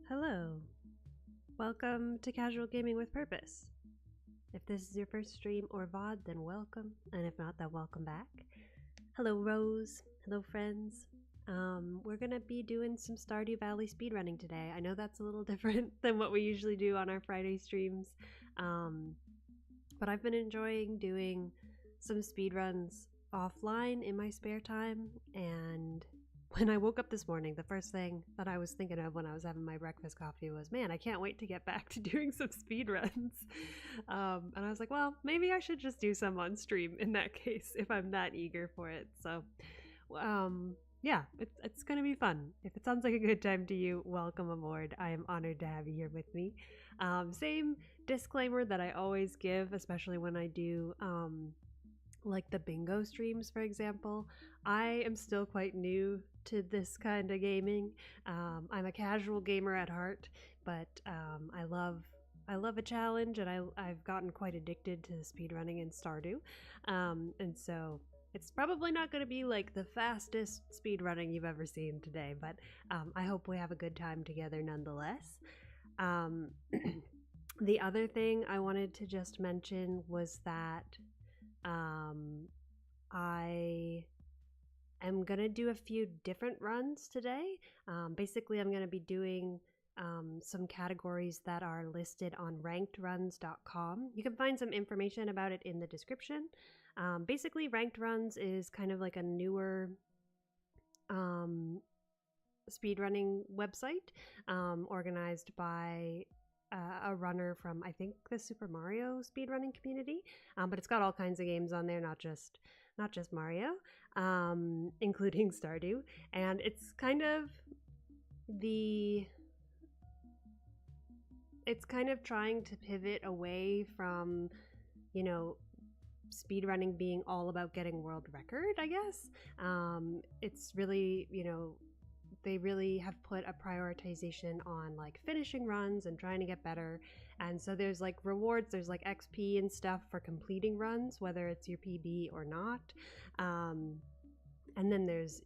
Hello, welcome to Casual Gaming with Purpose. If this is your first stream or VOD, then welcome, and if not, then welcome back. Hello Rose, hello friends. We're gonna be doing some Stardew Valley speedrunning today. I know that's a little different than what we usually do on our Friday streams, but I've been enjoying doing some speedruns offline in my spare time, and when I woke up this morning, the first thing that I was thinking of when I was having my breakfast coffee was, man, I can't wait to get back to doing some speedruns. And I was like, well, maybe I should just do some on stream in that case if I'm that eager for it. So, yeah, it's going to be fun. If it sounds like a good time to you, welcome aboard. I am honored to have you here with me. Same disclaimer that I always give, especially when I do like the bingo streams, for example. I am still quite new to this kind of gaming. I'm a casual gamer at heart, but I love a challenge, and I've gotten quite addicted to speedrunning in Stardew. And so it's probably not going to be like the fastest speedrunning you've ever seen today, but I hope we have a good time together nonetheless. The other thing I wanted to just mention was that I am gonna do a few different runs today. Basically, I'm gonna be doing some categories that are listed on RankedRuns.com. You can find some information about it in the description. Basically, RankedRuns is kind of like a newer speedrunning website organized by a runner from, I think, the Super Mario speedrunning community, but it's got all kinds of games on there, not just Mario, including Stardew. And it's kind of trying to pivot away from, you know, speedrunning being all about getting world record, I guess. It's really, you know, they really have put a prioritization on like finishing runs and trying to get better. And so there's like rewards, there's like XP and stuff for completing runs, whether it's your PB or not. And then there's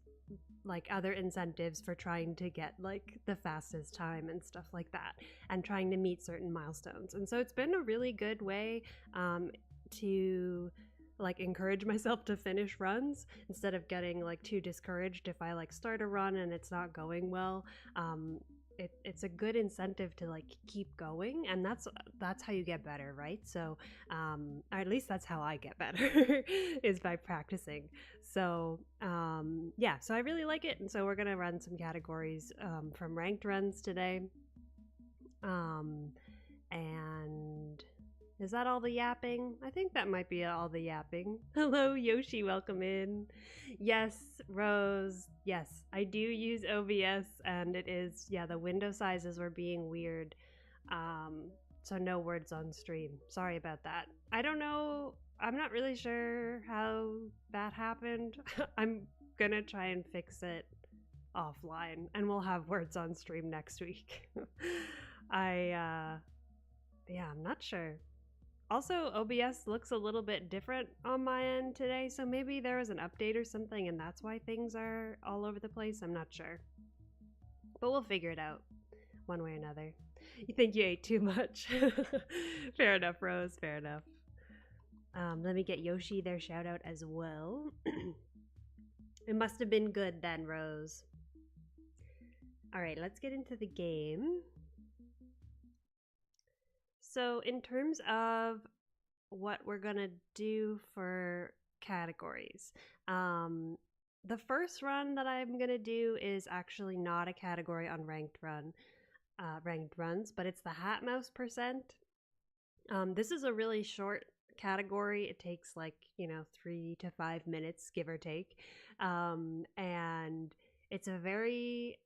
like other incentives for trying to get like the fastest time and stuff like that, and trying to meet certain milestones. And so it's been a really good way to like encourage myself to finish runs instead of getting like too discouraged if I like start a run and it's not going well. It's a good incentive to like keep going, and that's how you get better, right? So or at least that's how I get better is by practicing. So yeah, so I really like it, and so we're gonna run some categories from ranked runs today, and Is that all the yapping? I think that might be all the yapping. Hello, Yoshi, welcome in. Yes, Rose, yes, I do use OBS, and it is, yeah, the window sizes were being weird. So no words on stream. Sorry about that. I don't know, I'm not really sure how that happened. I'm gonna try and fix it offline, and we'll have words on stream next week. Yeah, I'm not sure. Also, OBS looks a little bit different on my end today, so maybe there was an update or something and that's why things are all over the place. I'm not sure. But we'll figure it out one way or another. You think you ate too much? Fair enough, Rose, fair enough. Let me get Yoshi their shout out as well. It must have been good then, Rose. Alright, let's get into the game. So in terms of what we're gonna do for categories, the first run that I'm gonna do is actually not a category on RankedRuns, but it's the Hatmouse %. This is a really short category. It takes like 3 to 5 minutes, give or take, and it's a very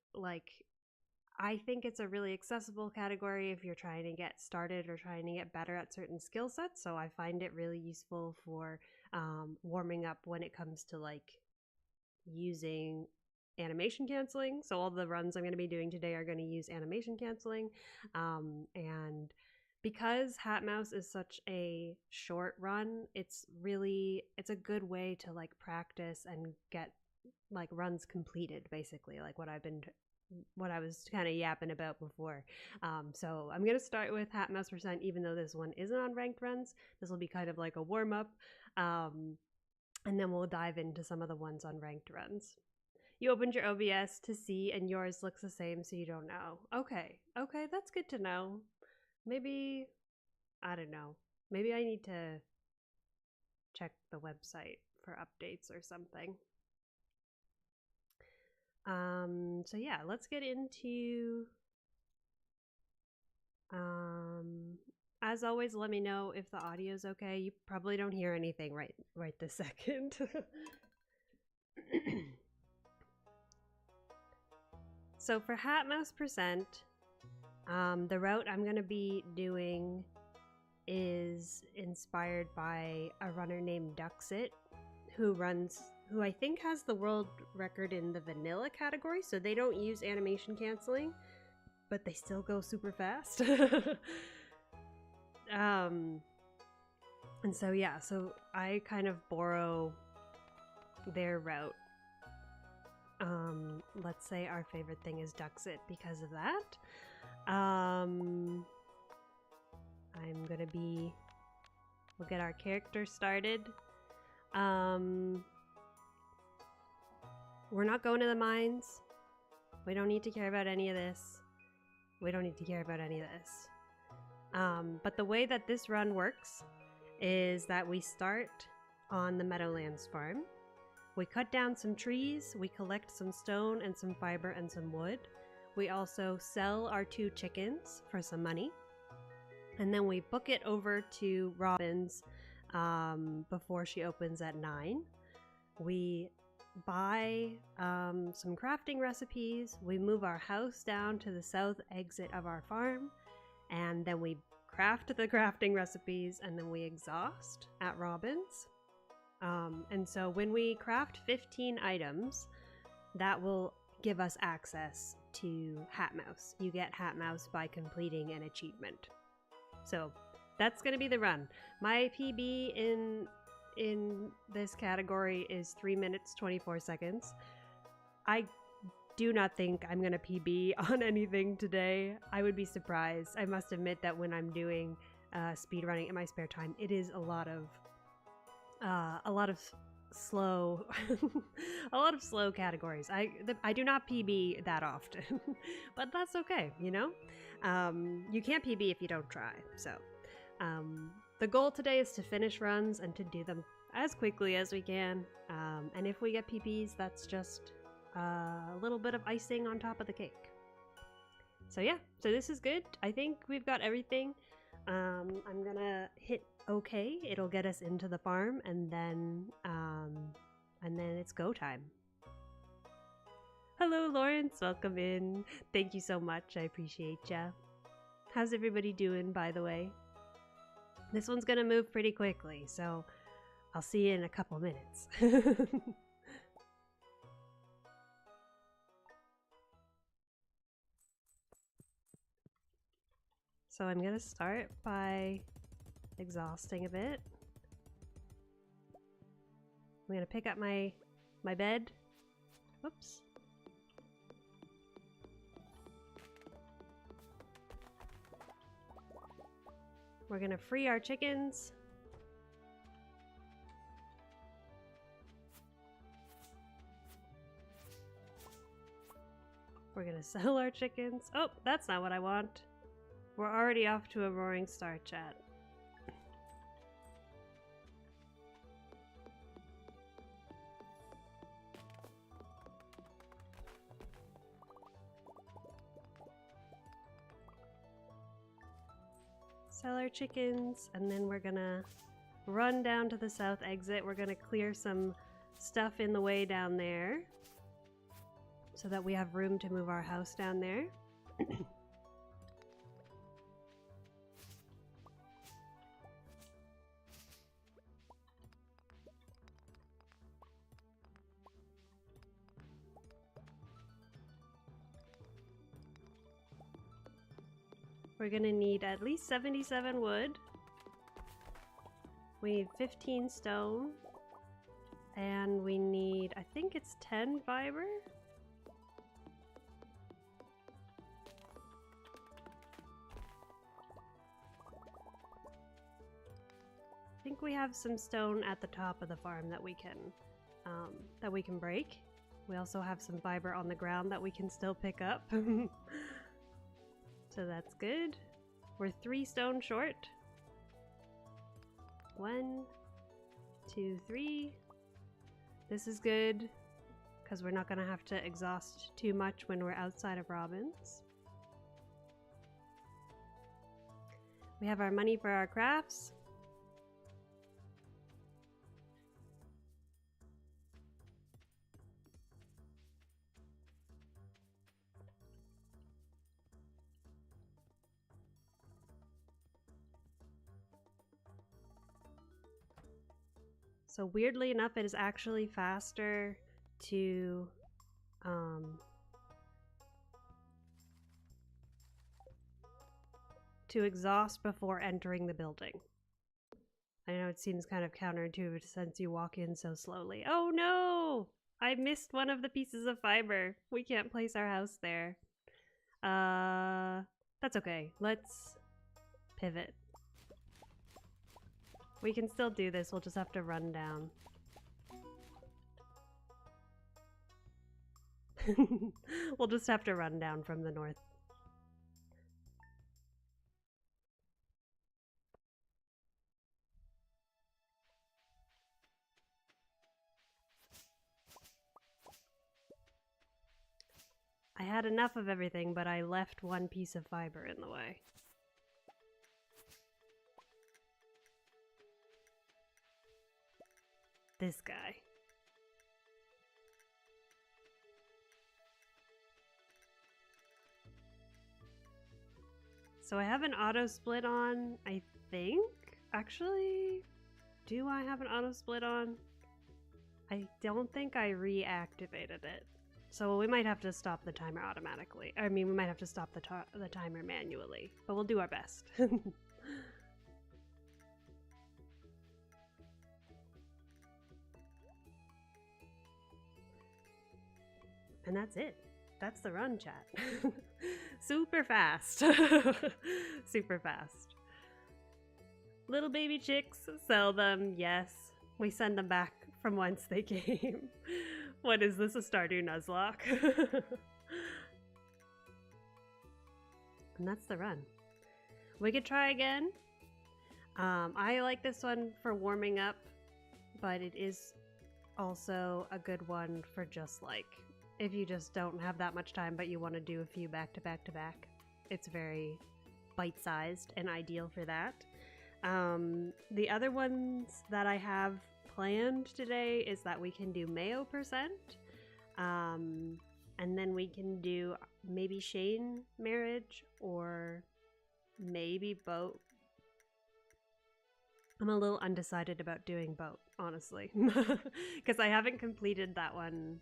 I think it's a really accessible category if you're trying to get started or trying to get better at certain skill sets. So I find it really useful for warming up when it comes to using animation canceling. So all the runs I'm going to be doing today are going to use animation canceling. And because Hatmouse is such a short run, it's a good way to practice and get runs completed, basically, like what I was kind of yapping about before. So I'm going to start with Hatmouse %, even though this one isn't on RankedRuns. This will be kind of like a warm-up, and then we'll dive into some of the ones on RankedRuns. You opened your OBS to see, and yours looks the same, so you don't know. Okay, that's good to know. Maybe, I don't know, maybe I need to check the website for updates or something. So yeah, let's get into, as always, let me know if the audio's okay. You probably don't hear anything right this second. So for Hatmouse %, the route I'm going to be doing is inspired by a runner named Duxit, who I think has the world record in the vanilla category, so they don't use animation canceling, but they still go super fast. And so yeah, so I kind of borrow their route. Let's say our favorite thing is Duxit because of that. We'll get our character started. We're not going to the mines. We don't need to care about any of this. We don't need to care about any of this. But the way that this run works is that we start on the Meadowlands farm. We cut down some trees, we collect some stone and some fiber and some wood. We also sell our 2 chickens for some money. And then we book it over to Robin's before she opens at 9. We buy some crafting recipes. We move our house down to the south exit of our farm, and then we craft the crafting recipes, and then we exhaust at Robin's. And so when we craft 15 items, that will give us access to Hatmouse. You get Hatmouse by completing an achievement. So that's going to be the run. My PB in this category is 3 minutes 24 seconds. I do not think I'm going to PB on anything today. I would be surprised. I must admit that when I'm doing speedrunning in my spare time, it is a lot of slow a lot of slow categories. I do not PB that often, but that's okay, you know? You can't PB if you don't try. So the goal today is to finish runs and to do them as quickly as we can, and if we get PBs, that's just a little bit of icing on top of the cake. So yeah, so this is good. I think we've got everything. I'm gonna hit OK. It'll get us into the farm, and then it's go time. Hello, Lawrence. Welcome in. Thank you so much. I appreciate ya. How's everybody doing, by the way? This one's gonna move pretty quickly, so I'll see you in a couple minutes. So I'm gonna start by exhausting a bit. I'm gonna pick up my bed. Whoops. We're gonna free our chickens. We're gonna sell our chickens. Oh, that's not what I want. We're already off to a roaring start, chat. Sell our chickens, and then we're gonna run down to the south exit. We're gonna clear some stuff in the way down there so that we have room to move our house down there. We're gonna need at least 77 wood. We need 15 stone. And we need, I think it's 10 fiber? I think we have some stone at the top of the farm that we can break. We also have some fiber on the ground that we can still pick up. So that's good. We're 3 stone short. 1, 2, 3. This is good because we're not going to have to exhaust too much when we're outside of Robin's. We have our money for our crafts. So weirdly enough, it is actually faster to exhaust before entering the building. I know it seems kind of counterintuitive since you walk in so slowly. Oh no! I missed one of the pieces of fiber. We can't place our house there. That's okay. Let's pivot. We can still do this, we'll just have to run down. We'll just have to run down from the north. I had enough of everything, but I left one piece of fiber in the way. This guy. So I have an auto split on, I think. Actually, do I have an auto split on? I don't think I reactivated it. So we might have to stop the timer automatically. I mean, we might have to stop the timer manually, but we'll do our best. And that's it. That's the run, chat. Super fast. Super fast. Little baby chicks, sell them, yes. We send them back from whence they came. What is this, a Stardew Nuzlocke? And that's the run. We could try again. I like this one for warming up, but it is also a good one for just like, if you just don't have that much time but you want to do a few back to back to back. It's very bite-sized and ideal for that. The other ones that I have planned today is that we can do Mayo percent, and then we can do maybe Shane marriage or maybe boat. I'm a little undecided about doing boat, honestly, because I haven't completed that one.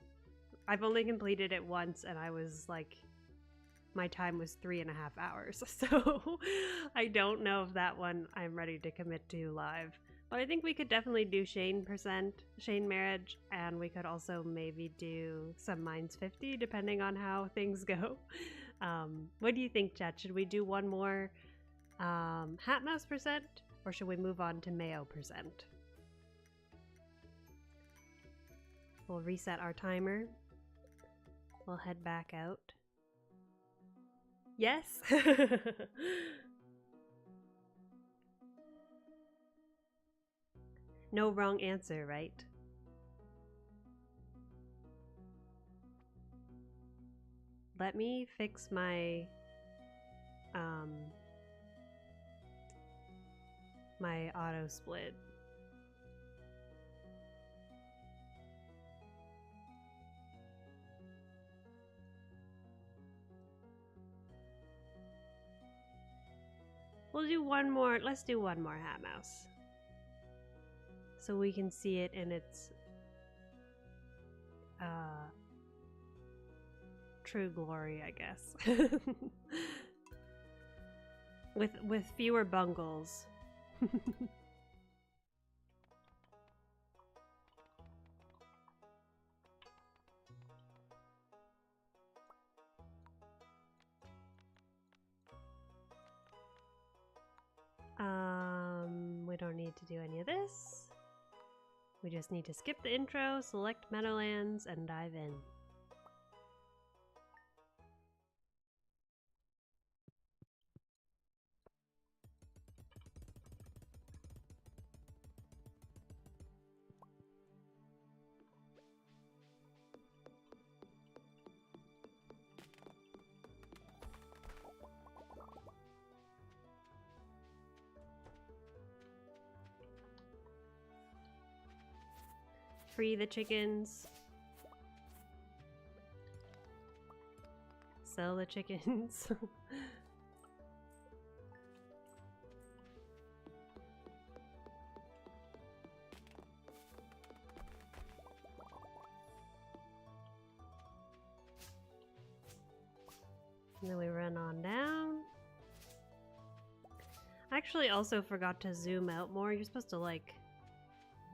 I've only completed it once, and I was like, my time was 3.5 hours, so I don't know if that one I'm ready to commit to live. But I think we could definitely do Shane marriage, and we could also maybe do some Mines 50, depending on how things go. What do you think, chat? Should we do one more Hatmouse percent, or should we move on to Mayo percent? We'll reset our timer. We'll head back out. Yes? No wrong answer, right? Let me fix my my auto split. We'll do one more. Let's do one more Hatmouse, so we can see it in its true glory, I guess. with fewer bungles. We don't need to do any of this. We just need to skip the intro, select Meadowlands, and dive in. Free the chickens. Sell the chickens. And then we run on down. I actually also forgot to zoom out more. You're supposed to like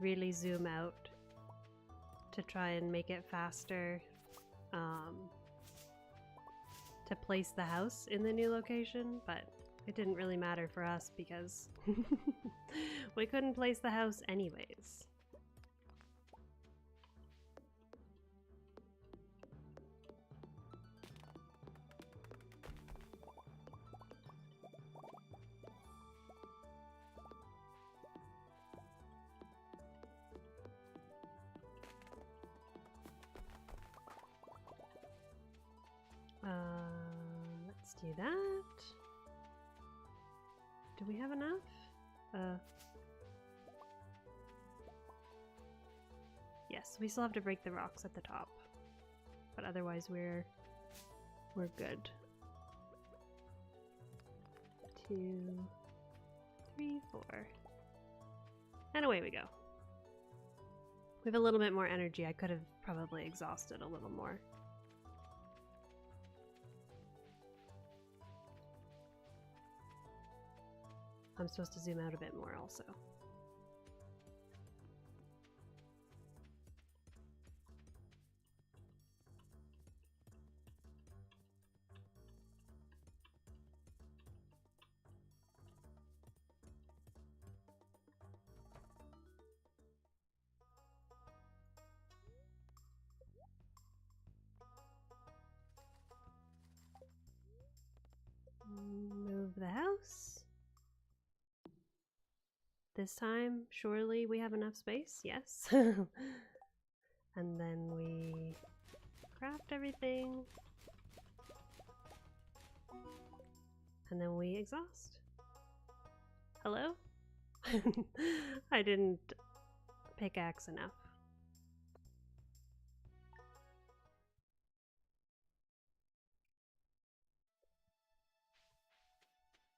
really zoom out to try and make it faster to place the house in the new location, but it didn't really matter for us because we couldn't place the house anyways. Let's do that. Do we have enough? Yes, we still have to break the rocks at the top, but otherwise we're good. 2, 3, 4, and away we go. We have a little bit more energy. I could have probably exhausted a little more. I'm supposed to zoom out a bit more also. Move the house. This time, surely we have enough space? Yes. And then we craft everything. And then we exhaust. Hello? I didn't pickaxe enough.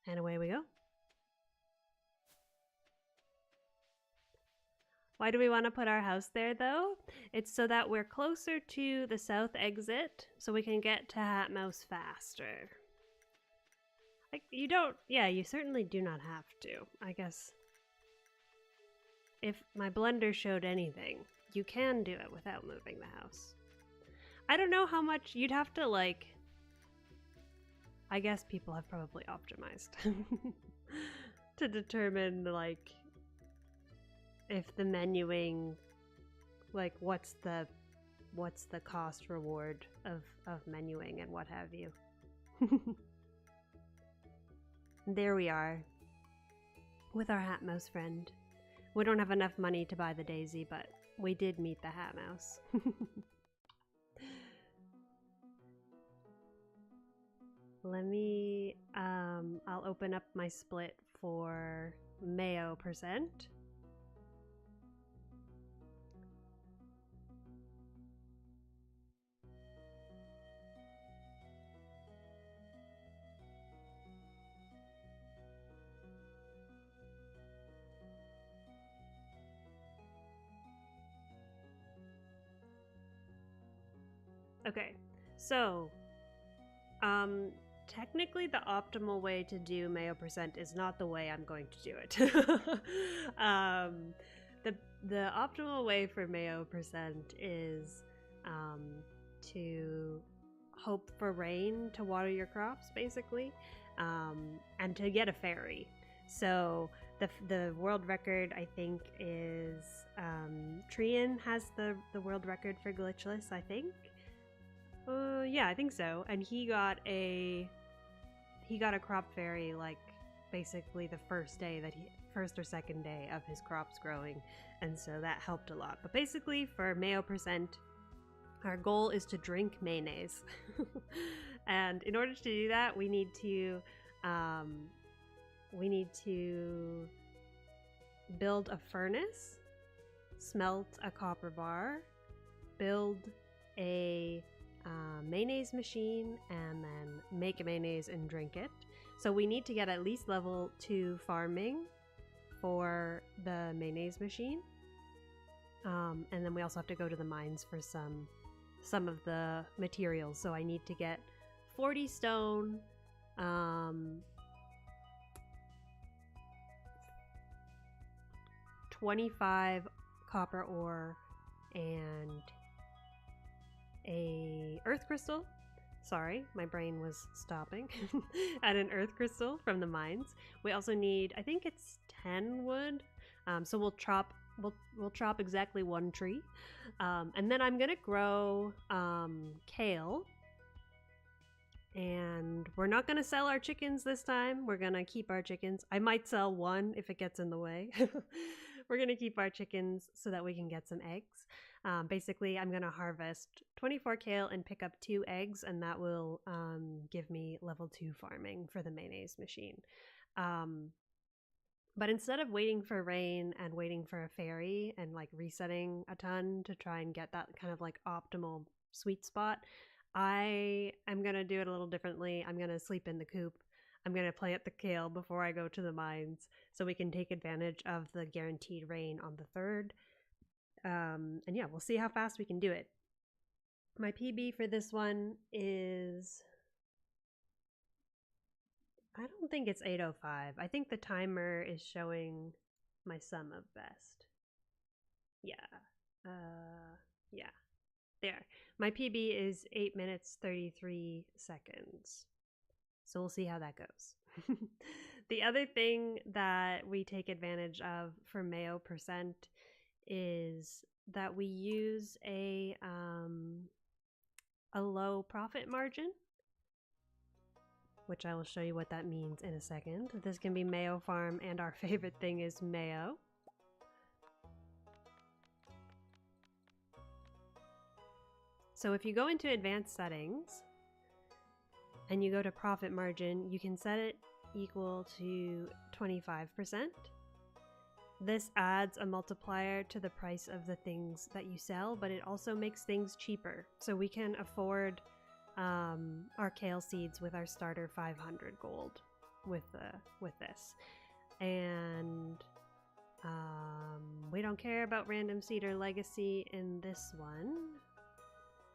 And away we go. Why do we want to put our house there though? It's so that we're closer to the south exit so we can get to Hatmouse faster. Like, you don't, yeah, you certainly do not have to. I guess if my blender showed anything, you can do it without moving the house. I don't know how much you'd have to, like, I guess people have probably optimized to determine, like, if the menuing, like, what's the cost reward of menuing and what have you. There we are with our Hatmouse friend. We don't have enough money to buy the daisy, but we did meet the Hatmouse. Let me, I'll open up my split for Mayo %. Okay, so, technically the optimal way to do Mayo % is not the way I'm going to do it. The optimal way for Mayo % is to hope for rain to water your crops, basically, and to get a fairy. So the world record, I think, is Trian has the world record for glitchless, I think. Yeah, I think so. And he got a crop fairy, like, basically the first or second day of his crops growing, and so that helped a lot. But basically, for Mayo %, our goal is to drink mayonnaise. And in order to do that, we need to build a furnace, smelt a copper bar, build a mayonnaise machine, and then make a mayonnaise and drink it. So we need to get at least level 2 farming for the mayonnaise machine, and then we also have to go to the mines for some of the materials. So I need to get 40 stone, 25 copper ore, and a earth crystal. Sorry, my brain was stopping. And an earth crystal from the mines. We also need, I think it's 10 wood. So we'll chop exactly 1 tree. And then I'm gonna grow kale. And we're not gonna sell our chickens this time. We're gonna keep our chickens. I might sell 1 if it gets in the way. We're gonna keep our chickens so that we can get some eggs. Basically, I'm gonna harvest 24 kale and pick up 2 eggs, and that will give me level 2 farming for the mayonnaise machine. But instead of waiting for rain and waiting for a fairy and, like, resetting a ton to try and get that kind of, like, optimal sweet spot, I am gonna do it a little differently. I'm gonna sleep in the coop. I'm gonna plant the kale before I go to the mines so we can take advantage of the guaranteed rain on the 3rd. And yeah, we'll see how fast we can do it. My PB for this one is, I don't think it's 8:05. I think the timer is showing my sum of best. Yeah. Yeah. There. My PB is 8 minutes 33 seconds. So we'll see how that goes. The other thing that we take advantage of for Mayo % is that we use a low profit margin, which I will show you what that means in a second. This can be Mayo farm, and our favorite thing is Mayo. So if you go into advanced settings and you go to profit margin, you can set it equal to 25%. This adds a multiplier to the price of the things that you sell, but it also makes things cheaper. So we can afford our kale seeds with our starter 500 gold with this. And we don't care about random seed or legacy in this one.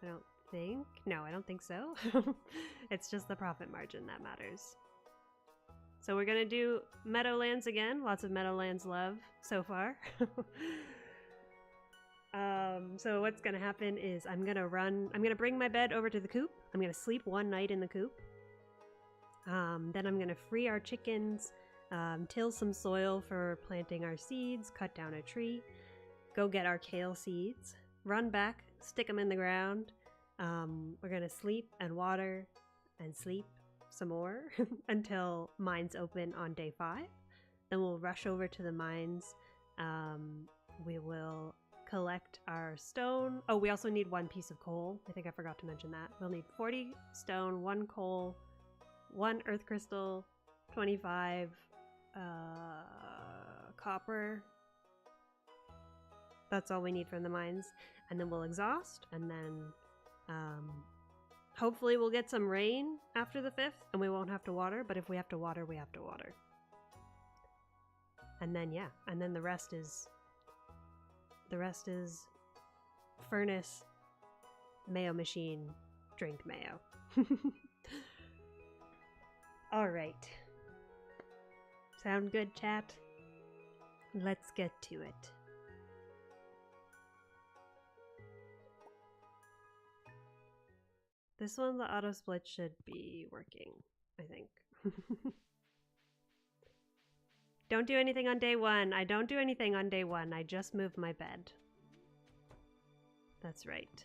I don't think. No, I don't think so. It's just the profit margin that matters. So we're gonna do Meadowlands again. Lots of Meadowlands love so far. So what's gonna happen is I'm gonna bring my bed over to the coop. I'm gonna sleep one night in the coop. Then I'm gonna free our chickens, till some soil for planting our seeds, cut down a tree, go get our kale seeds, run back, stick them in the ground. We're gonna sleep and water and sleep some more until mines open on day 5. Then we'll rush over to the mines. We will collect our stone. Oh, we also need 1 piece of coal. I think I forgot to mention that. We'll need 40 stone, 1 coal, 1 earth crystal, 25 copper. That's all we need from the mines. And then we'll exhaust, and then hopefully we'll get some rain after the 5th and we won't have to water, but if we have to water, we have to water. And then yeah, and then the rest is furnace, Mayo machine, drink Mayo. All right. Sound good, chat? Let's get to it. This one, the auto split should be working, I think. Don't do anything on day 1. I don't do anything on day 1. I just moved my bed. That's right.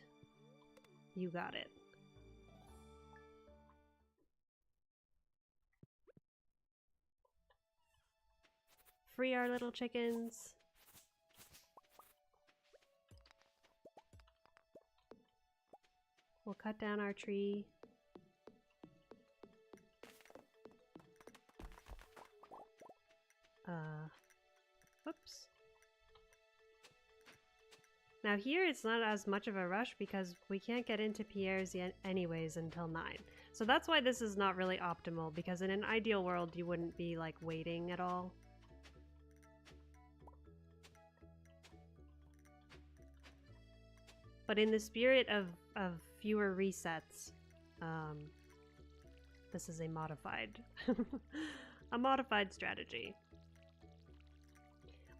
You got it. Free our little chickens. We'll cut down our tree. Whoops. Now here it's not as much of a rush because we can't get into Pierre's yet anyways until 9. So that's why this is not really optimal, because in an ideal world you wouldn't be like waiting at all. But in the spirit of fewer resets, this is a modified a modified strategy.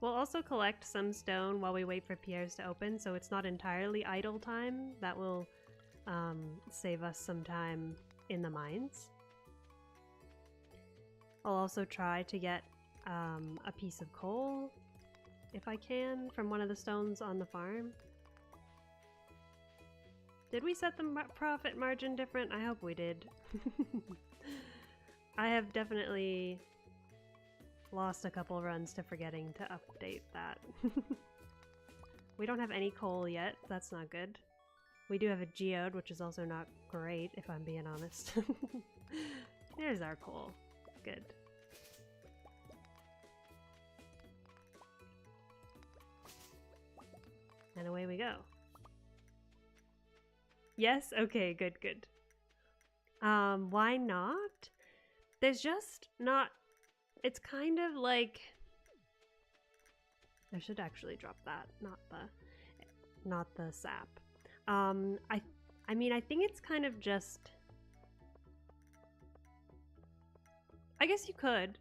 We'll also collect some stone while we wait for Pierre's to open, so it's not entirely idle time. That will save us some time in the mines. I'll also try to get a piece of coal, if I can, from one of the stones on the farm. Did we set the profit margin different? I hope we did. I have definitely lost a couple runs to forgetting to update that. We don't have any coal yet. That's not good. We do have a geode, which is also not great, if I'm being honest. There's our coal. Good. And away we go. Yes? Okay, good, good. Why not? There's just not... It's kind of like... I should actually drop that, not the sap. I mean, I think it's kind of just... I guess you could.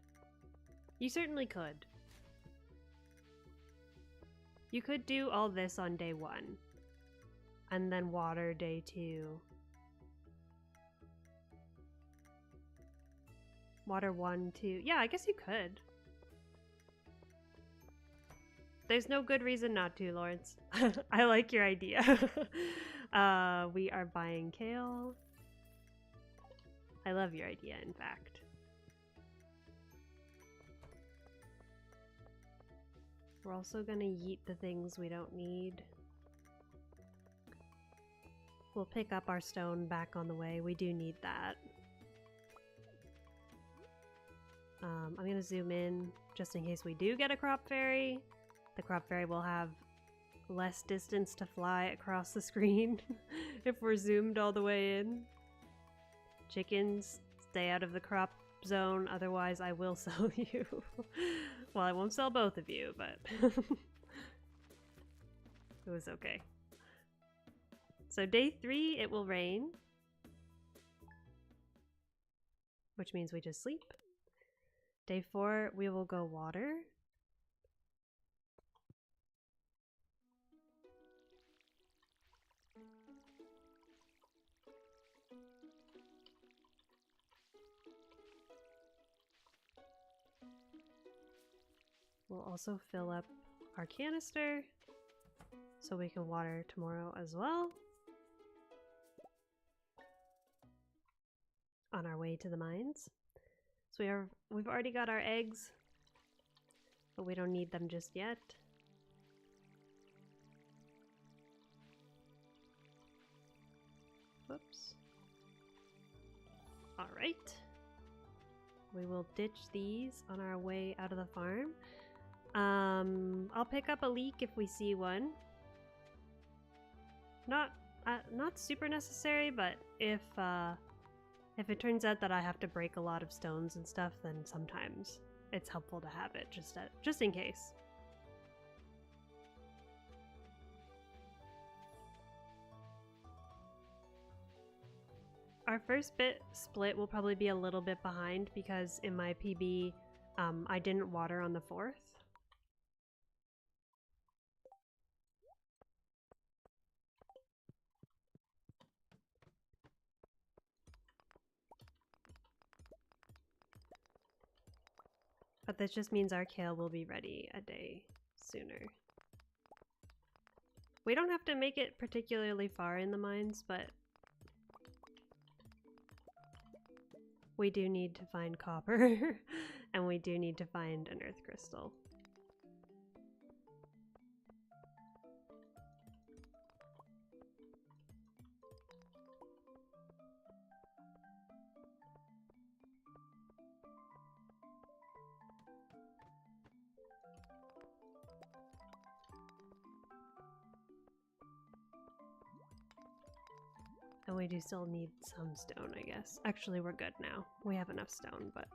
You certainly could. You could do all this on day 1. And then water day 2. Water 1, 2. Yeah, I guess you could. There's no good reason not to, Lawrence. I like your idea. We are buying kale. I love your idea, in fact. We're also gonna yeet the things we don't need. We'll pick up our stone back on the way. We do need that. I'm going to zoom in just in case we do get a crop fairy. The crop fairy will have less distance to fly across the screen if we're zoomed all the way in. Chickens, stay out of the crop zone, otherwise I will sell you. Well, I won't sell both of you, but it was okay. So day 3, it will rain, which means we just sleep. Day 4, we will go water. We'll also fill up our canister so we can water tomorrow as well. On our way to the mines. So we've already got our eggs, but we don't need them just yet. Whoops. All right. We will ditch these on our way out of the farm. I'll pick up a leek if we see one. Not super necessary, but if it turns out that I have to break a lot of stones and stuff, then sometimes it's helpful to have it just in case. Our first bit split will probably be a little bit behind because in my PB, I didn't water on the 4th. But this just means our kale will be ready a day sooner. We don't have to make it particularly far in the mines, but we do need to find copper and we do need to find an earth crystal. And we do still need some stone, I guess. Actually, we're good now. We have enough stone, but...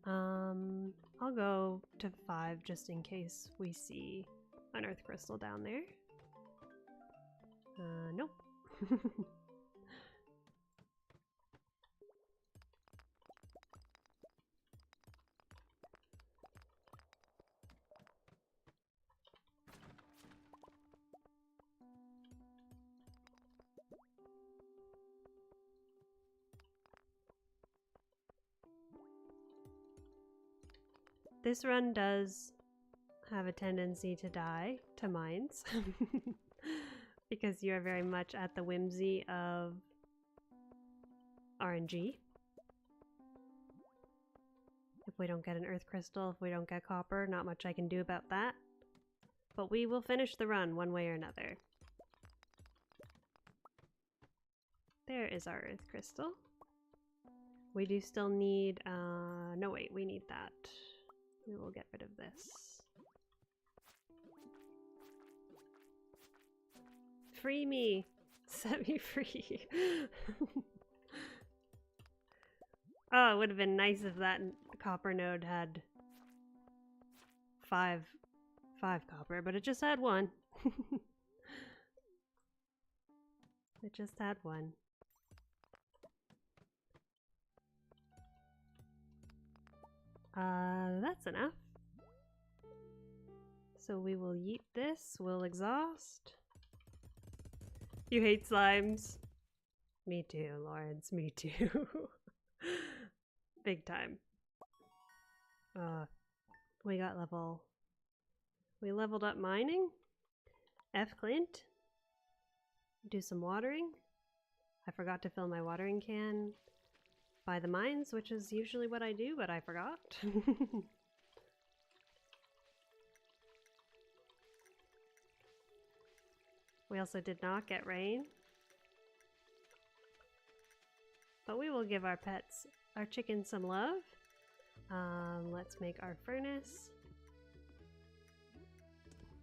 I'll go to 5 just in case we see an earth crystal down there. Nope. This run does have a tendency to die to mines because you are very much at the whimsy of RNG. If we don't get an earth crystal, if we don't get copper, not much I can do about that. But we will finish the run one way or another. There is our earth crystal. We do still need, no wait, we need that. We will get rid of this. Free me! Set me free! Oh, it would have been nice if that copper node had 5 copper, but it just had 1. It just had 1. That's enough. So we will yeet this, we'll exhaust. You hate slimes? Me too, Lawrence, me too. Big time. We leveled up mining. F Clint. Do some watering. I forgot to fill my watering can by the mines, which is usually what I do, but I forgot. We also did not get rain. but we will give our pets, our chickens, some love. Let's make our furnace.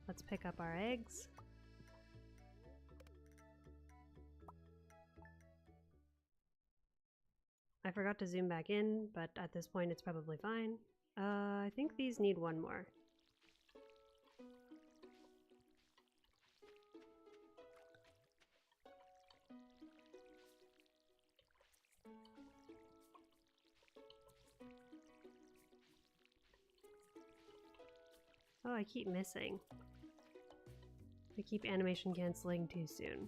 Let's pick up our eggs. I forgot to zoom back in, but at this point it's probably fine. I think these need one more. Oh, I keep missing. I keep animation canceling too soon.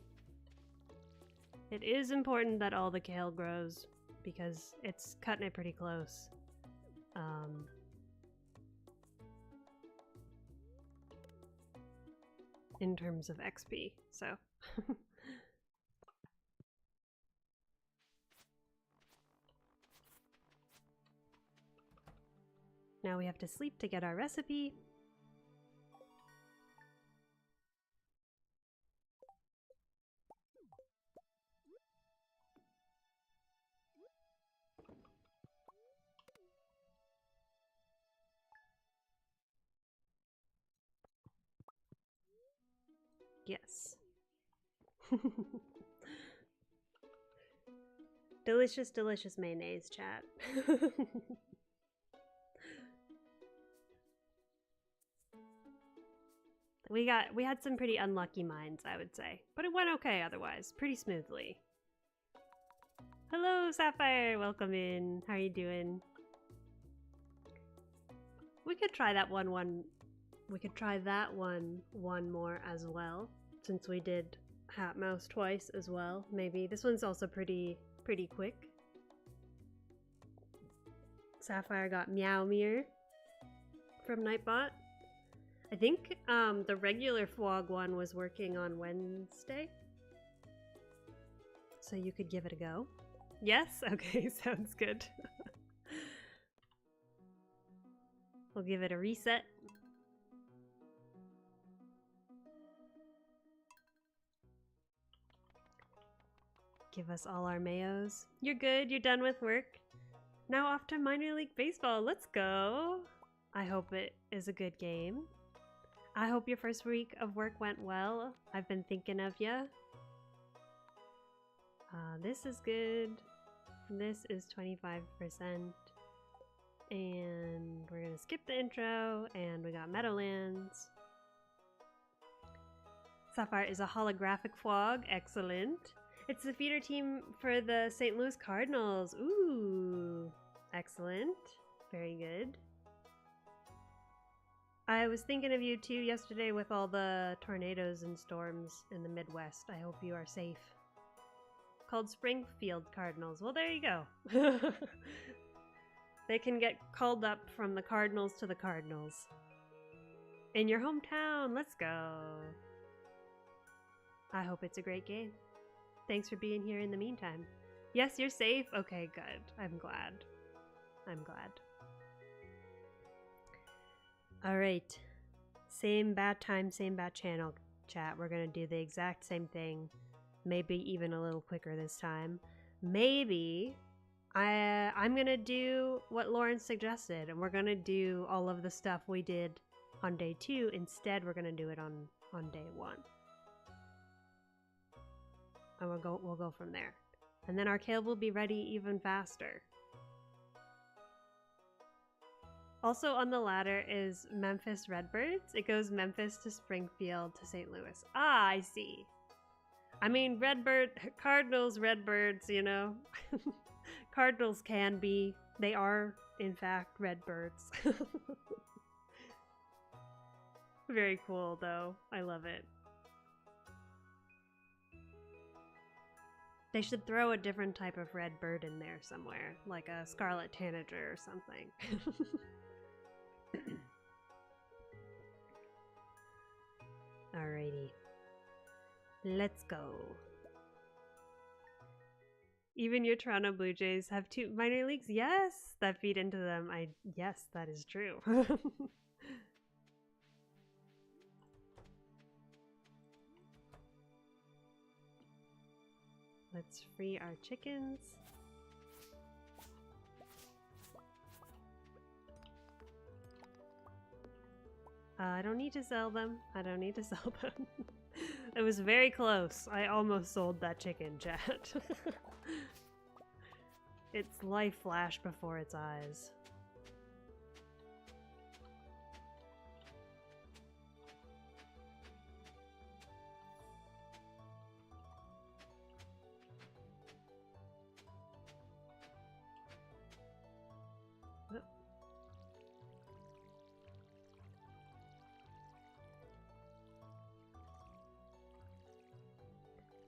It is important that all the kale grows because it's cutting it pretty close. In terms of XP, so. Now we have to sleep to get our recipe. Yes. Delicious, delicious mayonnaise, chat. We had some pretty unlucky mines, I would say. But it went okay otherwise, pretty smoothly. Hello, Sapphire! Welcome in. How are you doing? We could try that one more as well, since we did Hatmouse twice as well. Maybe this one's also pretty quick. Sapphire got Meow Mirror from Nightbot. I think the regular Fwog one was working on Wednesday, so you could give it a go. Yes? Okay, sounds good. We'll give it a reset. Give us all our Mayos. You're good, you're done with work. Now off to Minor League Baseball, let's go! I hope it is a good game. I hope your first week of work went well. I've been thinking of ya. This is good. This is 25%. And we're gonna skip the intro, and we got Meadowlands. Sapphire is a holographic Fwog, excellent. It's the feeder team for the St. Louis Cardinals. Ooh, excellent. Very good. I was thinking of you too yesterday with all the tornadoes and storms in the Midwest. I hope you are safe. Called Springfield Cardinals. Well, there you go. They can get called up from the Cardinals to the Cardinals. In your hometown, let's go. I hope it's a great game. Thanks for being here in the meantime. Yes, you're safe? Okay, good. I'm glad. I'm glad. Alright. Same bad time, same bad channel, chat. We're gonna do the exact same thing. Maybe even a little quicker this time. Maybe I'm gonna do what Lauren suggested, and we're gonna do all of the stuff we did on day 2. Instead, we're gonna do it on day 1. And we'll go from there. And then our kale will be ready even faster. Also on the ladder is Memphis Redbirds. It goes Memphis to Springfield to St. Louis. Ah, I see. I mean, Cardinals, Redbirds, you know. Cardinals can be. They are, in fact, Redbirds. Very cool, though. I love it. They should throw a different type of red bird in there somewhere, like a scarlet tanager or something. Alrighty. Let's go. Even your Toronto Blue Jays have 2 minor leagues? Yes! That feed into them. Yes, that is true. Let's free our chickens. I don't need to sell them. I don't need to sell them. It was very close. I almost sold that chicken, chat. Its life flashed before its eyes.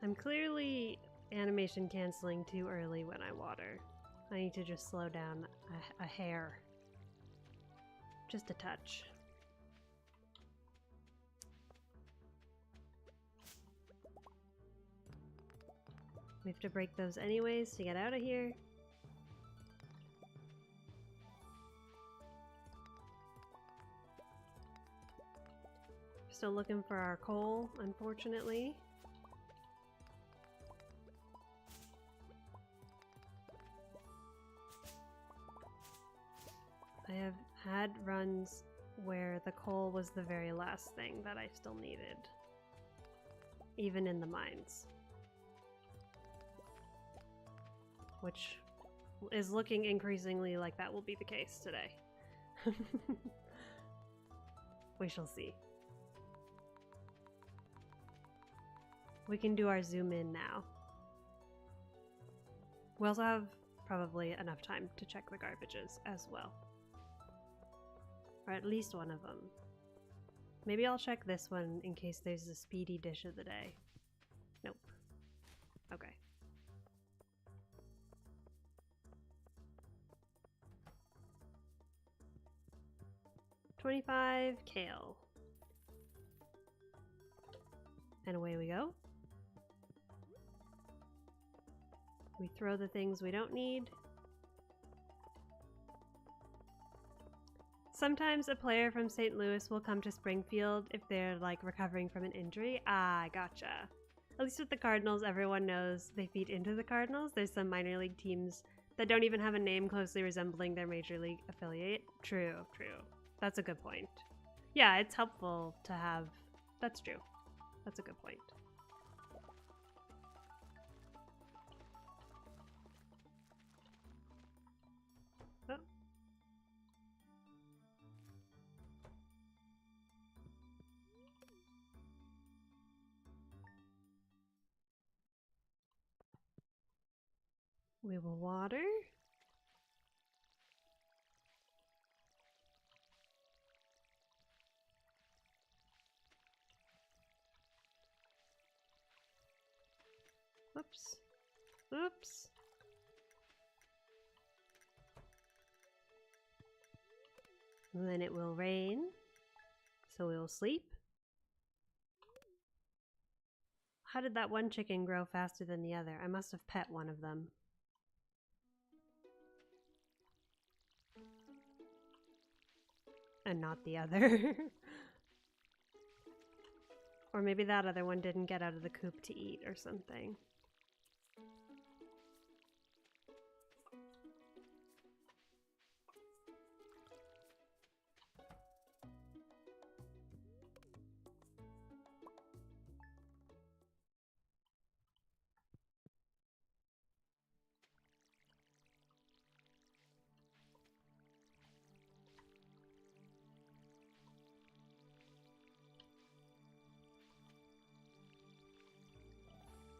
I'm clearly animation canceling too early when I water. I need to just slow down a hair. Just a touch. We have to break those anyways to get out of here. Still looking for our coal, unfortunately. I have had runs where the coal was the very last thing that I still needed, even in the mines, which is looking increasingly like that will be the case today. We shall see. We can do our zoom in now. We also have probably enough time to check the garbages as well. Or at least one of them. Maybe I'll check this one in case there's a speedy dish of the day. Nope. Okay. $25 kale. And away we go. We throw the things we don't need. Sometimes a player from St. Louis will come to Springfield if they're like recovering from an injury. Ah, gotcha. At least with the Cardinals, everyone knows they feed into the Cardinals. There's some minor league teams that don't even have a name closely resembling their major league affiliate. True, true. That's a good point. Yeah, it's helpful to have... That's true. That's a good point. Oh. We will water. Oops. Oops. And then it will rain, so we will sleep. How did that one chicken grow faster than the other? I must have pet one of them. And not the other. Or maybe that other one didn't get out of the coop to eat or something.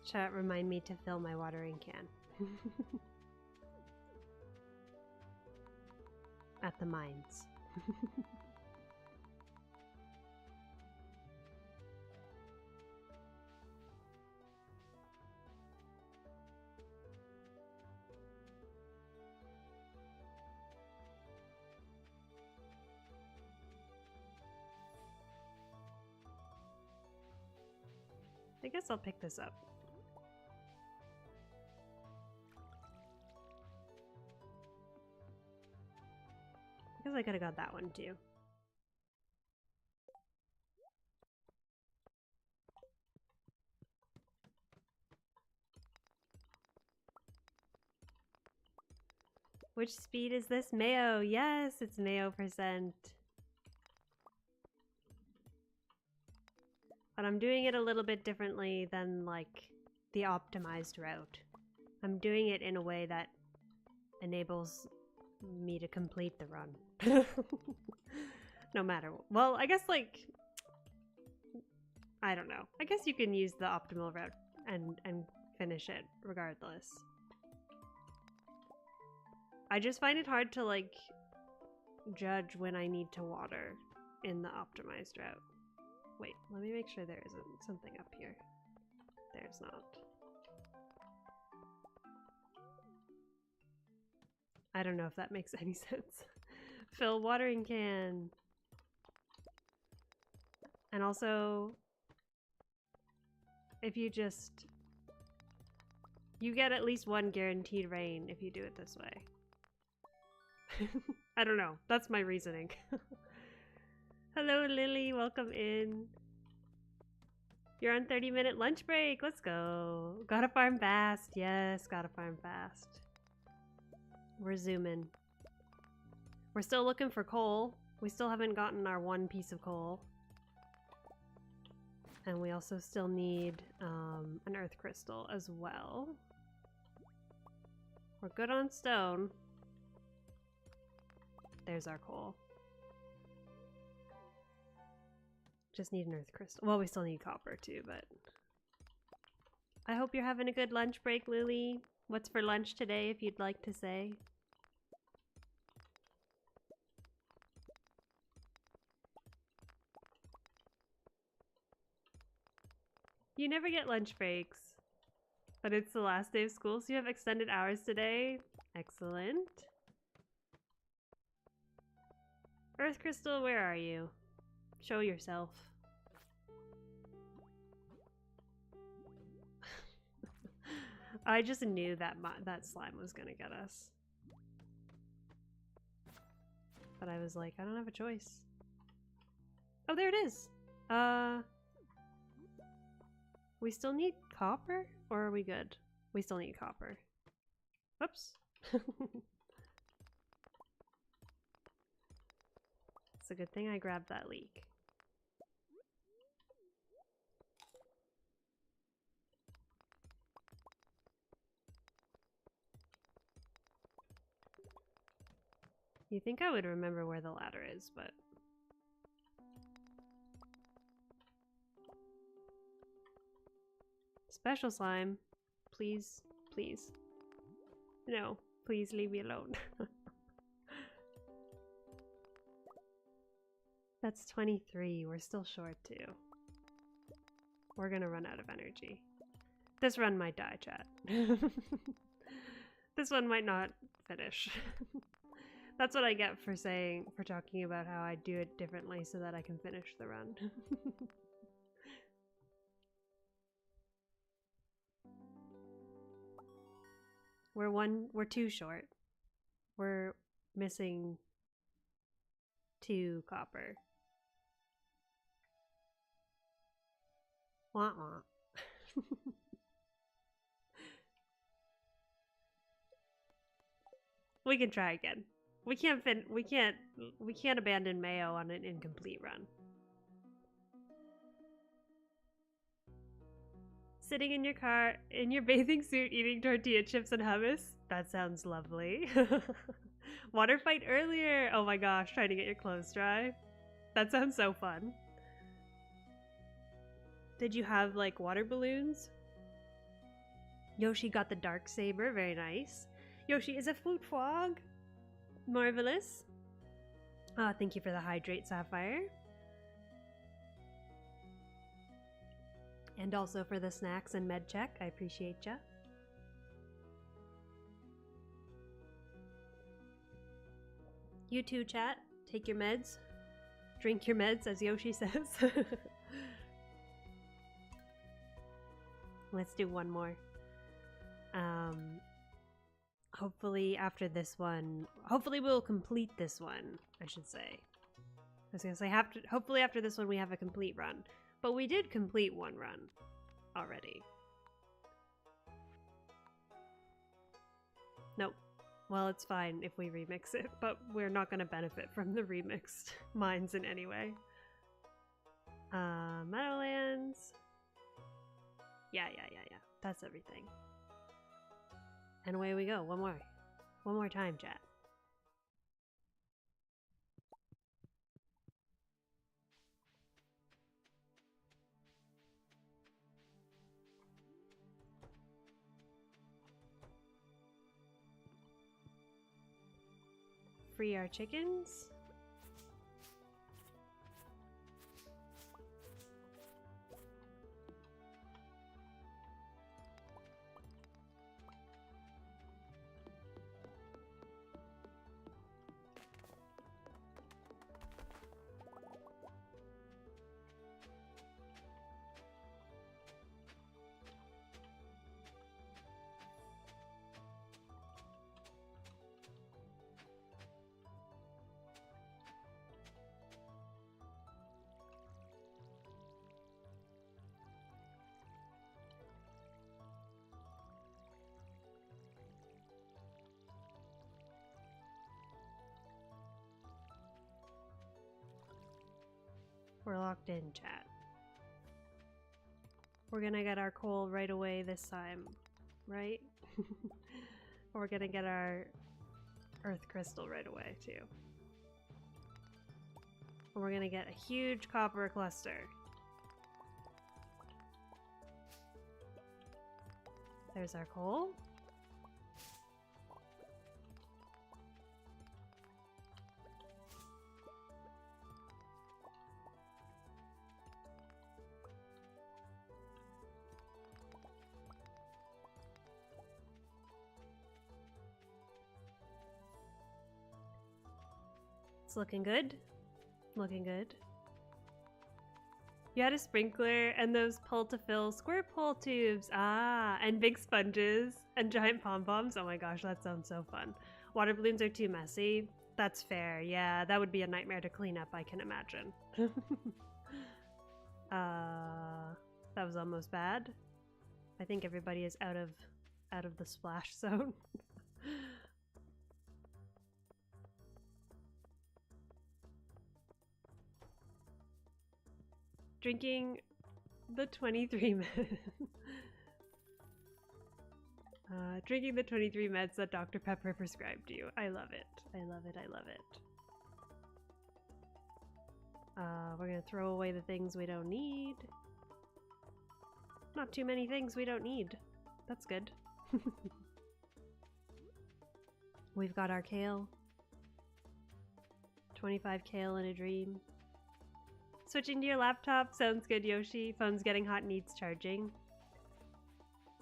Chat, remind me to fill my watering can. At the mines. I guess I'll pick this up. I guess I could have got that one too. Which speed is this? Mayo. Yes, it's Mayo %. But I'm doing it a little bit differently than like the optimized route. I'm doing it in a way that enables me to complete the run. No matter what. Well, I guess like, I don't know. I guess you can use the optimal route and finish it regardless. I just find it hard to like judge when I need to water in the optimized route. Wait, let me make sure there isn't something up here. There's not. I don't know if that makes any sense. Fill watering can. And also, if you just... You get at least one guaranteed rain if you do it this way. I don't know. That's my reasoning. Hello, Lily. Welcome in. You're on 30-minute lunch break. Let's go. Gotta farm fast. Yes, gotta farm fast. We're zooming. We're still looking for coal. We still haven't gotten our one piece of coal. And we also still need an earth crystal as well. We're good on stone. There's our coal. Just need an earth crystal. Well, we still need copper too, but... I hope you're having a good lunch break, Lily. What's for lunch today, if you'd like to say? You never get lunch breaks. But it's the last day of school, so you have extended hours today. Excellent. Earth Crystal, where are you? Show yourself. I just knew that that slime was gonna get us. But I was like, I don't have a choice. Oh, there it is! We still need copper? Or are we good? We still need copper. Oops. It's a good thing I grabbed that leek. You think I would remember where the ladder is, but... Special slime. Please, please. No, please leave me alone. That's 23. We're still short too. We're gonna run out of energy. This run might die, chat. This one might not finish. That's what I get for talking about how I do it differently so that I can finish the run. We're too short. We're missing 2 copper. Wah wah. We can try again. We can't abandon Mayo on an incomplete run. Sitting in your car, in your bathing suit, eating tortilla chips and hummus? That sounds lovely. Water fight earlier! Oh my gosh, trying to get your clothes dry. That sounds so fun. Did you have, like, water balloons? Yoshi got the dark saber, very nice. Yoshi is a flute frog. Marvelous. Thank you for the hydrate, Sapphire. And also for the snacks and med check. I appreciate ya. You too, chat. Take your meds. Drink your meds, as Yoshi says. Let's do one more. Hopefully after this one, hopefully we'll complete this one, I should say. I was gonna say, hopefully after this one we have a complete run. But we did complete one run already. Nope. Well, it's fine if we remix it, but we're not gonna benefit from the remixed mines in any way. Meadowlands. Yeah. That's everything. And away we go. One more time, chat. Free our chickens. We're locked in, chat. We're gonna get our coal right away this time, right? We're gonna get our earth crystal right away, too. And we're gonna get a huge copper cluster. There's our coal. It's looking good. Looking good. You had a sprinkler and those pull to fill squirt pull tubes. Ah, and big sponges and giant pom-poms. Oh my gosh, that sounds so fun. Water balloons are too messy. That's fair. Yeah, that would be a nightmare to clean up, I can imagine. That was almost bad. I think everybody is out of the splash zone. Drinking the 23 meds. Drinking the 23 meds that Dr. Pepper prescribed you. I love it. I love it. I love it. We're gonna throw away the things we don't need. Not too many things we don't need. That's good. We've got our kale. 25 kale in a dream. Switching to your laptop sounds good, Yoshi. Phone's getting hot, needs charging.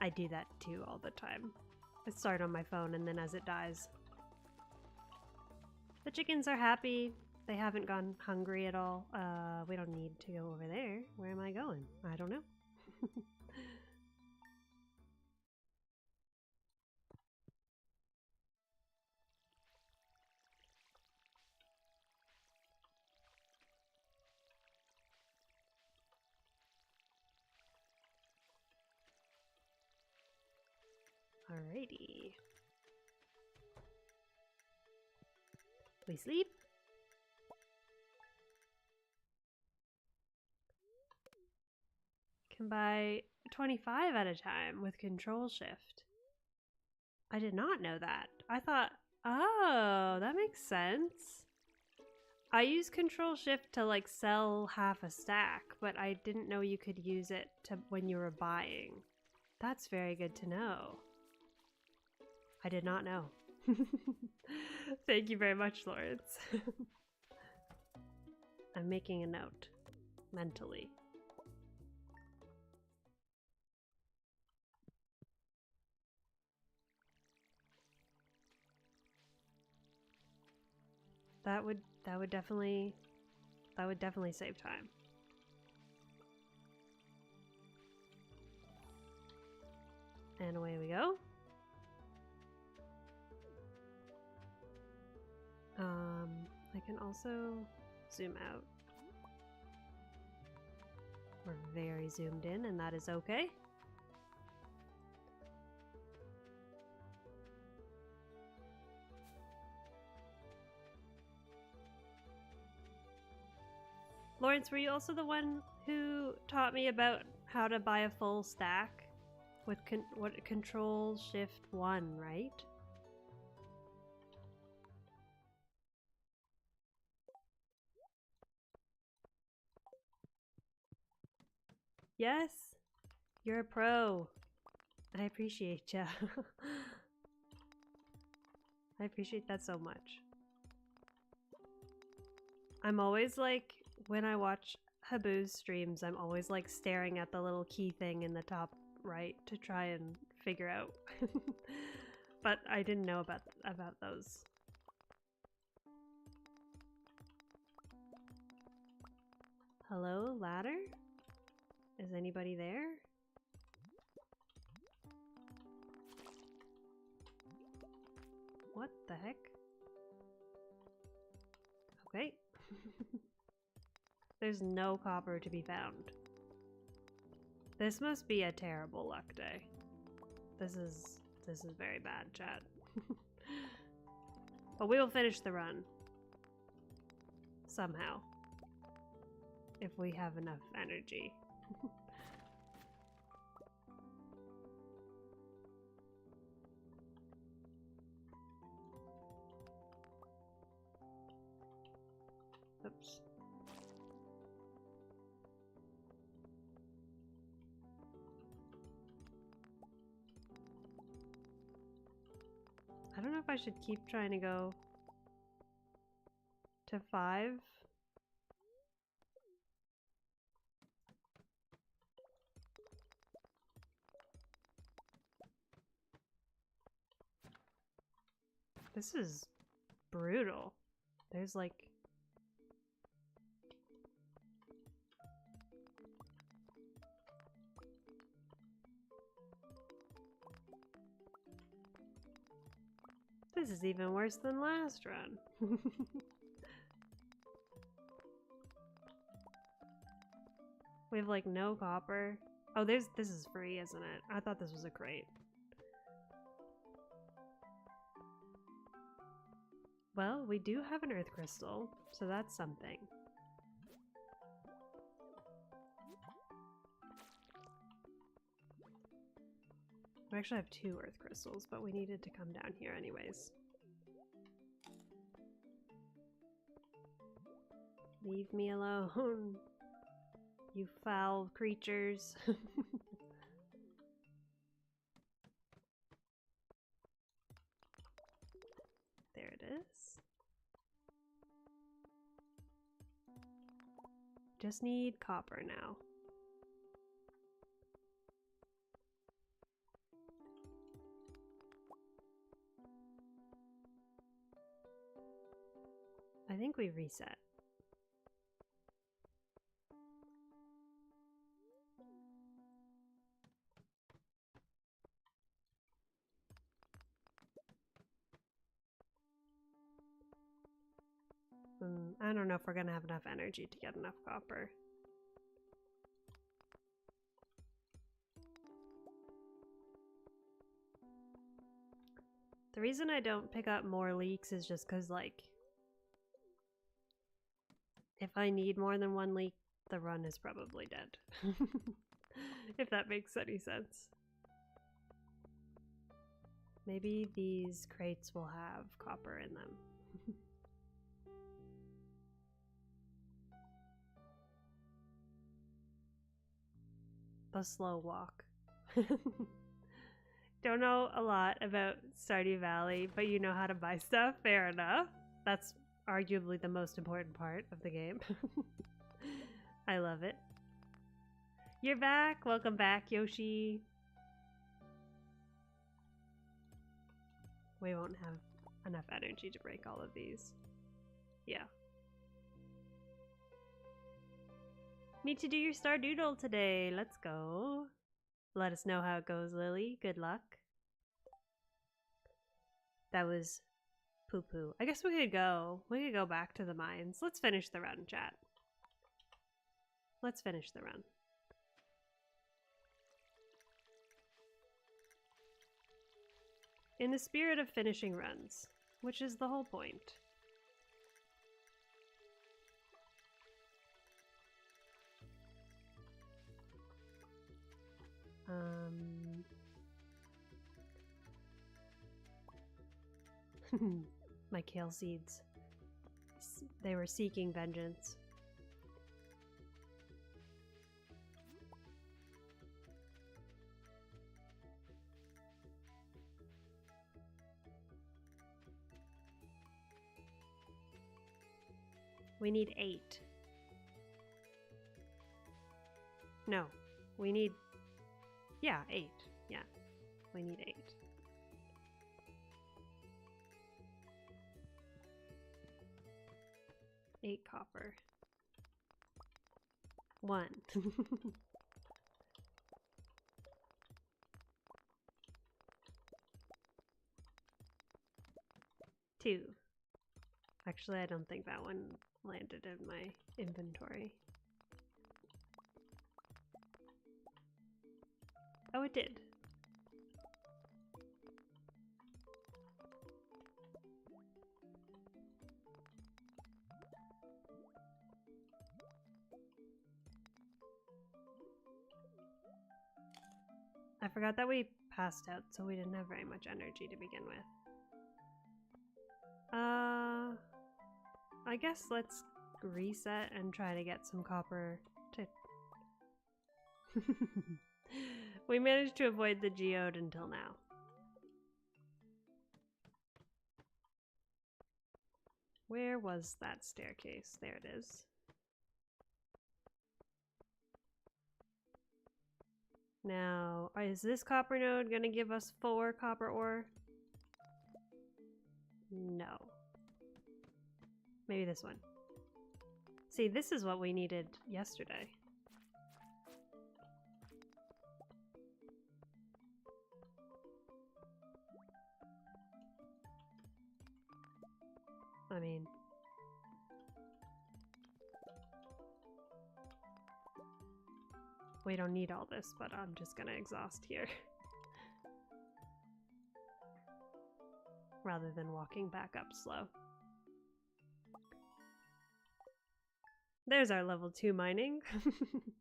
I do that too all the time. I start on my phone and then as it dies. The chickens are happy. They haven't gone hungry at all. We don't need to go over there. Where am I going? I don't know. Alrighty. We sleep. Can buy 25 at a time with control shift. I did not know that. I thought, oh, that makes sense. I use control shift to like sell half a stack, but I didn't know you could use it to when you were buying. That's very good to know. I did not know. Thank you very much, Lawrence. I'm making a note mentally. That would definitely save time. And away we go. I can also zoom out. We're very zoomed in, and that is okay. Lawrence, were you also the one Who taught me about how to buy a full stack with Control Shift 1, right? Yes, you're a pro. I appreciate ya. I appreciate that so much. I'm always like, when I watch Habu's streams, I'm always like staring at the little key thing in the top right to try and figure out. But I didn't know about those. Hello, ladder? Is anybody there? What the heck? Okay. There's no copper to be found. This must be a terrible luck day. This is very bad, chat. But we will finish the run. Somehow. If we have enough energy. Oops. I don't know if I should keep trying to go to 5. This is brutal. There's like... This is even worse than last run. We have like no copper. Oh, this is free, isn't it? I thought this was a crate. Well, we do have an earth crystal, so that's something. We actually have 2 earth crystals, but we needed to come down here anyways. Leave me alone, you foul creatures. There it is. Just need copper now. I think we reset. I don't know if we're gonna have enough energy to get enough copper. The reason I don't pick up more leeks is just because, like, if I need more than 1 leek, the run is probably dead. If that makes any sense. Maybe these crates will have copper in them. The slow walk. Don't know a lot about Stardew Valley, but you know how to buy stuff. Fair enough. That's arguably the most important part of the game. I love it. You're back. Welcome back, Yoshi. We won't have enough energy to break all of these. Yeah. Need to do your Stardoodle today. Let's go. Let us know how it goes, Lily. Good luck. That was poo-poo. I guess we could go. We could go back to the mines. Let's finish the run, chat. Let's finish the run. In the spirit of finishing runs, which is the whole point. My kale seeds. They were seeking vengeance. We need 8. No, we need... Yeah, 8. Yeah, we need 8. Eight copper. 1. 2. Actually, I don't think that one landed in my inventory. Oh, it did. I forgot that we passed out, so we didn't have very much energy to begin with. I guess let's reset and try to get some copper to... We managed to avoid the geode until now. Where was that staircase? There it is. Now, is this copper node gonna give us 4 copper ore? No. Maybe this one. See, this is what we needed yesterday. I mean... we don't need all this, but I'm just gonna exhaust here. Rather than walking back up slow. There's our level 2 mining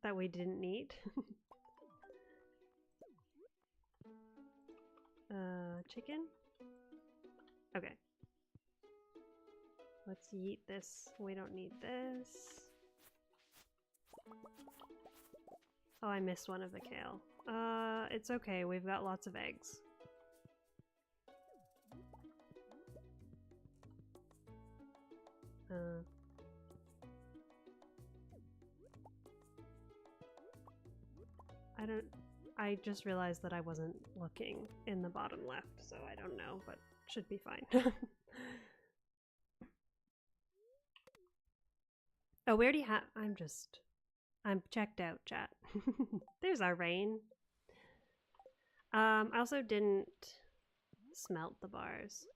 that we didn't need. Chicken? Okay. Let's yeet this. We don't need this. Oh, I missed one of the kale. It's okay. We've got lots of eggs. I just realized that I wasn't looking in the bottom left, so I don't know, but should be fine. Oh, we already have... I'm checked out, chat. There's our rain. I also didn't smelt the bars.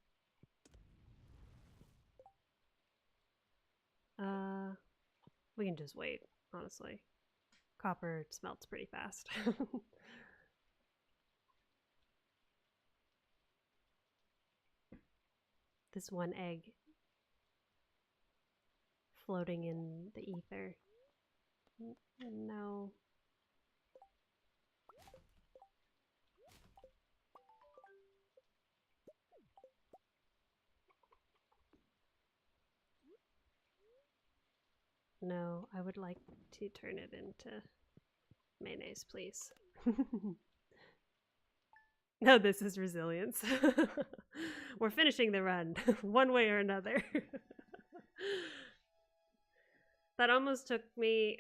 We can just wait, honestly. Copper smelts pretty fast. This one egg floating in the ether. No. No, I would like to turn it into mayonnaise, please. No, this is resilience. We're finishing the run, one way or another. That almost took me...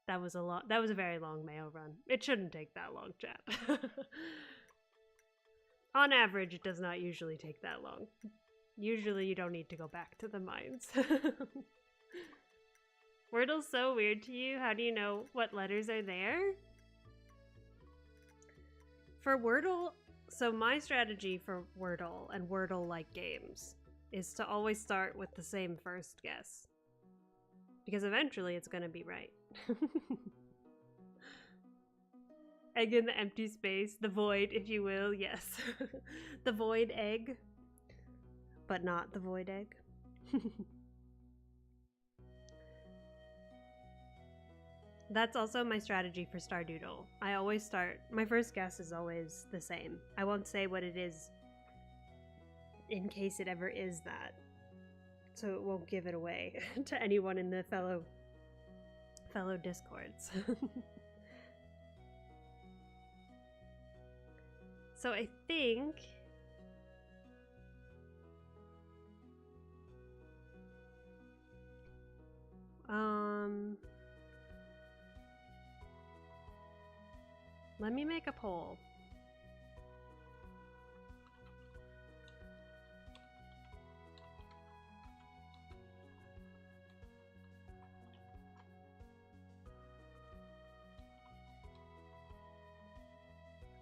That was a very long Mayo run. It shouldn't take that long, chat. On average, it does not usually take that long. Usually you don't need to go back to the mines. Wordle's so weird to you. How do you know what letters are there? For Wordle, so my strategy for Wordle and Wordle-like games is to always start with the same first guess. Because eventually it's gonna be right. Egg in the empty space, the void, if you will, yes. The void egg. But not the void egg. That's also my strategy for Stardoodle. I always start, my first guess is always the same. I won't say what it is in case it ever is that, so it won't give it away to anyone in the fellow discords. So I think let me make a poll.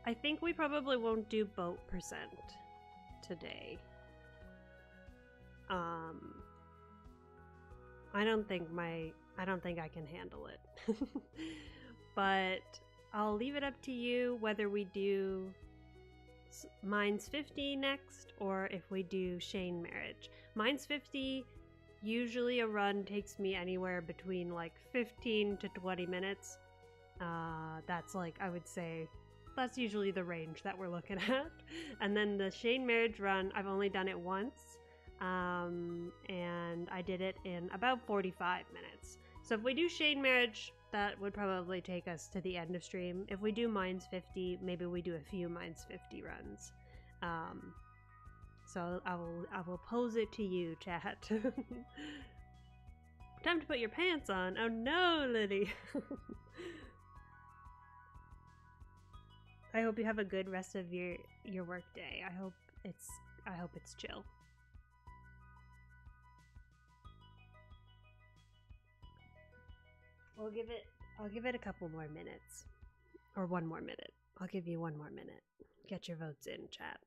I think we probably won't do boat percent today. I don't think I can handle it. But I'll leave it up to you whether we do Mines 50 next or if we do Shane Marriage. Mines 50, usually a run takes me anywhere between like 15 to 20 minutes. That's like, I would say, that's usually the range that we're looking at. And then the Shane Marriage run, I've only done it once. And I did it in about 45 minutes. So if we do Shane Marriage, that would probably take us to the end of stream. If we do Mines 50, maybe we do a few Mines 50 runs. So I will pose it to you, chat. Time to put your pants on. Oh no, Liddy. I hope you have a good rest of your work day. I hope it's chill. I'll give it a couple more minutes. Or 1 more minute. I'll give you 1 more minute. Get your votes in, chat.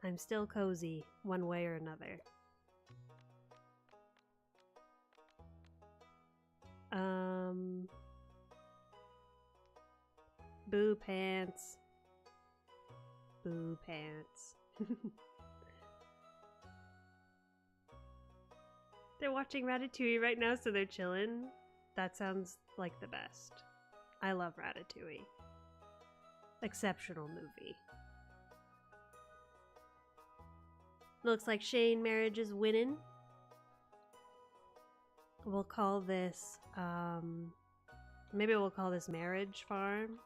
I'm still cozy, one way or another. Boo pants. Boo pants. They're watching Ratatouille right now, so they're chilling. That sounds like the best. I love Ratatouille. Exceptional movie. Looks like Shane Marriage is winning. We'll call this, maybe we'll call this Marriage Farm.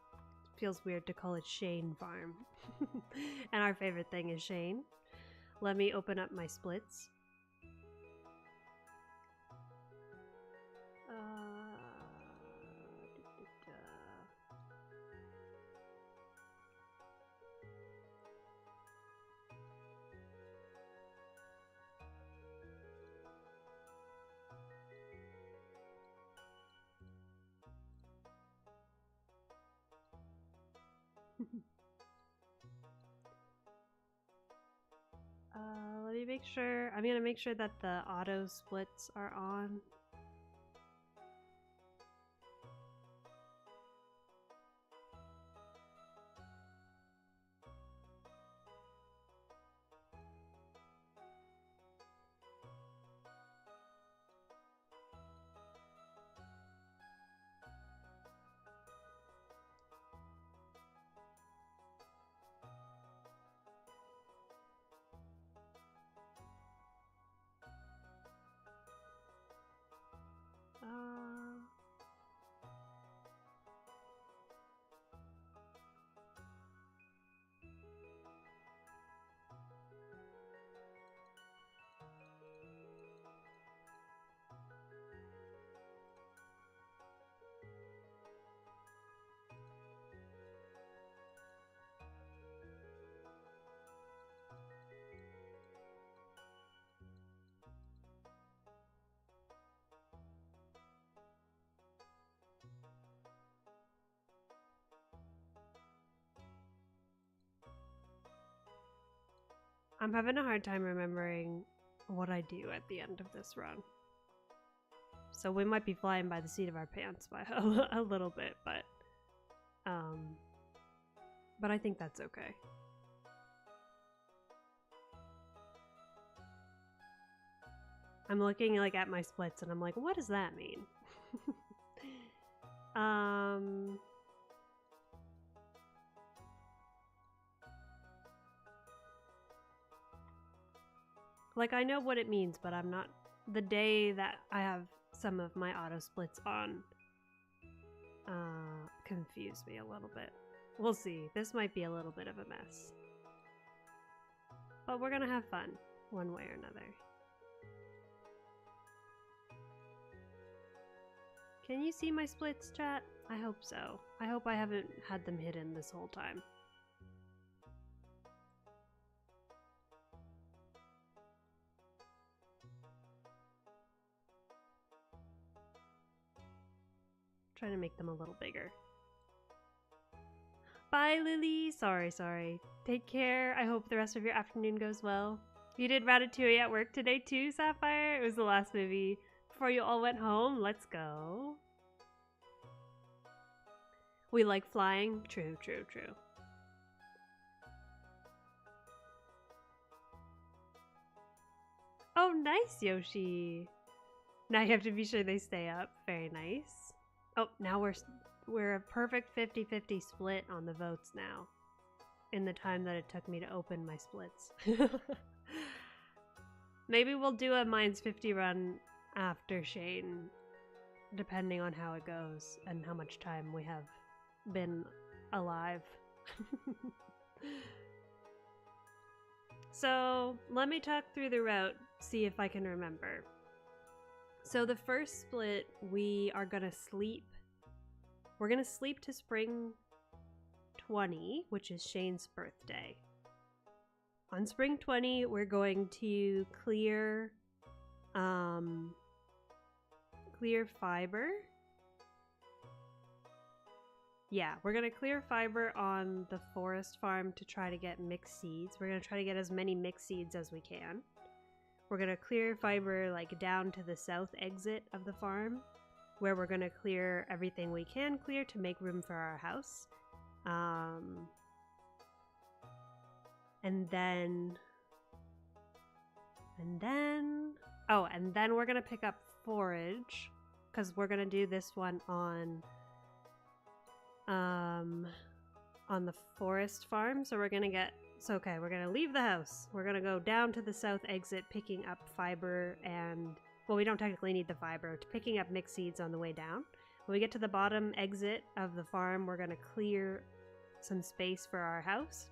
Feels weird to call it Shane Farm. And our favorite thing is Shane. Let me open up my splits. Let me make sure. I'm gonna make sure that the auto splits are on. I'm having a hard time remembering what I do at the end of this run. So we might be flying by the seat of our pants by a little bit, but I think that's okay. I'm looking like at my splits and I'm like, what does that mean? Like I know what it means, but I'm not, the day that I have some of my auto splits on confused me a little bit. We'll see. This might be a little bit of a mess. But we're gonna have fun, one way or another. Can you see my splits, chat? I hope so. I hope I haven't had them hidden this whole time. Trying to make them a little bigger. Bye, Lily. Sorry. Take care. I hope the rest of your afternoon goes well. You did Ratatouille at work today too, Sapphire? It was the last movie before you all went home. Let's go. We like flying. True. Oh, nice, Yoshi. Now you have to be sure they stay up. Very nice. Oh, now we're a perfect 50-50 split on the votes now. In the time that it took me to open my splits. Maybe we'll do a Mines 50 run after Shane, depending on how it goes and how much time we have been alive. So let me talk through the route, see if I can remember. So the first split, we are gonna sleep. We're gonna sleep to spring 20, which is Shane's birthday. On spring 20, we're going to clear fiber. Yeah, we're gonna clear fiber on the forest farm to try to get mixed seeds. We're gonna try to get as many mixed seeds as we can. We're gonna clear fiber like down to the south exit of the farm, where we're gonna clear everything we can clear to make room for our house. And then we're gonna pick up forage, because we're gonna do this one on the forest farm. So we're gonna we're gonna leave the house. We're gonna go down to the south exit, picking up fiber and, well, we don't technically need the fiber, picking up mixed seeds on the way down. When we get to the bottom exit of the farm, we're gonna clear some space for our house.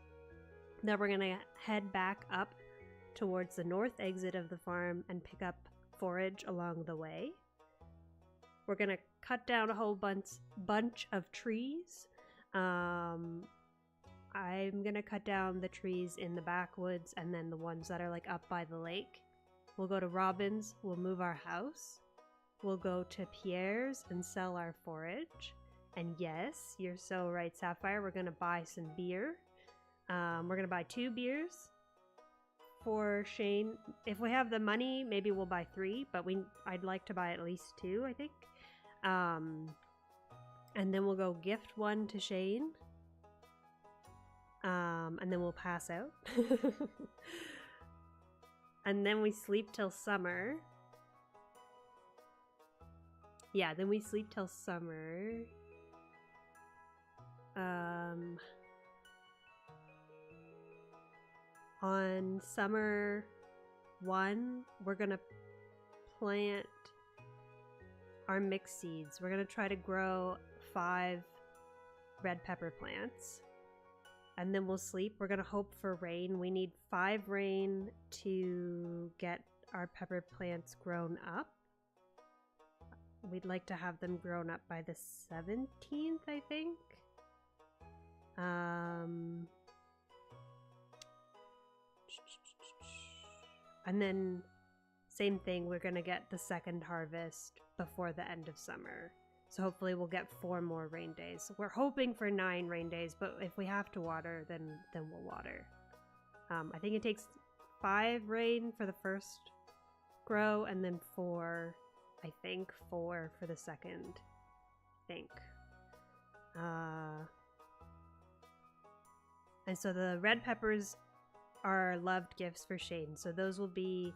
Then we're gonna head back up towards the north exit of the farm and pick up forage along the way. We're gonna cut down a whole bunch of trees. I'm gonna cut down the trees in the backwoods and then the ones that are like up by the lake. We'll go to Robin's, we'll move our house. We'll go to Pierre's and sell our forage. And yes, you're so right, Sapphire, we're gonna buy some beer. We're gonna buy 2 beers for Shane. If we have the money, maybe we'll buy 3, but I'd like to buy at least 2, I think. And then we'll go gift 1 to Shane. And then we'll pass out. And then we sleep till summer. Yeah, then we sleep till summer. On summer 1, we're gonna plant our mixed seeds. We're gonna try to grow 5 red pepper plants. And then we'll sleep. We're gonna hope for rain. We need 5 rain to get our pepper plants grown up. We'd like to have them grown up by the 17th, I think. And then same thing, we're gonna get the second harvest before the end of summer. So hopefully we'll get 4 more rain days. We're hoping for 9 rain days, but if we have to water, then we'll water. I think it takes 5 rain for the first grow, and then 4, I think, 4 for the second, I think. And so the red peppers are loved gifts for Shane. So those will be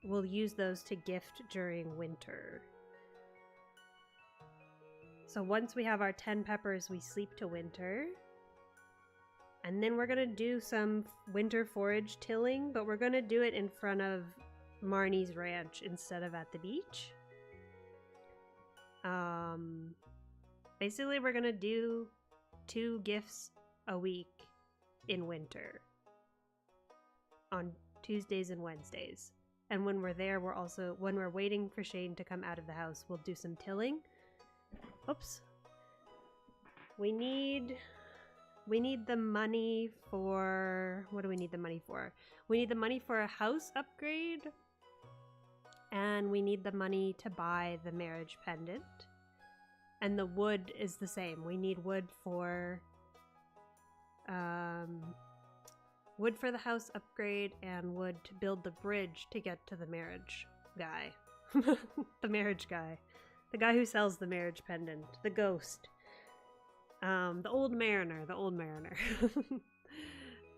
we'll use those to gift during winter. So once we have our 10 peppers, we sleep to winter. And then we're gonna do some winter forage tilling, but we're gonna do it in front of Marnie's ranch instead of at the beach. Basically we're gonna do 2 gifts a week in winter on Tuesdays and Wednesdays. And when we're there, when we're waiting for Shane to come out of the house, we'll do some tilling. Oops. We need the money for... What do we need the money for? We need the money for a house upgrade. And we need the money to buy the marriage pendant. And the wood is the same. We need wood for... wood for the house upgrade and wood to build the bridge to get to the marriage guy. The marriage guy. The guy who sells the marriage pendant. The ghost. The old mariner.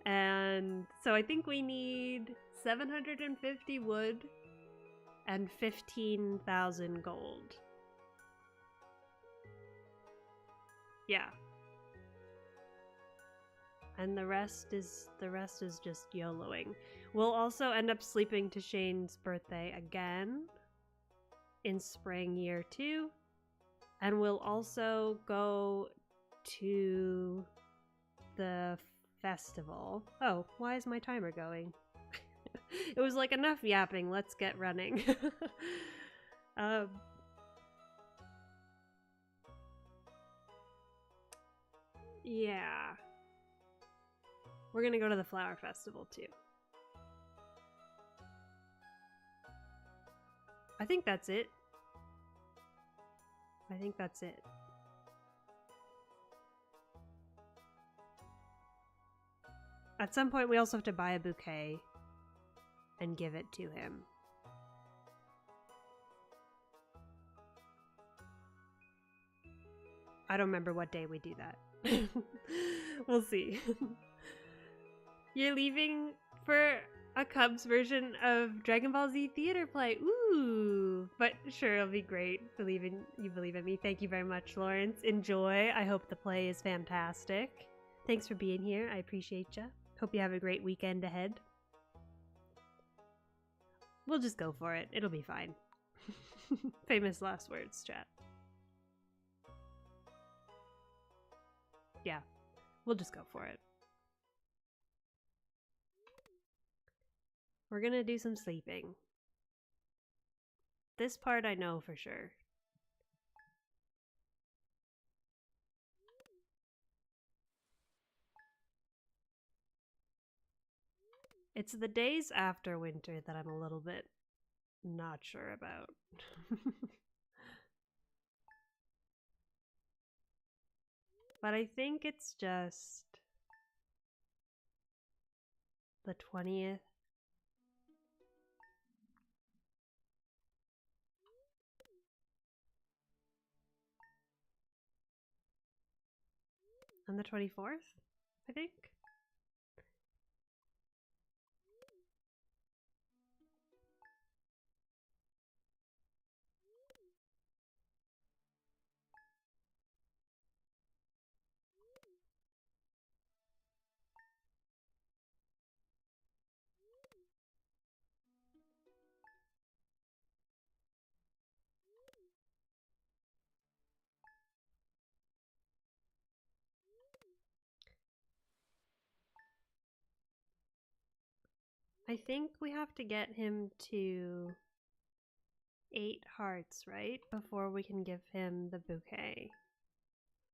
And so I think we need 750 wood and 15,000 gold. Yeah. And the rest is just YOLOing. We'll also end up sleeping to Shane's birthday again in spring year 2. And we'll also go to the festival. Oh, why is my timer going? It was like, enough yapping, let's get running. Yeah. We're gonna go to the flower festival too. I think that's it. At some point we also have to buy a bouquet and give it to him. I don't remember what day we do that. We'll see. You're leaving for a Cubs version of Dragon Ball Z theater play. Ooh, but sure, it'll be great. You believe in me. Thank you very much, Lawrence. Enjoy. I hope the play is fantastic. Thanks for being here. I appreciate ya. Hope you have a great weekend ahead. We'll just go for it. It'll be fine. Famous last words, chat. Yeah, we'll just go for it. We're gonna do some sleeping. This part I know for sure. It's the days after winter that I'm a little bit not sure about. But I think it's just the 20th. And the 24th, I think. I think we have to get him to 8 hearts, right? Before we can give him the bouquet.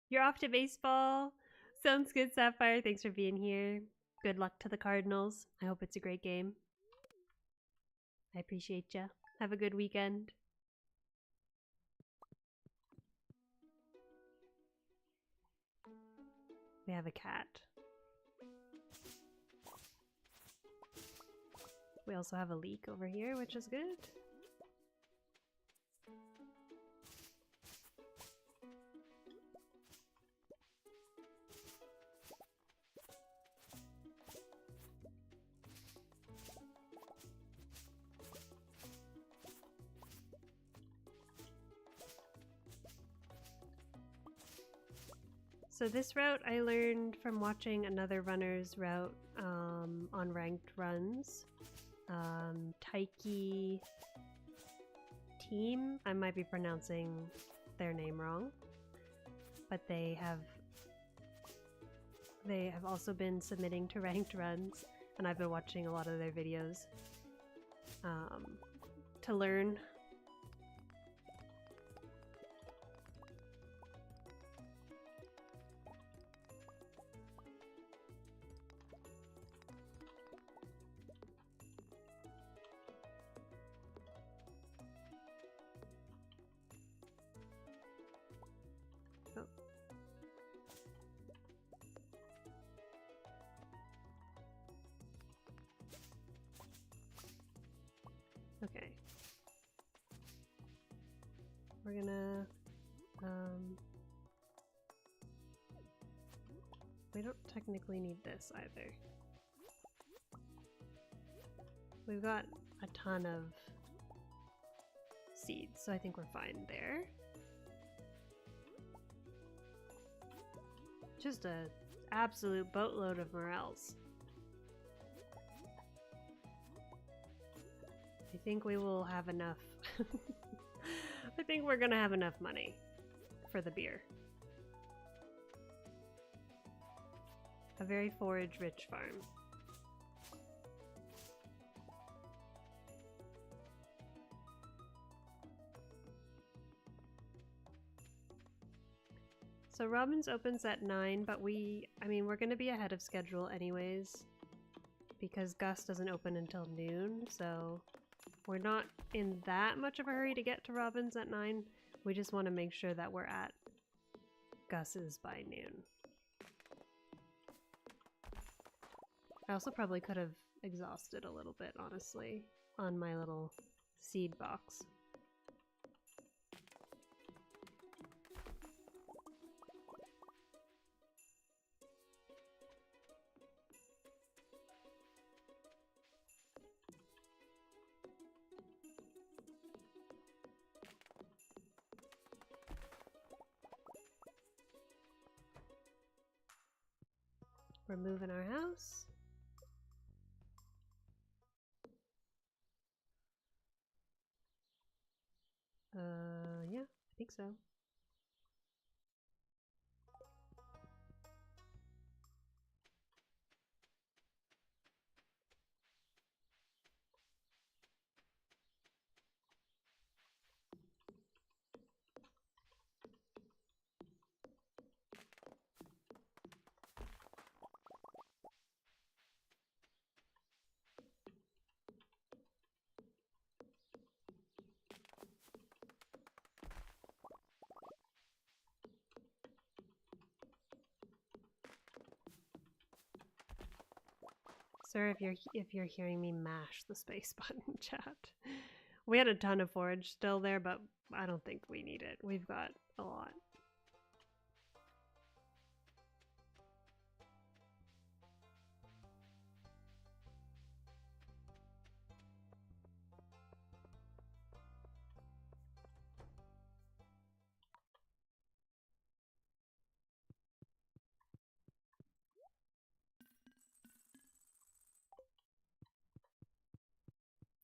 You're off to baseball. Sounds good, Sapphire. Thanks for being here. Good luck to the Cardinals. I hope it's a great game. I appreciate ya. Have a good weekend. We have a cat. We also have a leek over here, which is good. So this route I learned from watching another runner's route on RankedRuns. Taiki Team. I might be pronouncing their name wrong, but they have also been submitting to RankedRuns, and I've been watching a lot of their videos to learn. Okay. We're gonna, we don't technically need this either. We've got a ton of seeds, so I think we're fine there. Just a absolute boatload of morels. I think we will have enough. I think we're gonna have enough money for the beer. A very forage-rich farm. So Robin's opens at 9, but I mean, we're gonna be ahead of schedule anyways, because Gus doesn't open until noon, so we're not in that much of a hurry to get to Robin's at 9. We just want to make sure that we're at Gus's by noon. I also probably could have exhausted a little bit, honestly, on my little seed box. We're moving our house. Yeah, I think so. Sir, if you're hearing me mash the space button, chat. We had a ton of forage still there, but I don't think we need it. We've got a lot.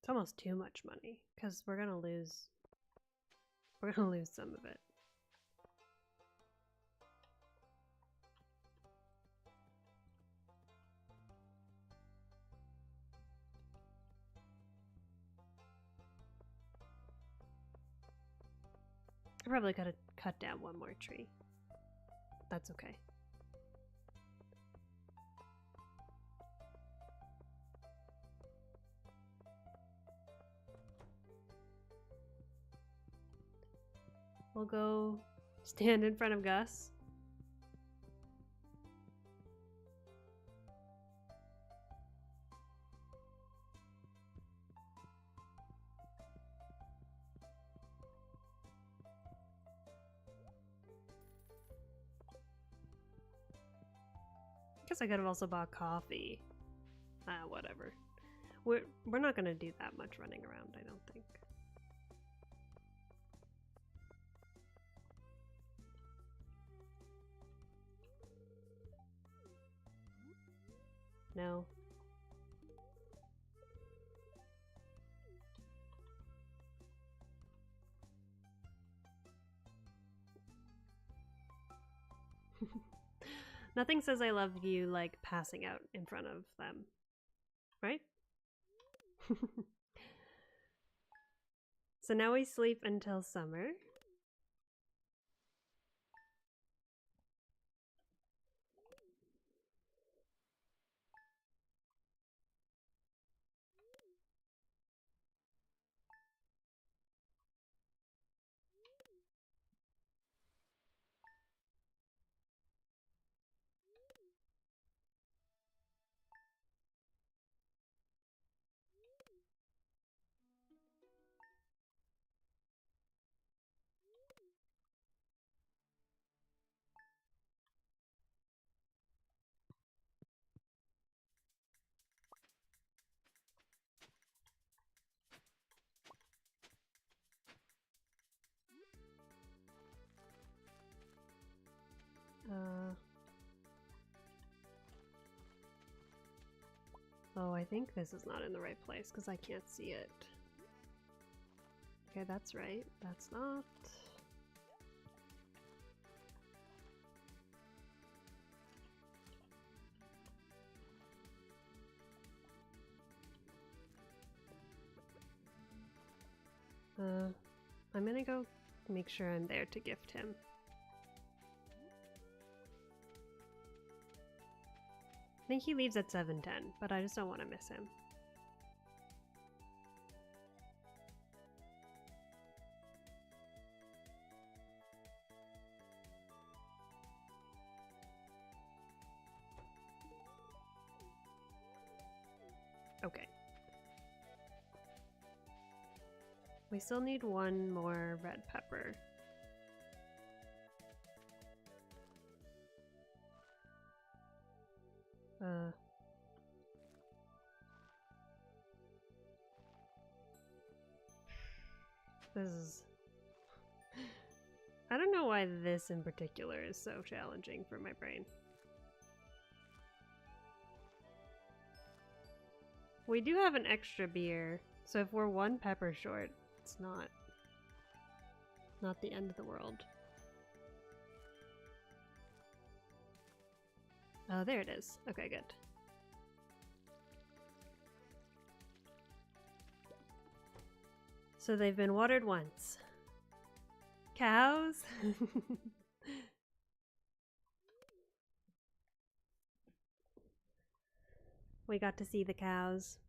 It's almost too much money, because we're gonna lose some of it. I probably could have cut down one more tree. That's okay. We'll go stand in front of Gus. Guess I could have also bought coffee. Whatever. We're not gonna do that much running around, I don't think. No. Nothing says I love you like passing out in front of them, right? So now we sleep until summer. Oh, I think this is not in the right place because I can't see it. Okay, that's right. That's not. I'm gonna go make sure I'm there to gift him. I think he leaves at 7:10, but I just don't want to miss him. Okay. We still need one more red pepper. This is... I don't know why this in particular is so challenging for my brain. We do have an extra beer, so if we're one pepper short, it's not the end of the world. Oh, there it is. Okay, good. So they've been watered once. Cows? We got to see the cows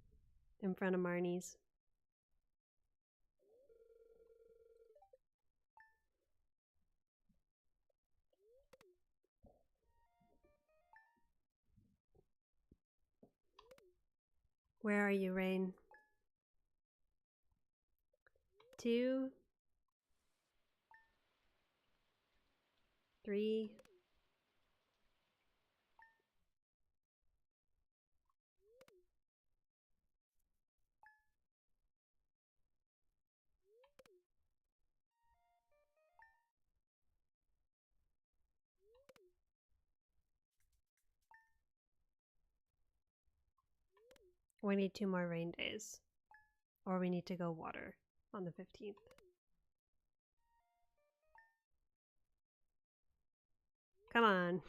in front of Marnie's. Where are you, Rain? 2, 3. We need 2 more rain days. Or we need to go water on the 15th. Come on.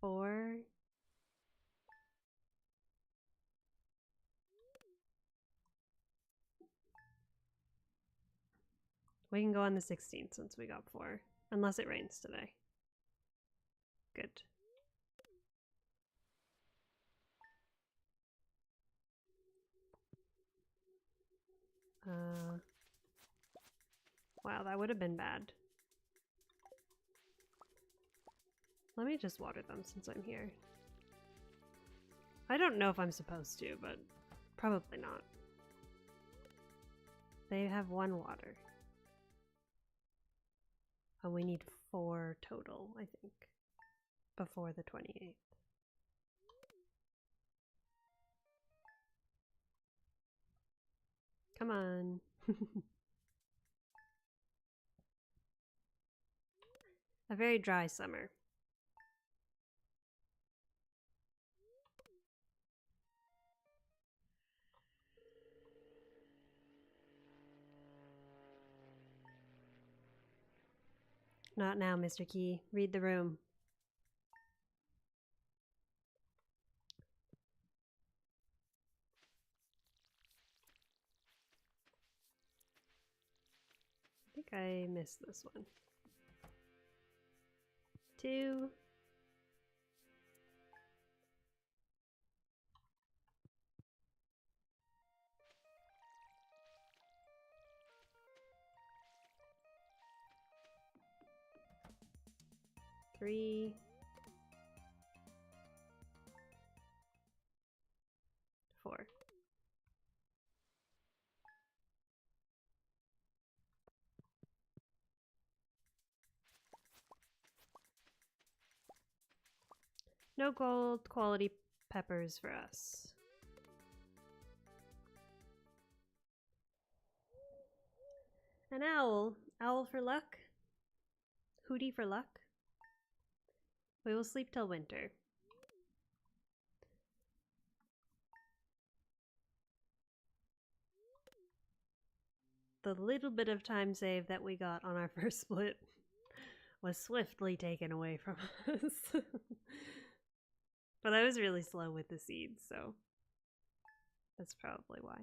4. We can go on the 16th since we got 4. Unless it rains today. Good. Wow, that would have been bad. Let me just water them since I'm here. I don't know if I'm supposed to, but probably not. They have 1 water. And we need 4 total, I think, before the 28th. Come on. A very dry summer. Not now, Mr. Key. Read the room. I think I missed this one. 2. Three. 4. No gold quality peppers for us. An owl. Owl for luck. Hootie for luck. We will sleep till winter. The little bit of time save that we got on our first split was swiftly taken away from us. But I was really slow with the seeds, so that's probably why.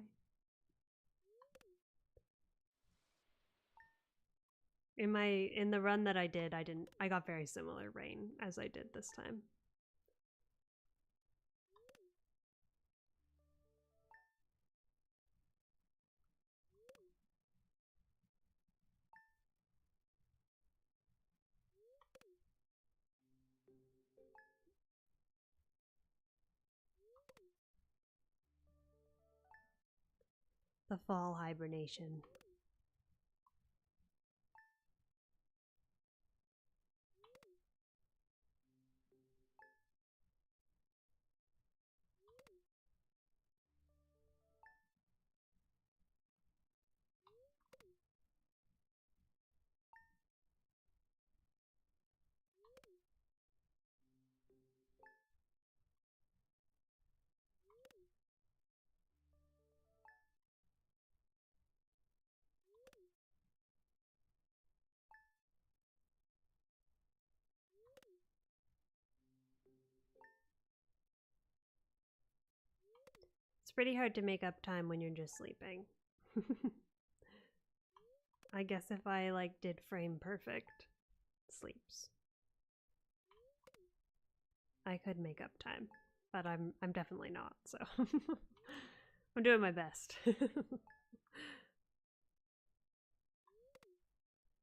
In the run that I did, I got very similar rain as I did this time. The fall hibernation. It's pretty hard to make up time when you're just sleeping. I guess if I like did frame perfect sleeps, I could make up time, but I'm definitely not, so I'm doing my best.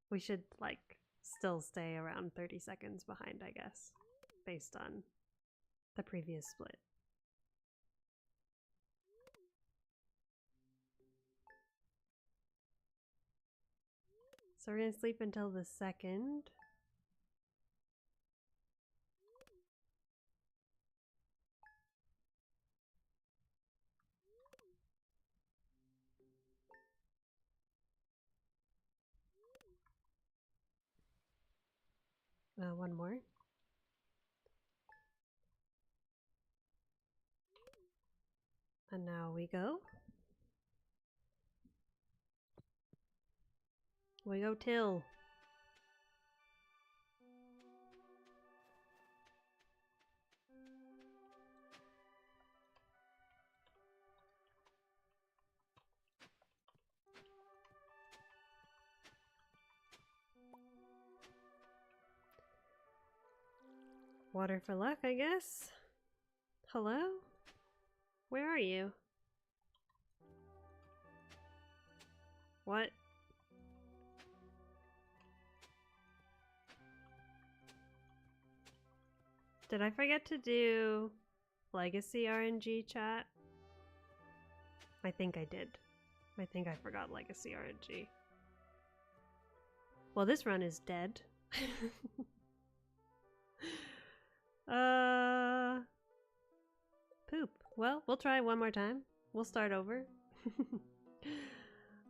We should like still stay around 30 seconds behind, I guess, based on the previous split. So we're gonna sleep until the 2nd. One more. And now we go. We go till. Water for luck, I guess. Hello? Where are you? What? Did I forget to do Legacy RNG chat? I think I did. I think I forgot Legacy RNG. Well, this run is dead. Poop. Well, we'll try one more time. We'll start over.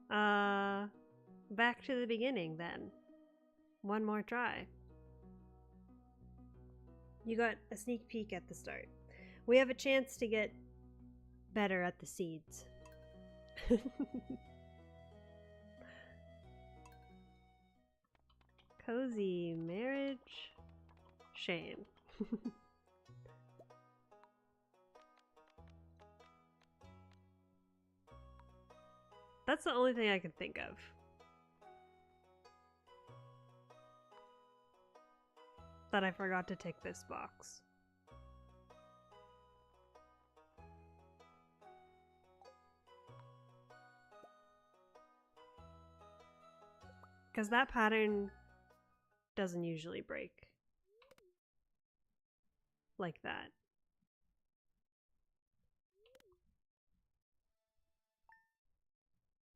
Back to the beginning then. One more try. You got a sneak peek at the start. We have a chance to get better at the seeds. cozy marriage. Shame. That's the only thing I can think of. That I forgot to tick this box. Because that pattern doesn't usually break like that.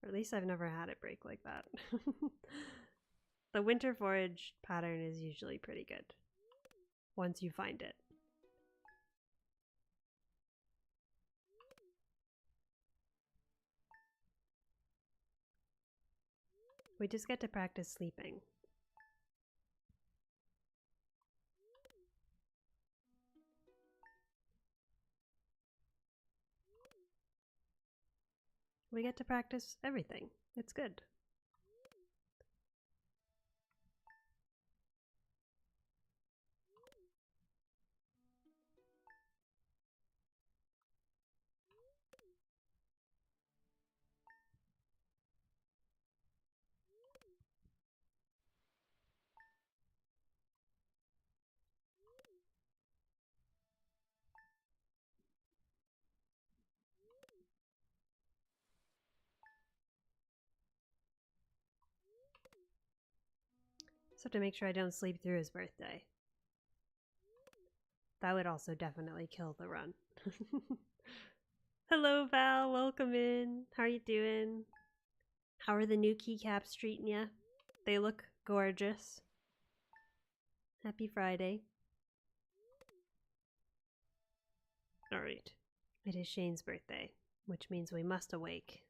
Or at least I've never had it break like that. The winter forage pattern is usually pretty good once you find it. We just get to practice sleeping. We get to practice everything. It's good. So to make sure I don't sleep through his birthday. That would also definitely kill the run. Hello Val, welcome in. How are you doing? How are the new keycaps treating ya? They look gorgeous. Happy Friday. Alright. It is Shane's birthday, which means we must awake.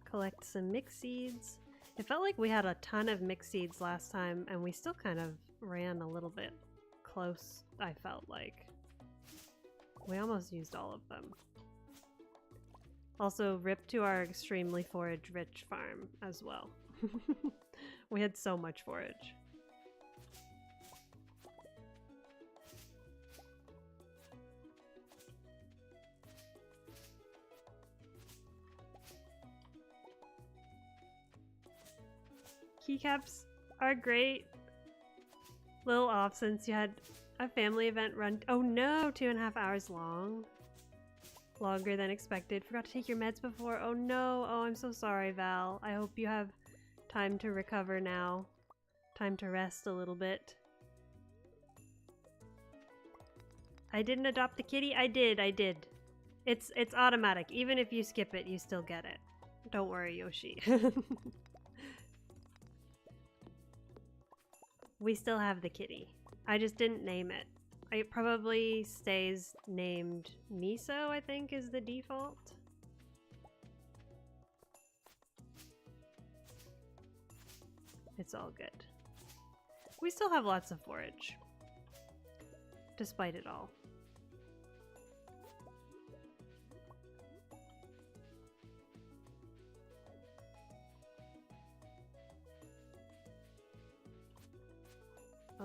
Collect some mix seeds. It felt like we had a ton of mix seeds last time, and we still kind of ran a little bit close, I felt like. We almost used all of them. Also, rip to our extremely forage-rich farm as well. We had so much forage. Keycaps are great. Little off since you had a family event run. Oh no, 2.5 hours long. Longer than expected. Forgot to take your meds before. Oh no. Oh, I'm so sorry, Val. I hope you have time to recover now. Time to rest a little bit. I didn't adopt the kitty. I did. It's automatic. Even if you skip it, you still get it. Don't worry, Yoshi. We still have the kitty. I just didn't name it. It probably stays named Miso, I think, is the default. It's all good. We still have lots of forage, despite it all.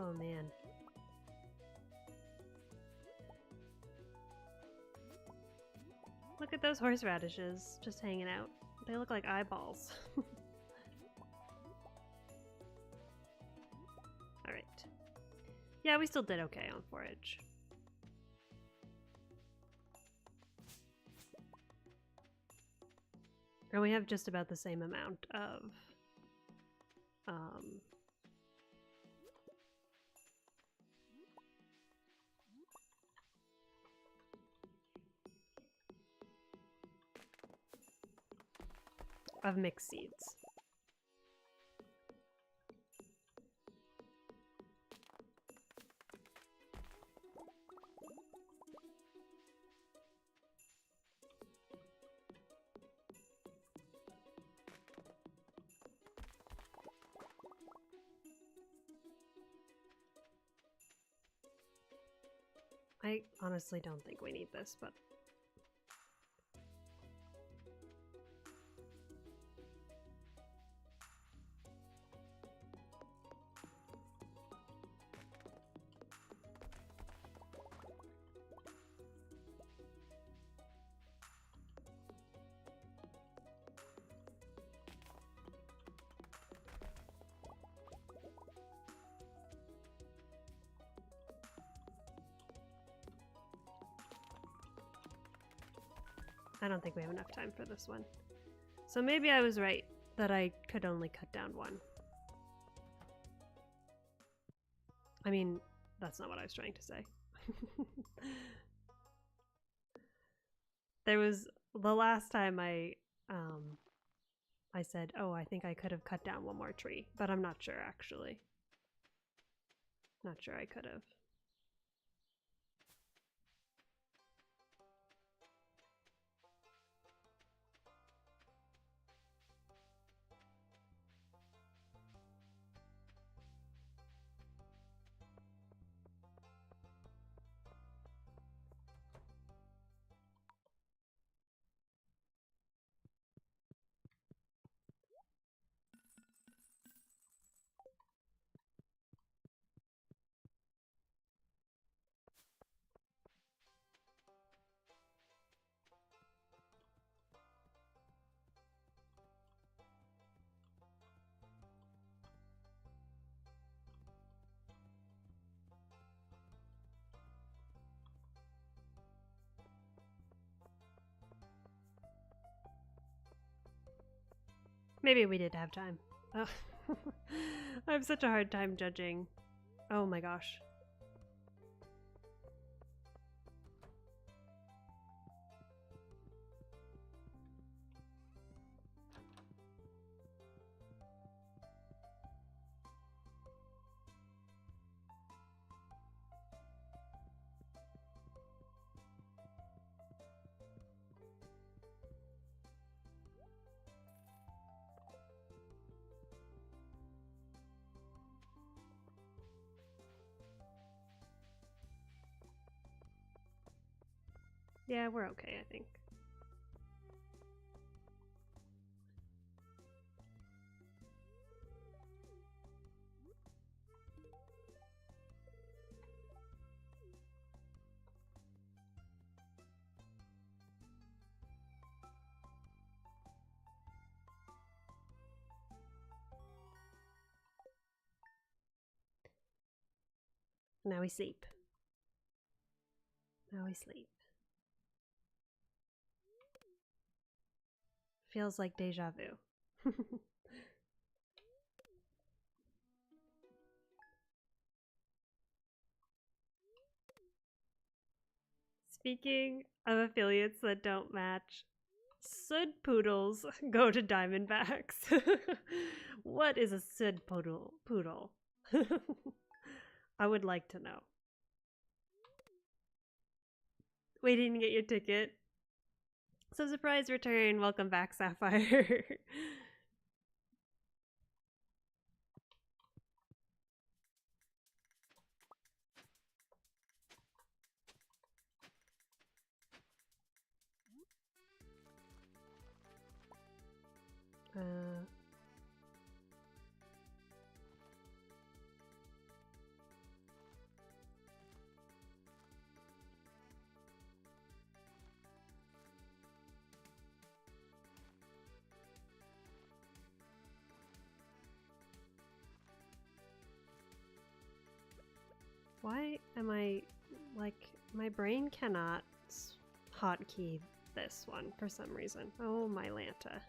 Oh man. Look at those horseradishes just hanging out. They look like eyeballs. Alright. Yeah, we still did okay on forage. And we have just about the same amount of mixed seeds. I honestly don't think we need this, but... I don't think we have enough time for this one. So maybe I was right that I could only cut down one. I mean, that's not what I was trying to say. There was the last time I said, oh, I think I could have cut down one more tree, but I'm not sure actually. Not sure I could have. Maybe we did have time. Oh. I have such a hard time judging. Oh my gosh. Yeah, we're okay, I think. Now we sleep. Now we sleep. Feels like deja vu. Speaking of affiliates that don't match, Sud Poodles go to Diamondbacks. What is a Sud Poodle? I would like to know. Waiting to get your ticket. So surprise return. Welcome back, Sapphire. Why am I, like, my brain cannot hotkey this one for some reason. Oh, my Lanta.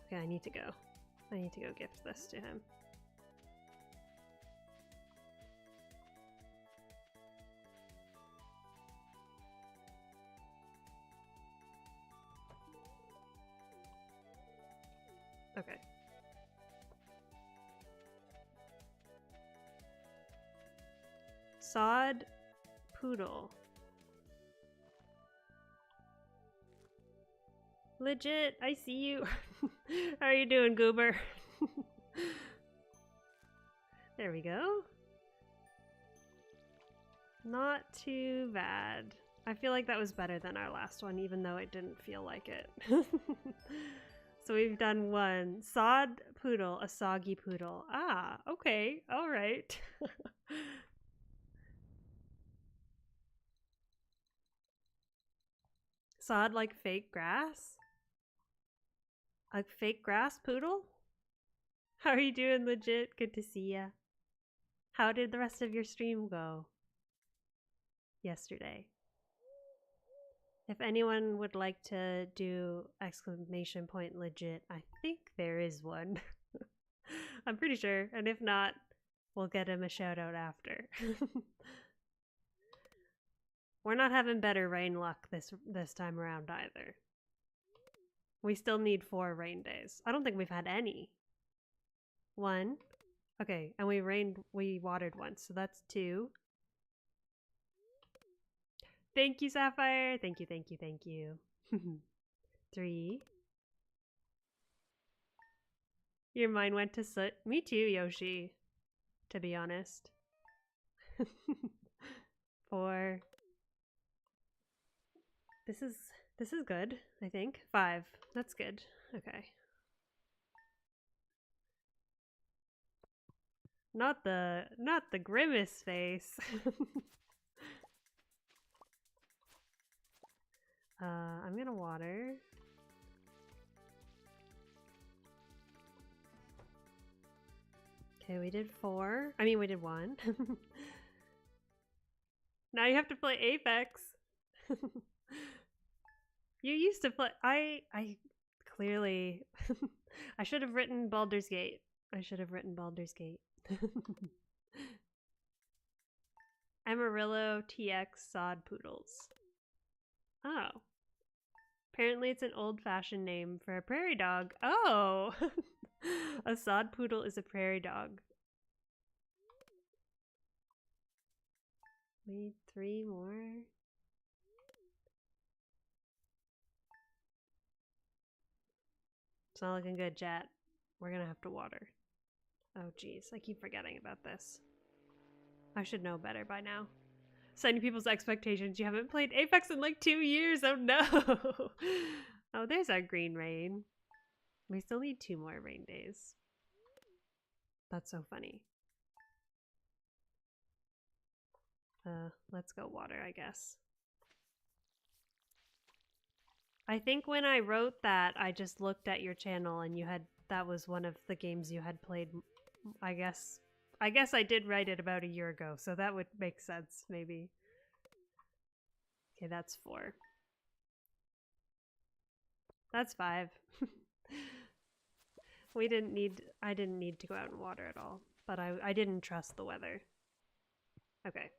Okay, I need to go. I need to go gift this to him. Okay. Sod Poodle. Legit, I see you. How are you doing, Goober? There we go. Not too bad. I feel like that was better than our last one, even though it didn't feel like it. So we've done one. Sod poodle, a soggy poodle. Ah, okay, all right. Sod like fake grass? A fake grass poodle? How are you doing, legit? Good to see ya. How did the rest of your stream go yesterday? If anyone would like to do exclamation point legit, I think there is one. I'm pretty sure, and if not, we'll get him a shout out after. We're not having better rain luck this time around either. We still need 4 rain days. I don't think we've had any. 1. Okay, and we watered once, so that's 2. Thank you, Sapphire. Thank you, thank you, thank you. 3. Your mind went to soot. Me too, Yoshi. To be honest. 4. This is good, I think. 5. That's good. Okay. Not the grimace face. I'm gonna water. Okay, we did 4. I mean, we did 1. Now you have to play Apex. You used to play. I clearly. I should have written Baldur's Gate. I should have written Baldur's Gate. Amarillo TX Sod Poodles. Oh. Apparently it's an old-fashioned name for a prairie dog. Oh! A sod poodle is a prairie dog. We need 3 more. It's not looking good, chat. We're gonna have to water. Oh geez, I keep forgetting about this. I should know better by now. Setting people's expectations. You haven't played Apex in like 2 years. Oh no! Oh, there's our green rain. We still need 2 more rain days. That's so funny. Let's go water, I guess. I think when I wrote that, I just looked at your channel and that was one of the games you had played. I guess I did write it about a year ago, so that would make sense, maybe. Okay, that's 4. That's 5. I didn't need to go out and water at all, but I didn't trust the weather. Okay.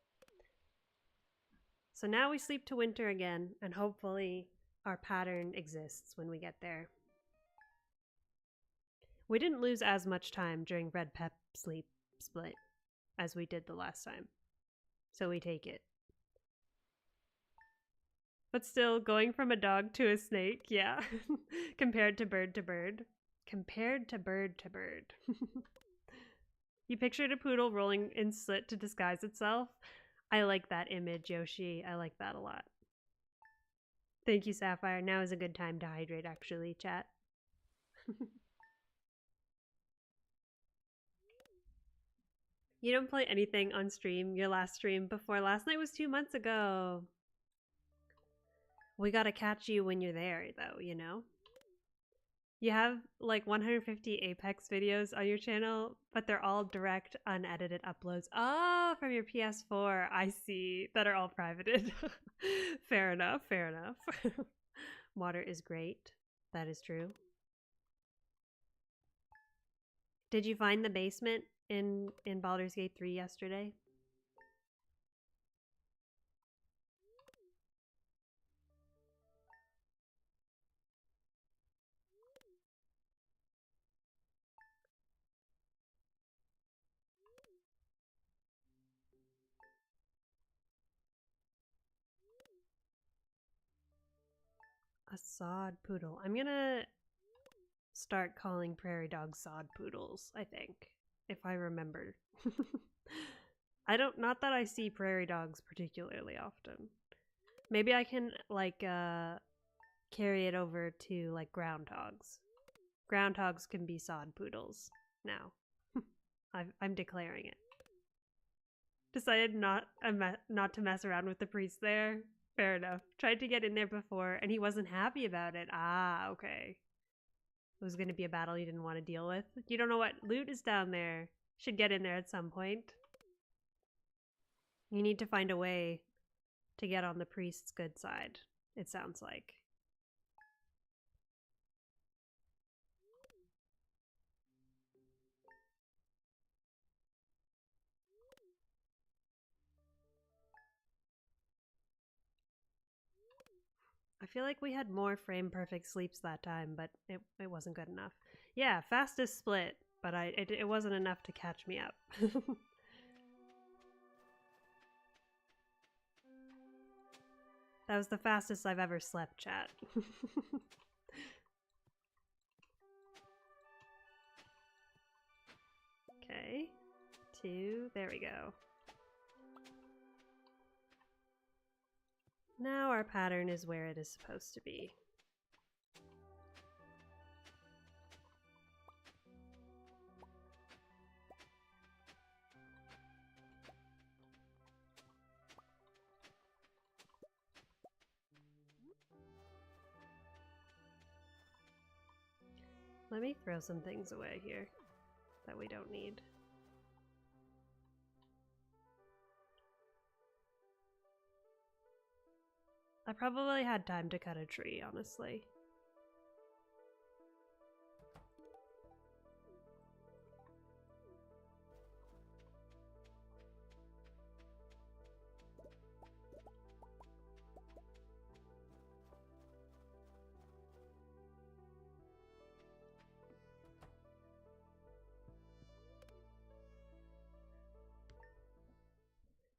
So now we sleep to winter again, and hopefully our pattern exists when we get there. We didn't lose as much time during Red Pep sleep split as we did the last time, so we take it. But still, going from a dog to a snake, yeah. Compared to bird to bird. Compared to bird to bird. You pictured a poodle rolling in soot to disguise itself? I like that image, Yoshi. I like that a lot. Thank you, Sapphire. Now is a good time to hydrate, actually, chat. You don't play anything on stream. Your last stream before last night was 2 months ago. We gotta catch you when you're there, though, you know? You have like 150 Apex videos on your channel, but they're all direct, unedited uploads. Oh, from your PS4. I see. That are all privated. Fair enough, fair enough. Water is great. That is true. Did you find the basement in Baldur's Gate 3 yesterday? A sod poodle. I'm gonna start calling prairie dogs sod poodles, I think, if I remember. Not that I see prairie dogs particularly often. Maybe I can, like, carry it over to, like, groundhogs. Groundhogs can be sod poodles now. I'm declaring it. Decided not to mess around with the priest there. Fair enough. Tried to get in there before, and he wasn't happy about it. Ah, okay. It was going to be a battle you didn't want to deal with. You don't know what loot is down there. Should get in there at some point. You need to find a way to get on the priest's good side, it sounds like. I feel like we had more frame perfect sleeps that time, but it wasn't good enough. Yeah, fastest split, but it wasn't enough to catch me up. That was the fastest I've ever slept, chat. Okay, 2, there we go. Now our pattern is where it is supposed to be. Let me throw some things away here that we don't need. I probably had time to cut a tree, honestly.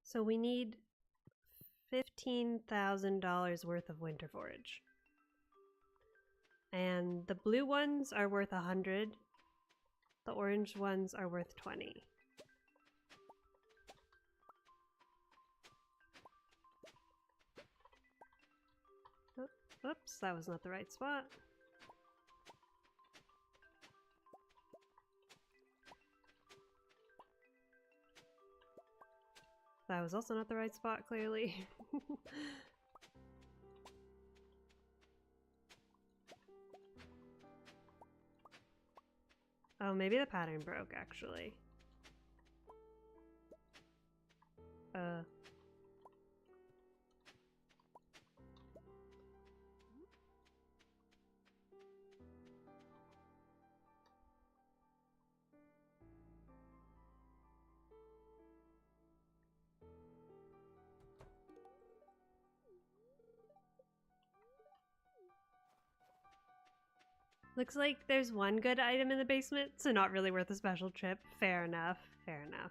So we need $15,000 worth of winter forage. And the blue ones are worth 100. The orange ones are worth 20. Oops, that was not the right spot. That was also not the right spot, clearly. Oh, maybe the pattern broke, actually. Looks like there's one good item in the basement, so not really worth a special trip. Fair enough, fair enough.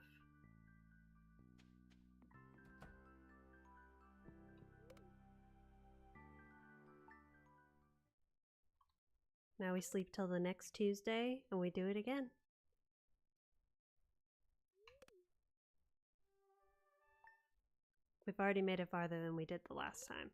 Now we sleep till the next Tuesday, and we do it again. We've already made it farther than we did the last time.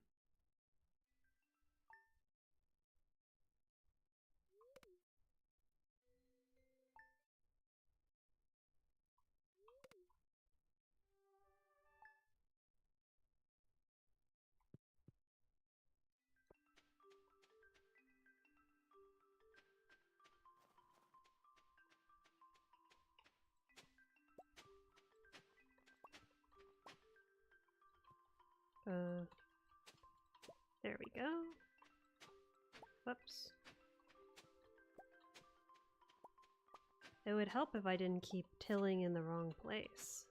There we go. Whoops. It would help if I didn't keep tilling in the wrong place.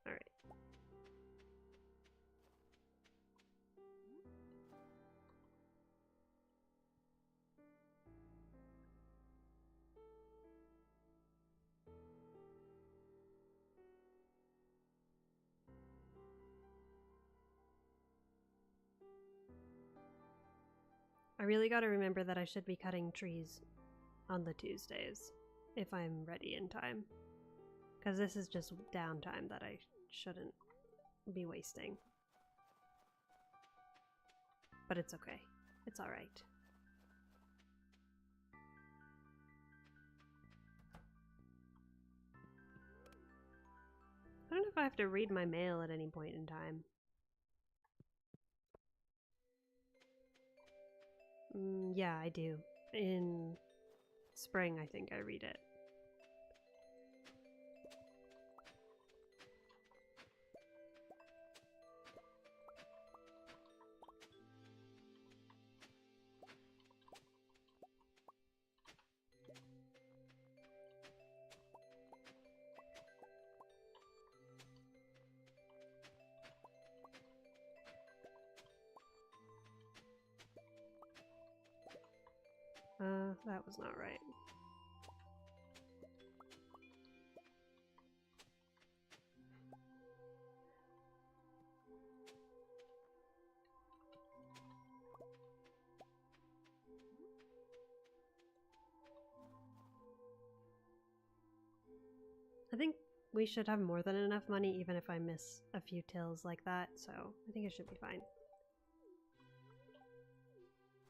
Alright. I really gotta remember that I should be cutting trees on the Tuesdays if I'm ready in time. Because this is just downtime that I shouldn't be wasting. But it's okay. It's alright. I don't know if I have to read my mail at any point in time. Yeah, I do. In spring, I think I read it. That was not right. I think we should have more than enough money even if I miss a few tills like that, so I think it should be fine.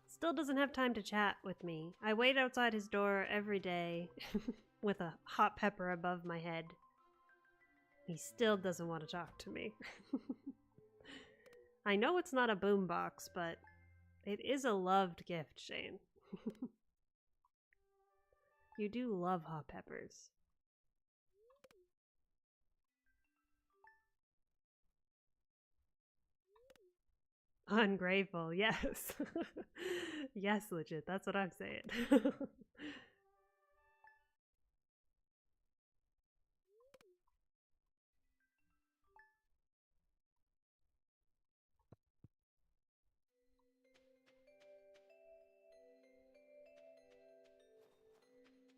Still doesn't have time to chat with me. I wait outside his door every day with a hot pepper above my head. He still doesn't want to talk to me. I know it's not a boombox, but it is a loved gift, Shane. You do love hot peppers. Ungrateful, yes. Yes, legit, that's what I'm saying.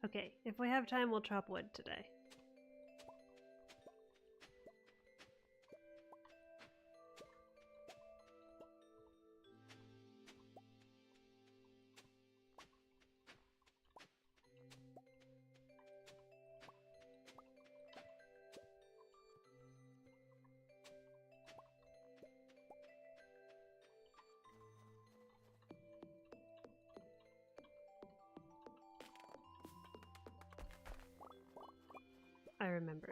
Okay, if we have time, we'll chop wood today. I remembered.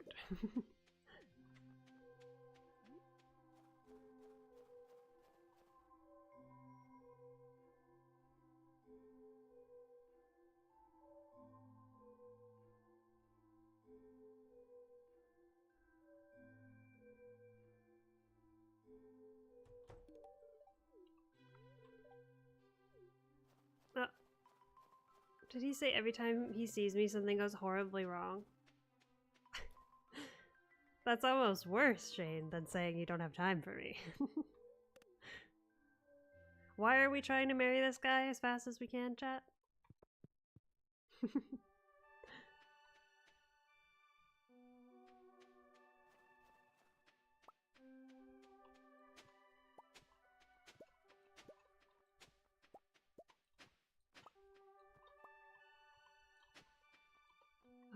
Oh. Did he say every time he sees me something goes horribly wrong? That's almost worse, Shane, than saying you don't have time for me. Why are we trying to marry this guy as fast as we can, chat?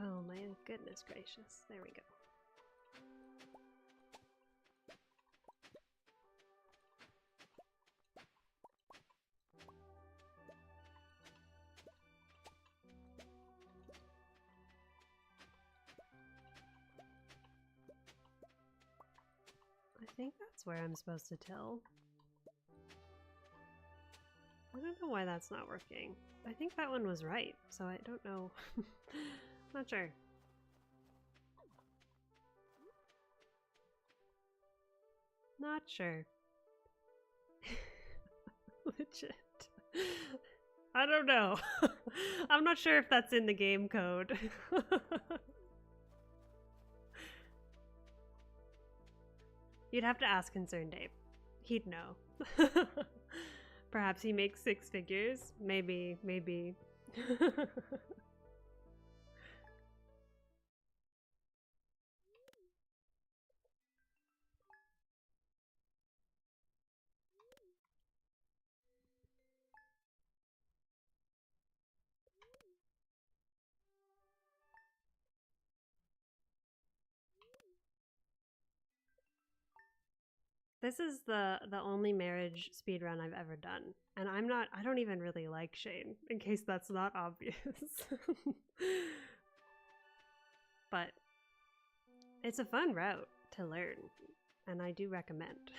Oh my goodness gracious. There we go. I think that's where I'm supposed to till. I don't know why that's not working. I think that one was right, so I don't know. Not sure. Not sure. Legit. I don't know. I'm not sure if that's in the game code. You'd have to ask Concerned Dave. He'd know. Perhaps he makes 6 figures. Maybe, maybe. This is the only marriage speedrun I've ever done. And I don't even really like Shane, in case that's not obvious. But it's a fun route to learn, and I do recommend.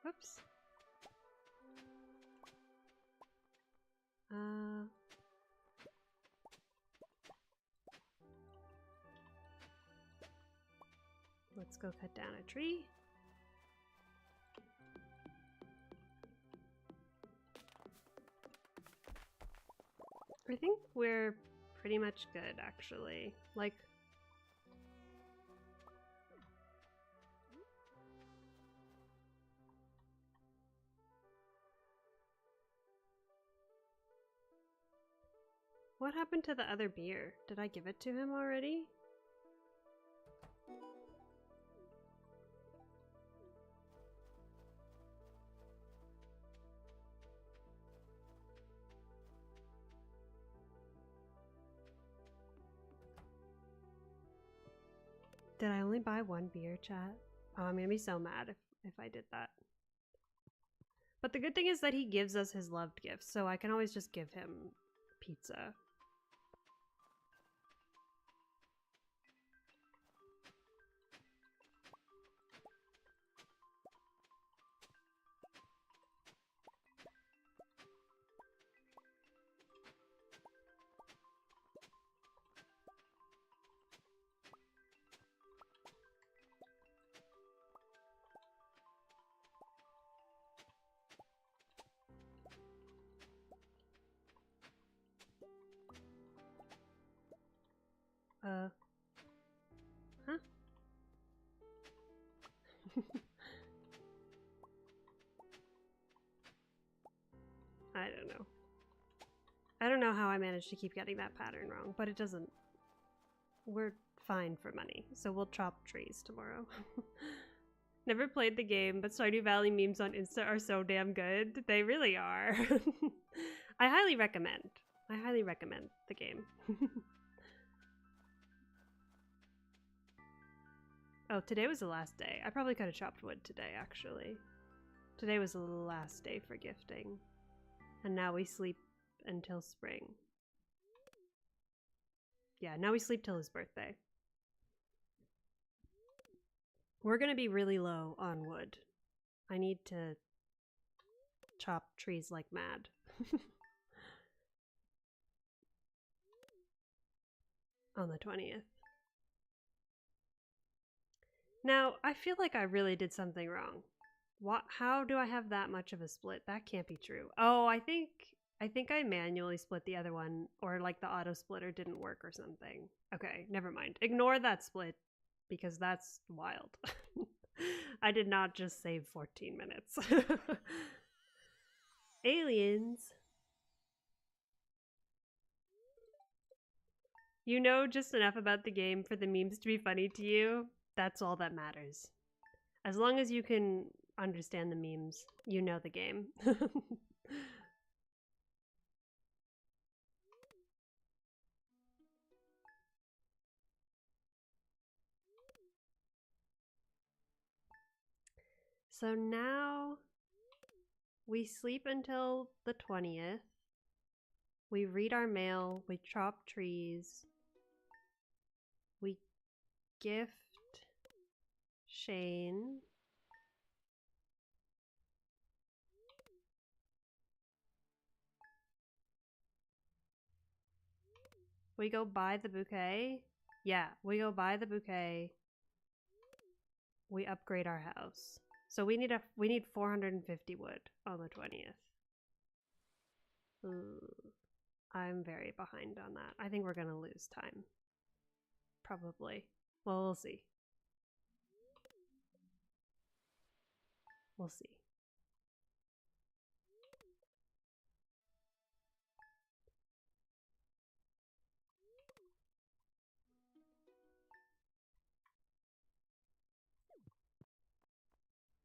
Whoops. Let's go cut down a tree. I think we're pretty much good, actually. Like, what happened to the other beer? Did I give it to him already? Did I only buy one beer, chat? Oh, I'm gonna be so mad if I did that. But the good thing is that he gives us his loved gifts, so I can always just give him pizza. Huh? I don't know. I don't know how I managed to keep getting that pattern wrong, but it doesn't. We're fine for money, so we'll chop trees tomorrow. Never played the game, but Stardew Valley memes on Insta are so damn good. They really are. I highly recommend. I highly recommend the game. Oh, today was the last day. I probably could have chopped wood today, actually. Today was the last day for gifting. And now we sleep until spring. Yeah, now we sleep till his birthday. We're gonna be really low on wood. I need to chop trees like mad. On the 20th. Now, I feel like I really did something wrong. What? How do I have that much of a split? That can't be true. Oh, I think I manually split the other one, or like the auto splitter didn't work or something. Okay, never mind. Ignore that split because that's wild. I did not just save 14 minutes. Aliens. You know just enough about the game for the memes to be funny to you. That's all that matters. As long as you can understand the memes, you know the game. So now we sleep until the 20th. We read our mail, we chop trees, we gift Shane. We go buy the bouquet. Yeah, we go buy the bouquet. We upgrade our house. So we need 450 wood on the 20th. Ooh, I'm very behind on that. I think we're gonna lose time. Probably. Well, we'll see. We'll see.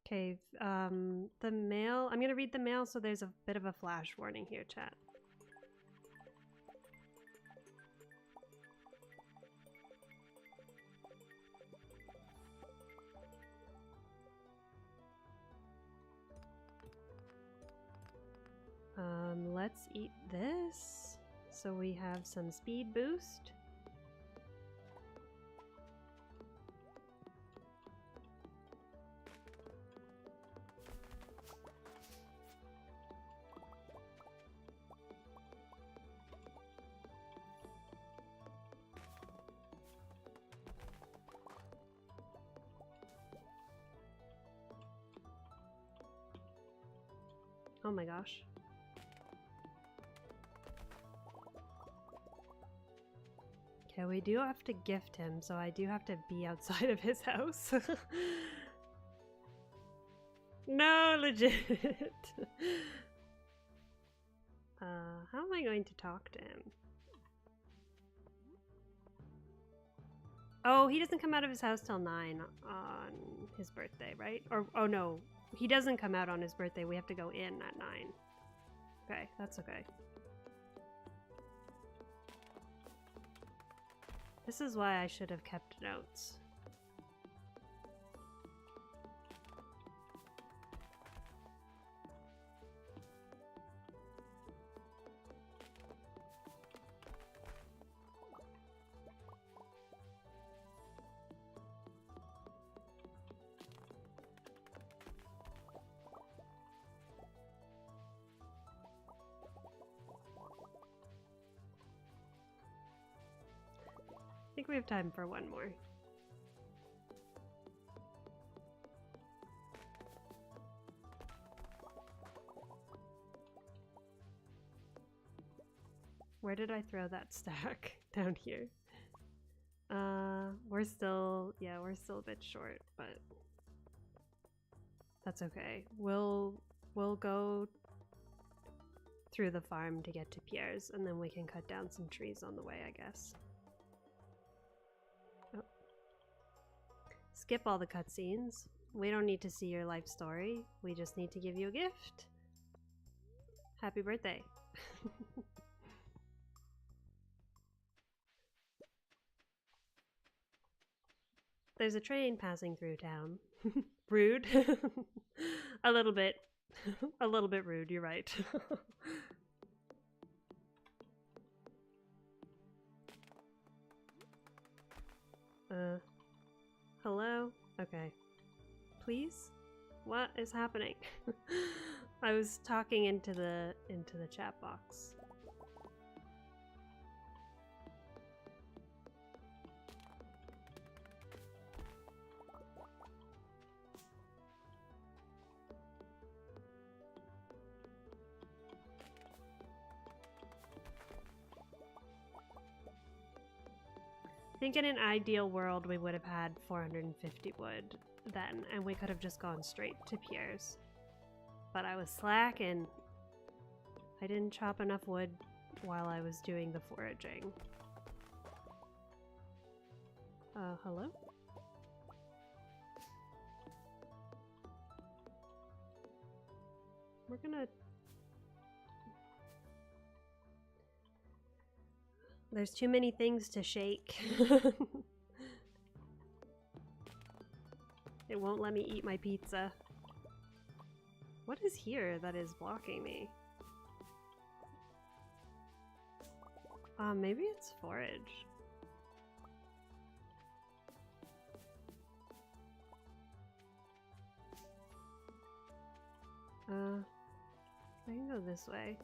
Okay, the mail. I'm gonna read the mail, so there's a bit of a flash warning here, chat. let's eat this so we have some speed boost. Oh my gosh. Okay, we do have to gift him, so I do have to be outside of his house. No, legit. How am I going to talk to him? Oh, he doesn't come out of his house till 9 on his birthday, right? Or, oh no, he doesn't come out on his birthday. We have to go in at 9. Okay, that's okay. This is why I should have kept notes. I think we have time for one more. Where did I throw that stack? Down here. We're still a bit short, but that's okay. We'll go through the farm to get to Pierre's, and then we can cut down some trees on the way, I guess. Oh. Skip all the cutscenes. We don't need to see your life story. We just need to give you a gift. Happy birthday. There's a train passing through town. Rude. A little bit. A little bit rude, you're right. Hello? Okay. Please? What is happening? I was talking into the chat box. I think in an ideal world we would have had 450 wood then, and we could have just gone straight to Pierre's. But I was slacking. I didn't chop enough wood while I was doing the foraging. Hello? We're gonna... There's too many things to shake. It won't let me eat my pizza. What is here that is blocking me? Maybe it's forage. I can go this way.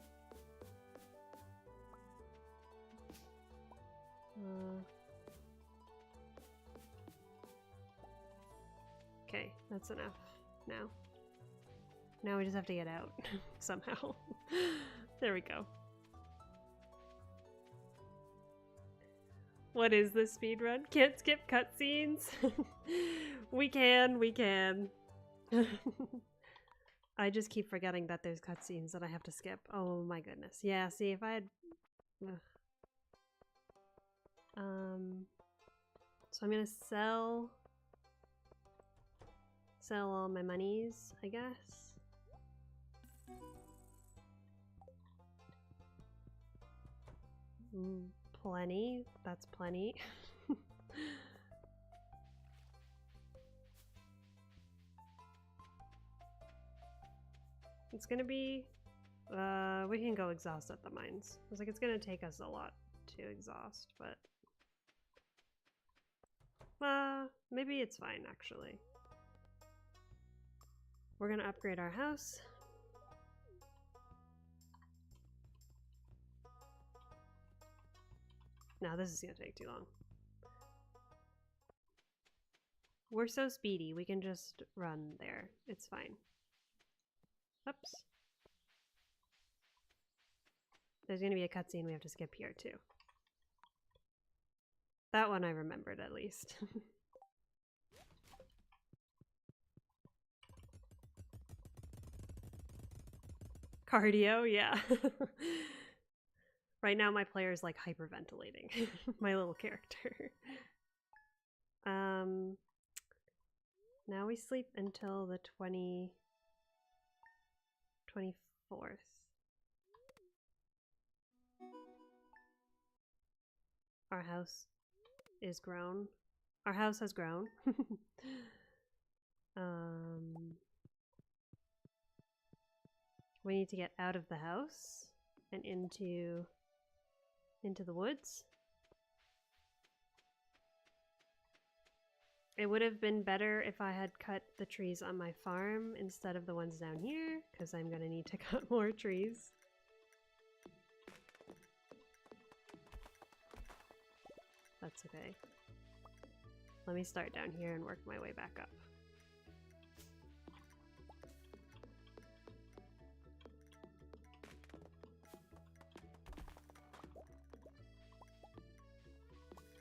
Okay, that's enough now. Now we just have to get out somehow. There we go. What is this speedrun? Can't skip cutscenes? We can. I just keep forgetting that there's cutscenes that I have to skip. Oh my goodness. Yeah, see if I had... Ugh. So I'm gonna sell all my monies, I guess. Plenty. That's plenty. It's gonna be We can go exhaust at the mines. I was like, it's gonna take us a lot to exhaust, but... maybe it's fine, actually. We're gonna upgrade our house. Now this is gonna take too long. We're so speedy, we can just run there. It's fine. Oops. There's gonna be a cutscene we have to skip here too. That one I remembered at least. Cardio, yeah. Right now my player is like hyperventilating. My little character. Now we sleep until the 24th. Our house is grown. Our house has grown. We need to get out of the house and into the woods. It would have been better if I had cut the trees on my farm instead of the ones down here, because I'm gonna need to cut more trees. That's okay. Let me start down here and work my way back up.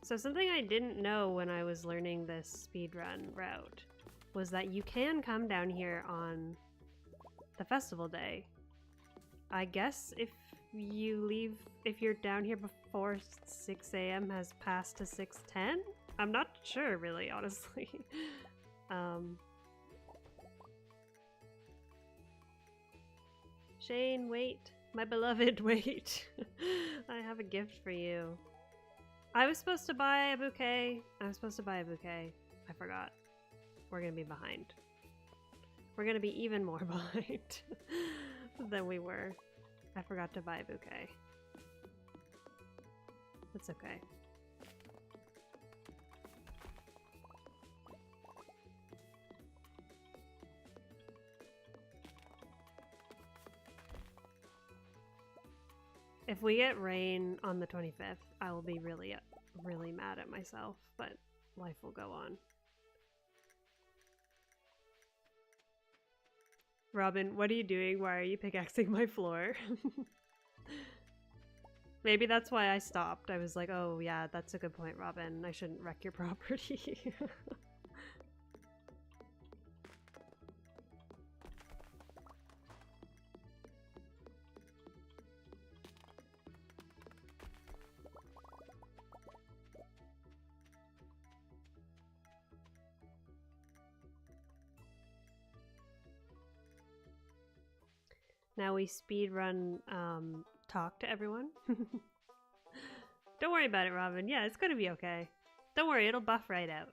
So something I didn't know when I was learning this speedrun route was that you can come down here on the festival day. I guess if you're down here before 6 a.m. has passed to 6:10? I'm not sure really, honestly. Shane, wait. My beloved, wait. I have a gift for you. I was supposed to buy a bouquet. I forgot. We're gonna be behind. We're gonna be even more behind than we were. I forgot to buy a bouquet. It's okay. If we get rain on the 25th, I will be really, really mad at myself, but life will go on. Robin, what are you doing? Why are you pickaxing my floor? Maybe that's why I stopped. I was like, oh yeah, that's a good point, Robin. I shouldn't wreck your property. Now we speedrun talk to everyone. Don't worry about it, Robin. Yeah, it's gonna be okay. Don't worry, it'll buff right out.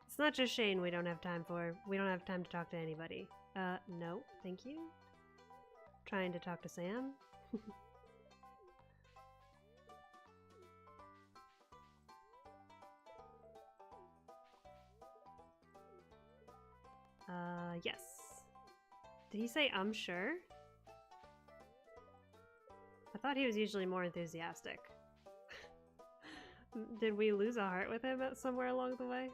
It's not just Shane we don't have time for. We don't have time to talk to anybody. No, thank you. Trying to talk to Sam. Yes. Did he say I'm sure? I thought he was usually more enthusiastic. Did we lose a heart with him somewhere along the way?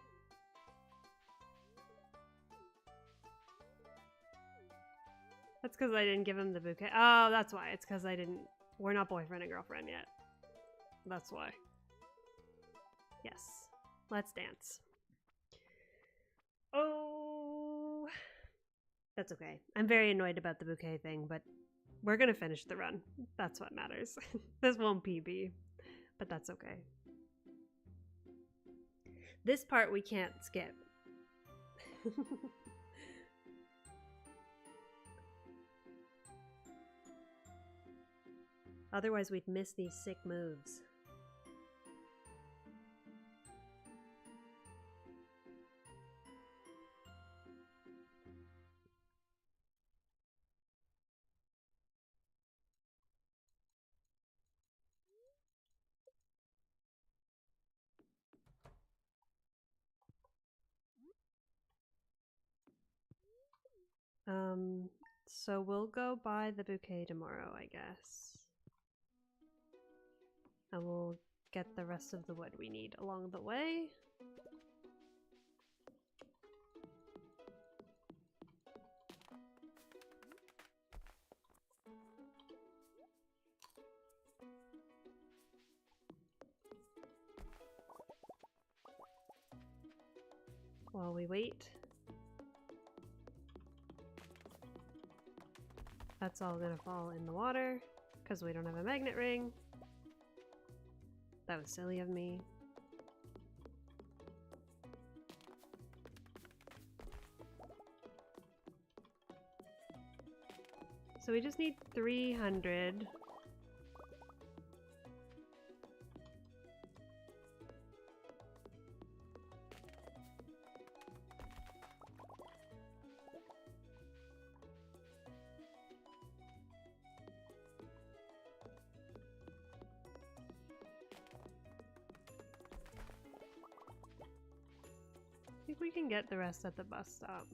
That's because I didn't give him the bouquet. Oh, that's why. It's because we're not boyfriend and girlfriend yet. That's why. Yes. Let's dance. Oh, that's okay. I'm very annoyed about the bouquet thing, but we're gonna finish the run. That's what matters. This won't PB, but that's okay. This part we can't skip. Otherwise we'd miss these sick moves. So we'll go buy the bouquet tomorrow, I guess. And we'll get the rest of the wood we need along the way. While we wait. That's all gonna fall in the water because we don't have a magnet ring. That was silly of me. So we just need 300. I think we can get the rest at the bus stop.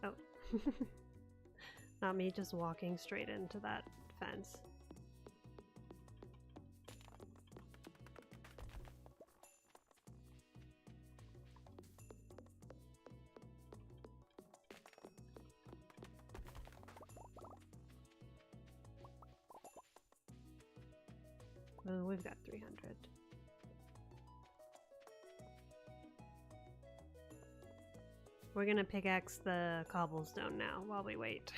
Oh. Not me just walking straight into that fence. Oh, we've got 300. We're gonna pickaxe the cobblestone now while we wait.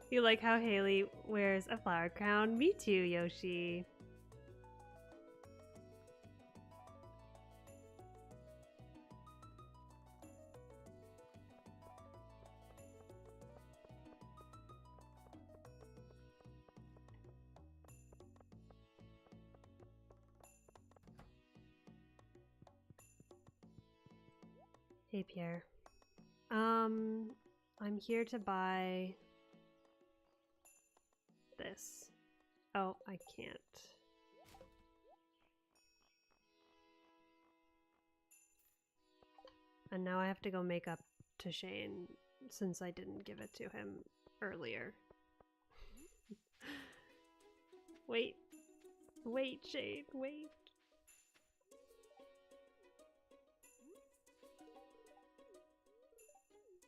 You like how Haley wears a flower crown? Me too, Yoshi. Hey, Pierre. I'm here to buy this. Oh, I can't. And now I have to go make up to Shane since I didn't give it to him earlier. Wait. Wait, Shane, wait.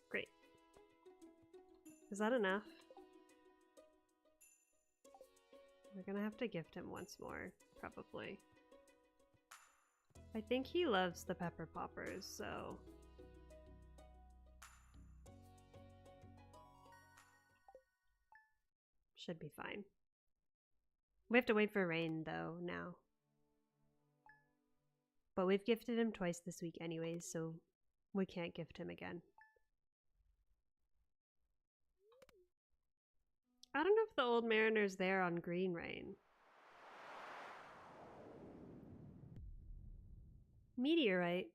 Great. Is that enough? We're gonna have to gift him once more, probably. I think he loves the pepper poppers, so... should be fine. We have to wait for rain, though, now. But we've gifted him twice this week anyways, so we can't gift him again. I don't know if the old mariner's there on Green Rain. Meteorite.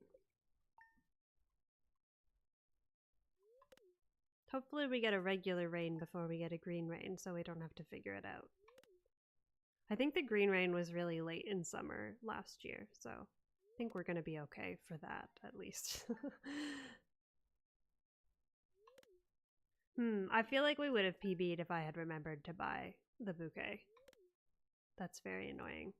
Hopefully we get a regular rain before we get a green rain, so we don't have to figure it out. I think the green rain was really late in summer last year, so I think we're gonna be okay for that, at least. I feel like we would have PB'd if I had remembered to buy the bouquet. That's very annoying.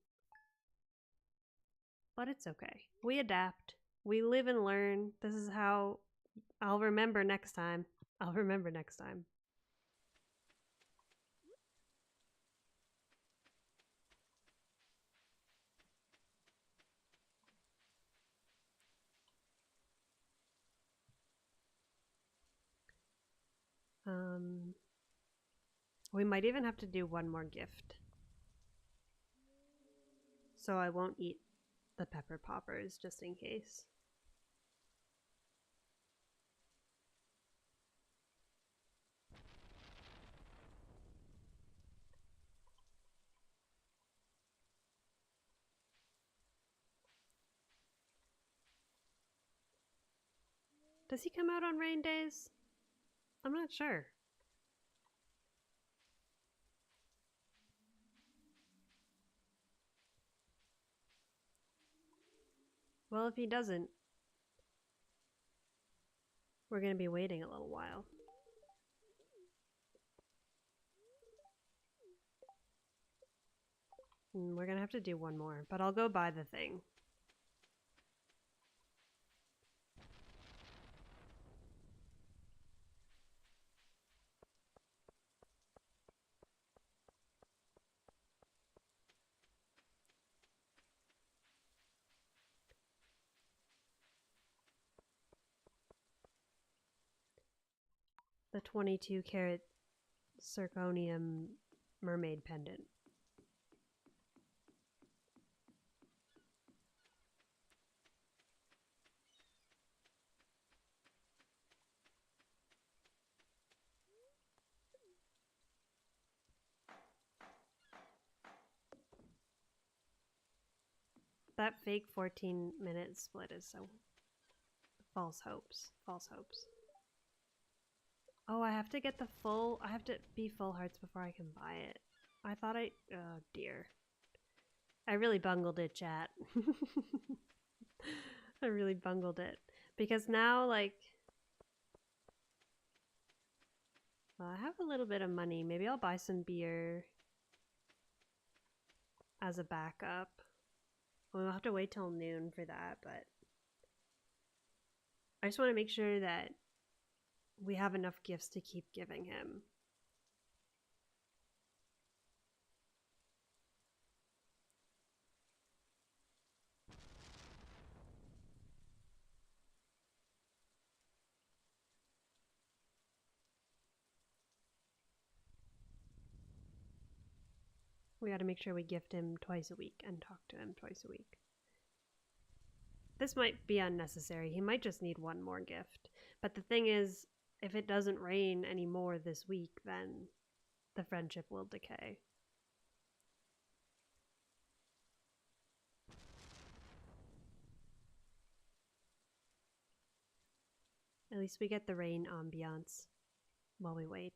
but it's okay. We adapt. We live and learn. This is how I'll remember next time. I'll remember next time. We might even have to do one more gift. So I won't eat the pepper poppers just in case. Does he come out on rain days? I'm not sure. Well, if he doesn't, we're going to be waiting a little while. We're going to have to do one more, but I'll go buy the thing. The 22-carat zirconium mermaid pendant. That fake 14-minute split is so false hopes. False hopes. Oh, I have to get the full... I have to be full hearts before I can buy it. I thought I... Oh, dear. I really bungled it, chat. I really bungled it. Because now, like... Well, I have a little bit of money. Maybe I'll buy some beer as a backup. We'll have to wait till noon for that, but... I just want to make sure that we have enough gifts to keep giving him. We got to make sure we gift him twice a week and talk to him twice a week. This might be unnecessary. He might just need one more gift. But the thing is, if it doesn't rain anymore this week, then the friendship will decay. At least we get the rain ambiance while we wait.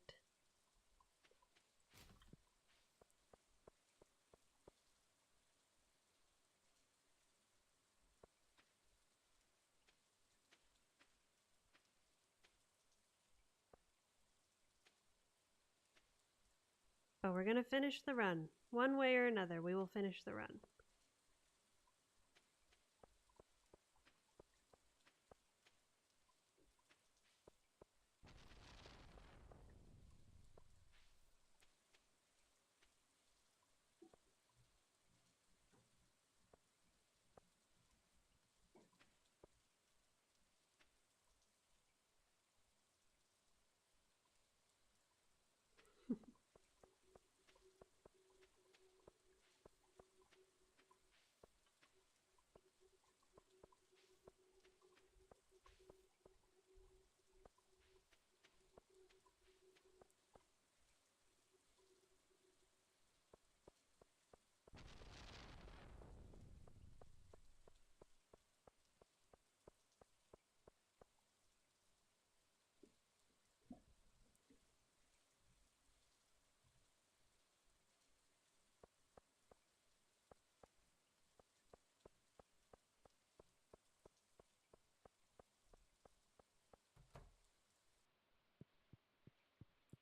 But we're going to finish the run. One way or another, we will finish the run.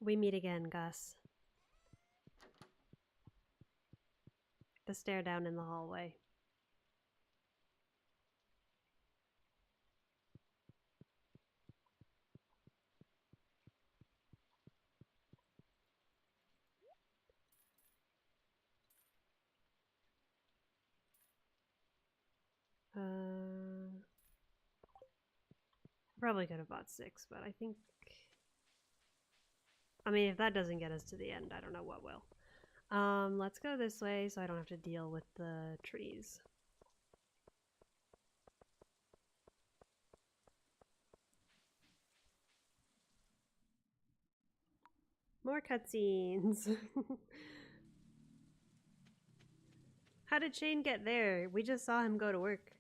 We meet again, Gus. The stare down in the hallway. Probably could have bought 6, but I think... I mean, if that doesn't get us to the end, I don't know what will. Let's go this way so I don't have to deal with the trees. More cutscenes. How did Shane get there? We just saw him go to work.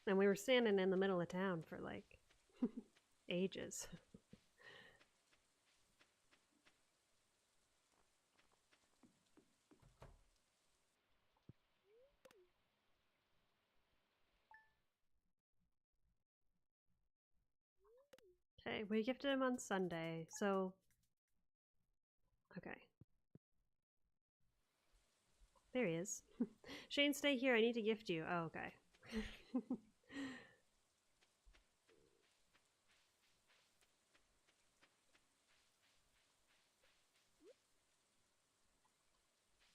And we were standing in the middle of town for like ages. Okay, we gifted him on Sunday, so... Okay. There he is. Shane, stay here. I need to gift you. Oh, okay.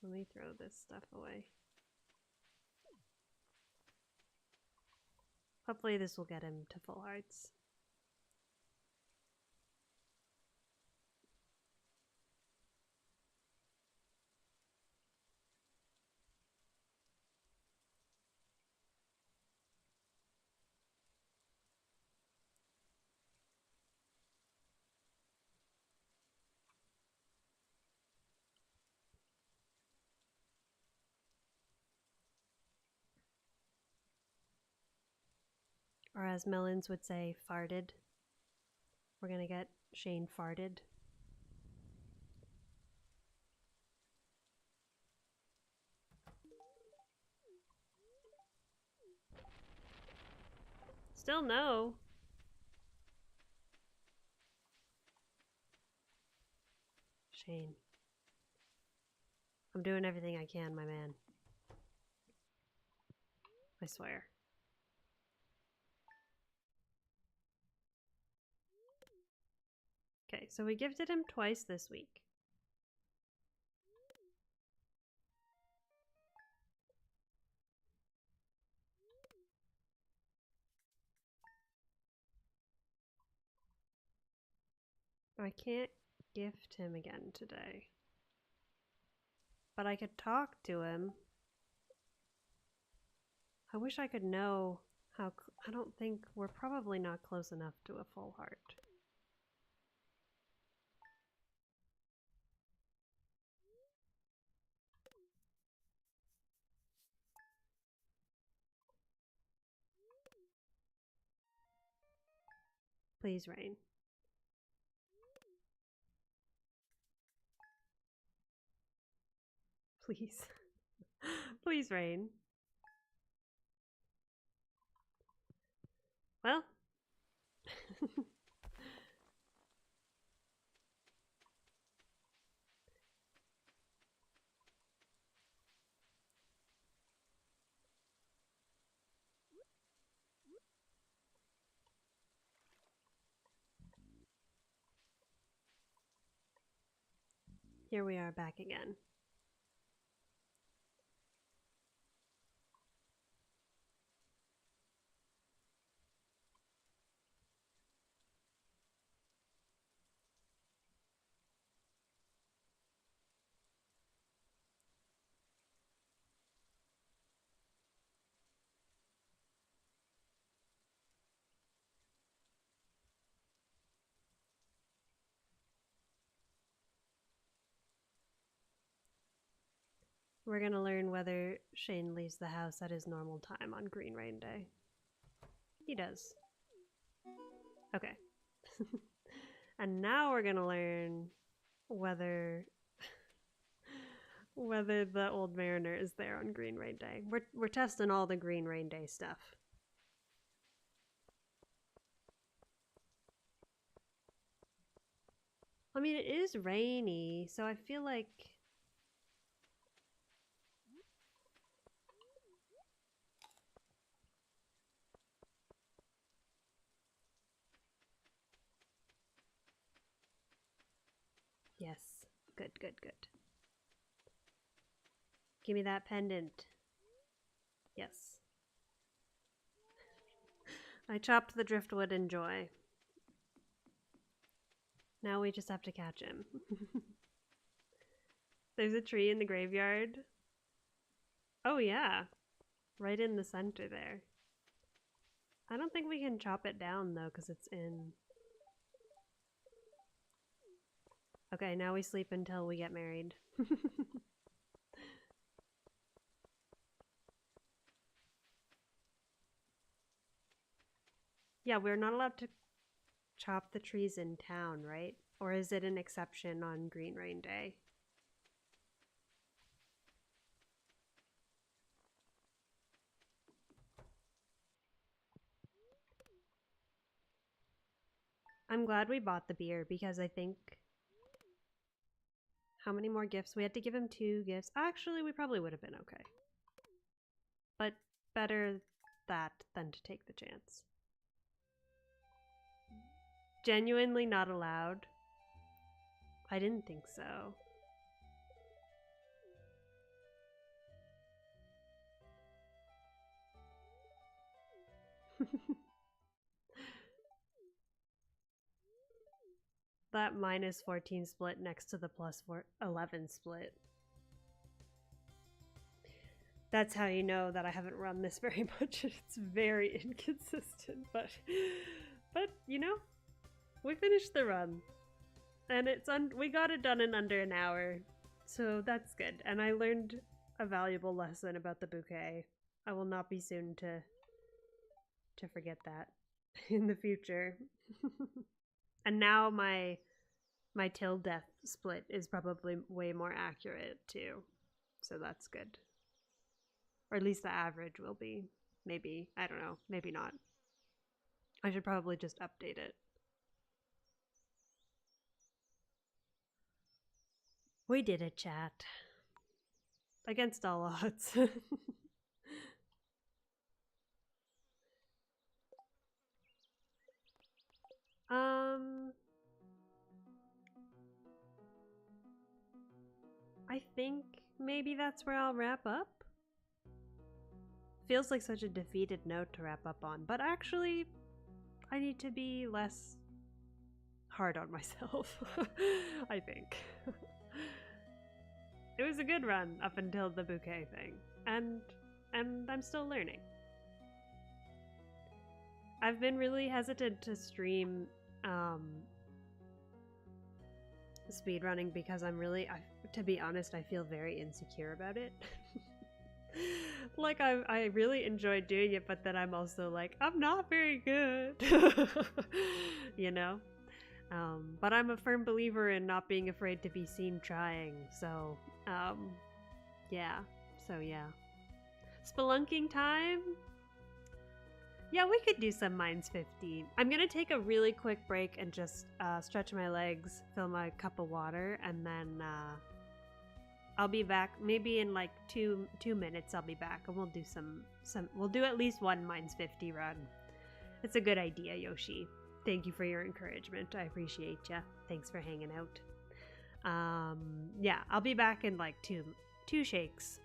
Let me throw this stuff away. Hopefully this will get him to full hearts. Or as Melons would say, farted. We're gonna get Shane farted. Still no. Shane. I'm doing everything I can, my man. I swear. Okay, so we gifted him twice this week. I can't gift him again today. But I could talk to him. I wish I could know how... I don't think... We're probably not close enough to a full heart. Please, Rain. Please. Please, Rain. Well. Here we are back again. We're gonna learn whether Shane leaves the house at his normal time on Green Rain Day. He does. Okay. And now we're gonna learn whether the old mariner is there on Green Rain Day. We're testing all the Green Rain Day stuff. I mean, it is rainy, so I feel like... Yes. Good, good, good. Give me that pendant. Yes. I chopped the driftwood in joy. Now we just have to catch him. There's a tree in the graveyard. Oh yeah, right in the center there. I don't think we can chop it down though because it's in... Okay, now we sleep until we get married. Yeah, we're not allowed to chop the trees in town, right? Or is it an exception on Green Rain Day? I'm glad we bought the beer because I think... How many more gifts? We had to give him 2 gifts. Actually, we probably would have been okay. But better that than to take the chance. Genuinely not allowed? I didn't think so. That -14 split next to the +11 split. That's how you know that I haven't run this very much. It's very inconsistent, but you know, we finished the run. And we got it done in under an hour. So that's good. And I learned a valuable lesson about the bouquet. I will not be soon to forget that in the future. And now my till death split is probably way more accurate too. So that's good. Or at least the average will be. Maybe. I don't know. Maybe not. I should probably just update it. We did it, chat. Against all odds. I think maybe that's where I'll wrap up. Feels like such a defeated note to wrap up on, but actually, I need to be less hard on myself, I think. It was a good run up until the bouquet thing, and I'm still learning. I've been really hesitant to stream speedrunning because to be honest, I feel very insecure about it. Like I really enjoyed doing it, but then I'm also like, I'm not very good. You know? But I'm a firm believer in not being afraid to be seen trying, so yeah. Spelunking time? Yeah, we could do some Mines 50. I'm gonna take a really quick break and just stretch my legs, fill my cup of water, and then I'll be back. Maybe in like two minutes I'll be back, and we'll do we'll do at least one Mines 50 run. It's a good idea, Yoshi. Thank you for your encouragement. I appreciate ya. Thanks for hanging out. Yeah, I'll be back in like two shakes.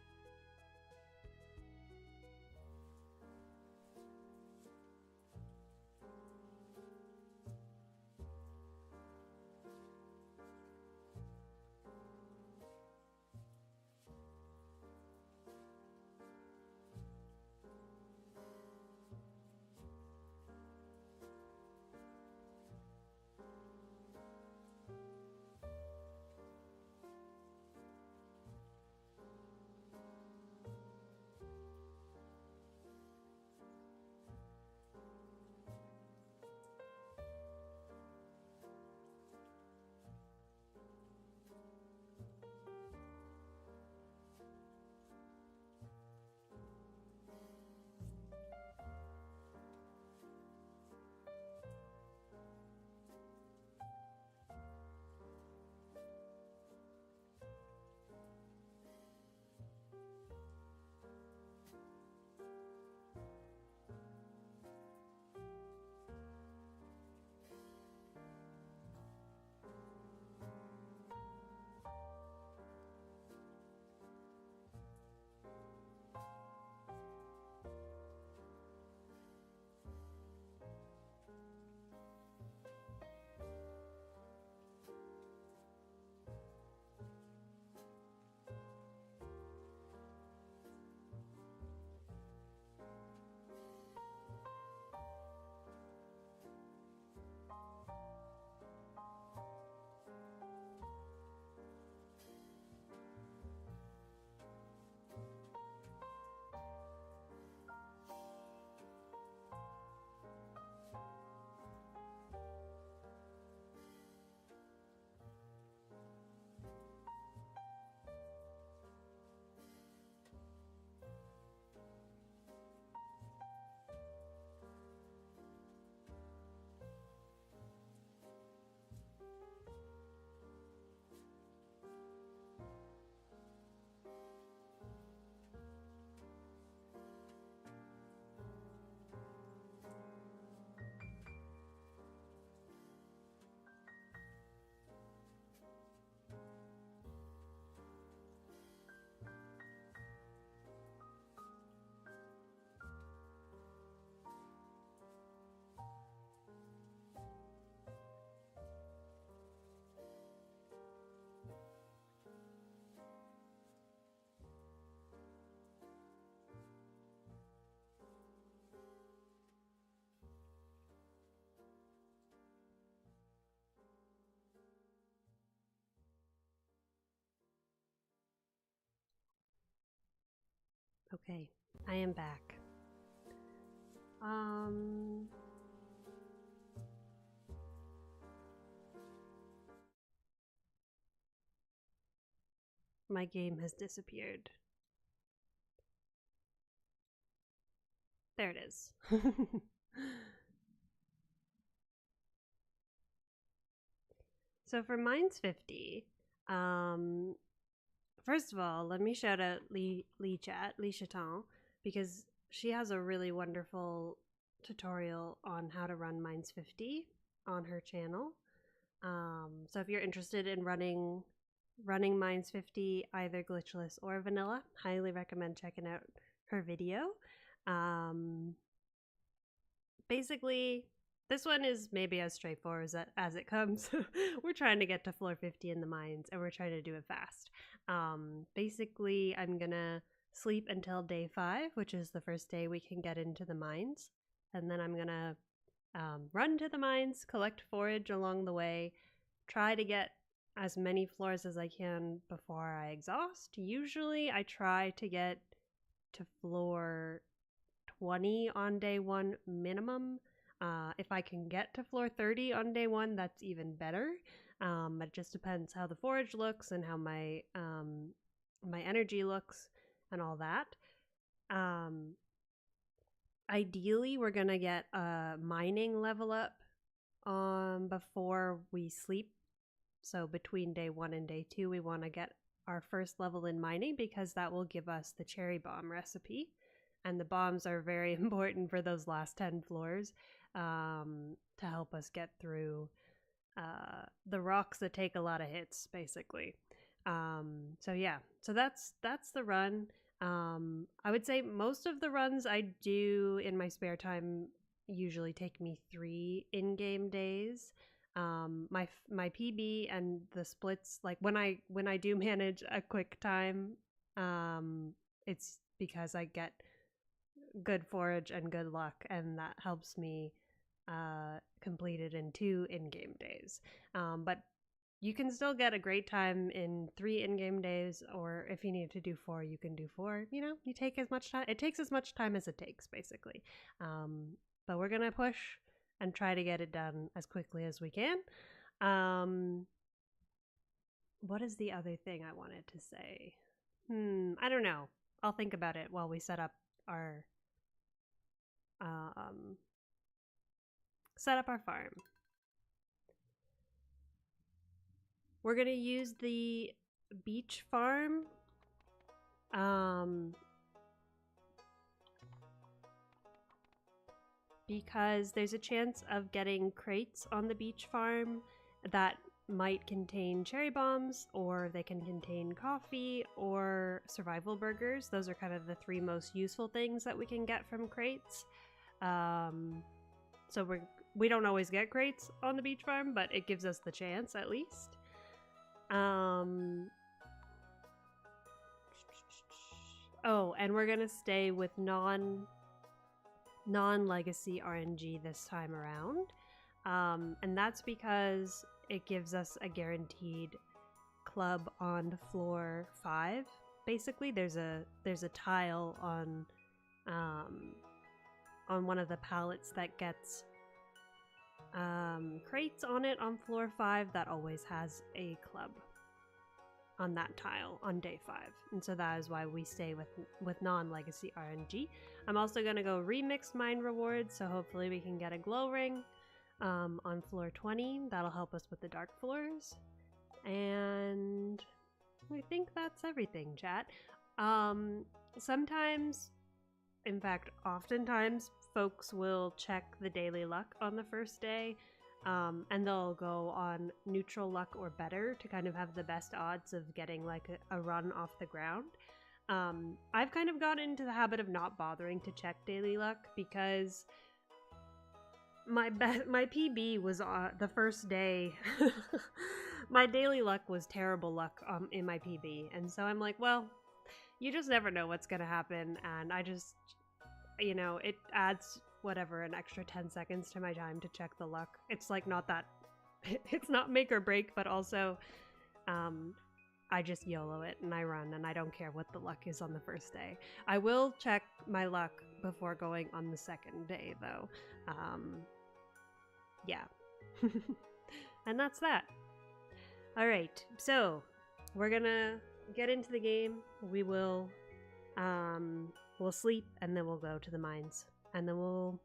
Okay, I am back. My game has disappeared. There it is. So for Mines 50, first of all, let me shout out Lee Chaton, because she has a really wonderful tutorial on how to run Mines 50 on her channel. So if you're interested in running Mines 50, either glitchless or vanilla, highly recommend checking out her video. Basically, this one is maybe as straightforward as it comes. We're trying to get to floor 50 in the mines, and we're trying to do it fast. Basically, I'm gonna sleep until day 5, which is the first day we can get into the mines. And then I'm gonna run to the mines, collect forage along the way, try to get as many floors as I can before I exhaust. Usually I try to get to floor 20 on day 1 minimum. If I can get to floor 30 on day 1, that's even better. It just depends how the forage looks and how my my energy looks and all that. Ideally, we're gonna get a mining level up before we sleep. So between day 1 and day 2, we want to get our first level in mining, because that will give us the cherry bomb recipe. And the bombs are very important for those last 10 floors, to help us get through the rocks that take a lot of hits, basically. So yeah, so that's the run. I would say most of the runs I do in my spare time usually take me 3 in-game days. My PB and the splits, like when I do manage a quick time, it's because I get good forage and good luck, and that helps me complete it in 2 in-game days. But you can still get a great time in 3 in-game days, or if you need to do 4, you can do 4. You know, you take as much time. It takes as much time as it takes, basically. But we're gonna push and try to get it done as quickly as we can. What is the other thing I wanted to say? I don't know. I'll think about it while we set up our farm. We're gonna use the beach farm. Because there's a chance of getting crates on the beach farm that might contain cherry bombs, or they can contain coffee or survival burgers. Those are kind of the 3 most useful things that we can get from crates. So we don't always get crates on the beach farm, but it gives us the chance at least. Oh, and we're gonna stay with non-legacy RNG this time around, and that's because it gives us a guaranteed club on floor 5. Basically, there's a tile on one of the pallets that gets crates on it on floor 5 that always has a club on that tile on day 5, and so that is why we stay with non-legacy RNG. I'm also gonna go remix mine rewards, so hopefully we can get a glow ring on floor 20. That'll help us with the dark floors, and I think that's everything, chat. Sometimes, in fact, oftentimes, folks will check the daily luck on the first day. And they'll go on neutral luck or better to kind of have the best odds of getting like a run off the ground. I've kind of gotten into the habit of not bothering to check daily luck, because my PB was the first day. My daily luck was terrible luck in my PB, and so I'm like, well, you just never know what's gonna happen, and I just, you know, it adds whatever, an extra 10 seconds to my time to check the luck. It's like not that, it's not make or break, but also I just YOLO it and I run and I don't care what the luck is on the first day. I will check my luck before going on the second day though. Yeah. And that's that. Alright, so we're gonna get into the game. We will we'll sleep and then we'll go to the mines and then we'll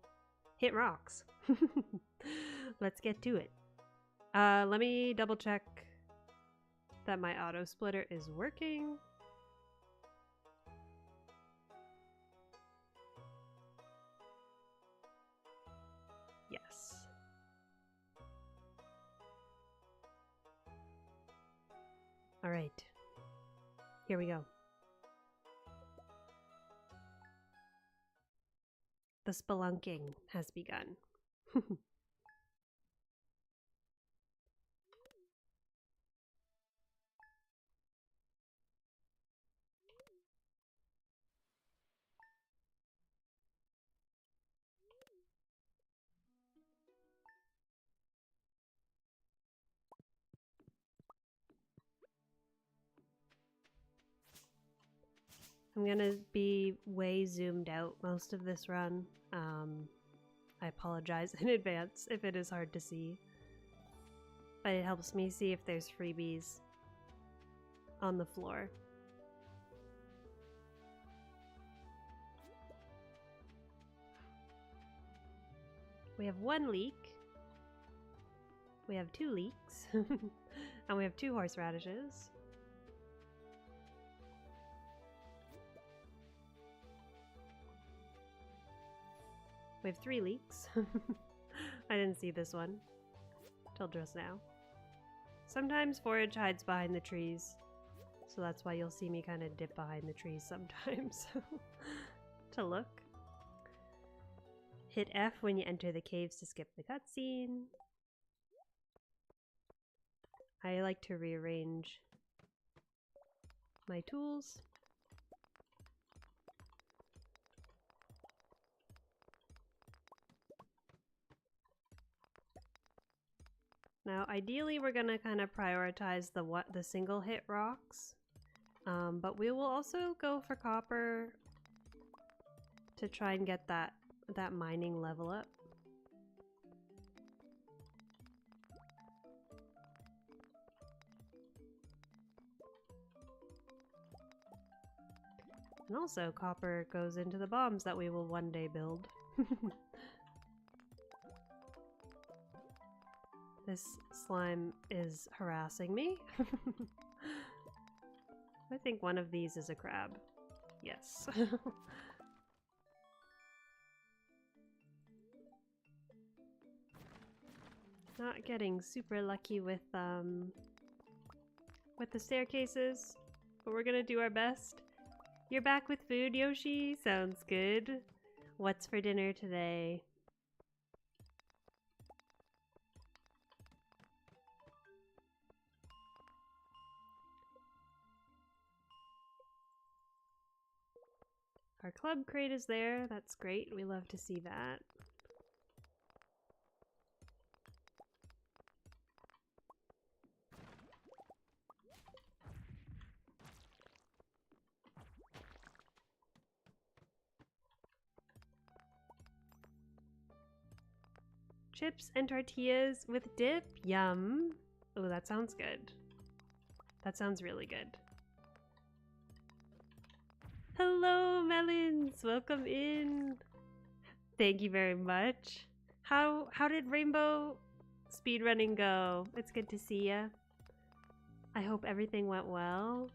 hit rocks. Let's get to it. Let me double check that my auto splitter is working. Yes. All right. Here we go. The spelunking has begun. I'm gonna be way zoomed out most of this run. I apologize in advance if it is hard to see, but it helps me see if there's freebies on the floor. We have 1 leek, we have 2 leeks, and we have 2 horseradishes. We have 3 leeks. I didn't see this one till just now. Sometimes forage hides behind the trees, so that's why you'll see me kind of dip behind the trees sometimes to look. Hit F when you enter the caves to skip the cutscene. I like to rearrange my tools. Now, ideally, we're gonna kind of prioritize the single hit rocks, but we will also go for copper to try and get that mining level up. And also, copper goes into the bombs that we will one day build. This slime is harassing me. I think one of these is a crab. Yes. Not getting super lucky with the staircases, but we're gonna do our best. You're back with food, Yoshi? Sounds good. What's for dinner today? Our club crate is there. That's great. We love to see that. Chips and tortillas with dip? Yum. Oh, that sounds good. That sounds really good. Hello, Melons! Welcome in! Thank you very much. How did Rainbow speedrunning go? It's good to see ya. I hope everything went well.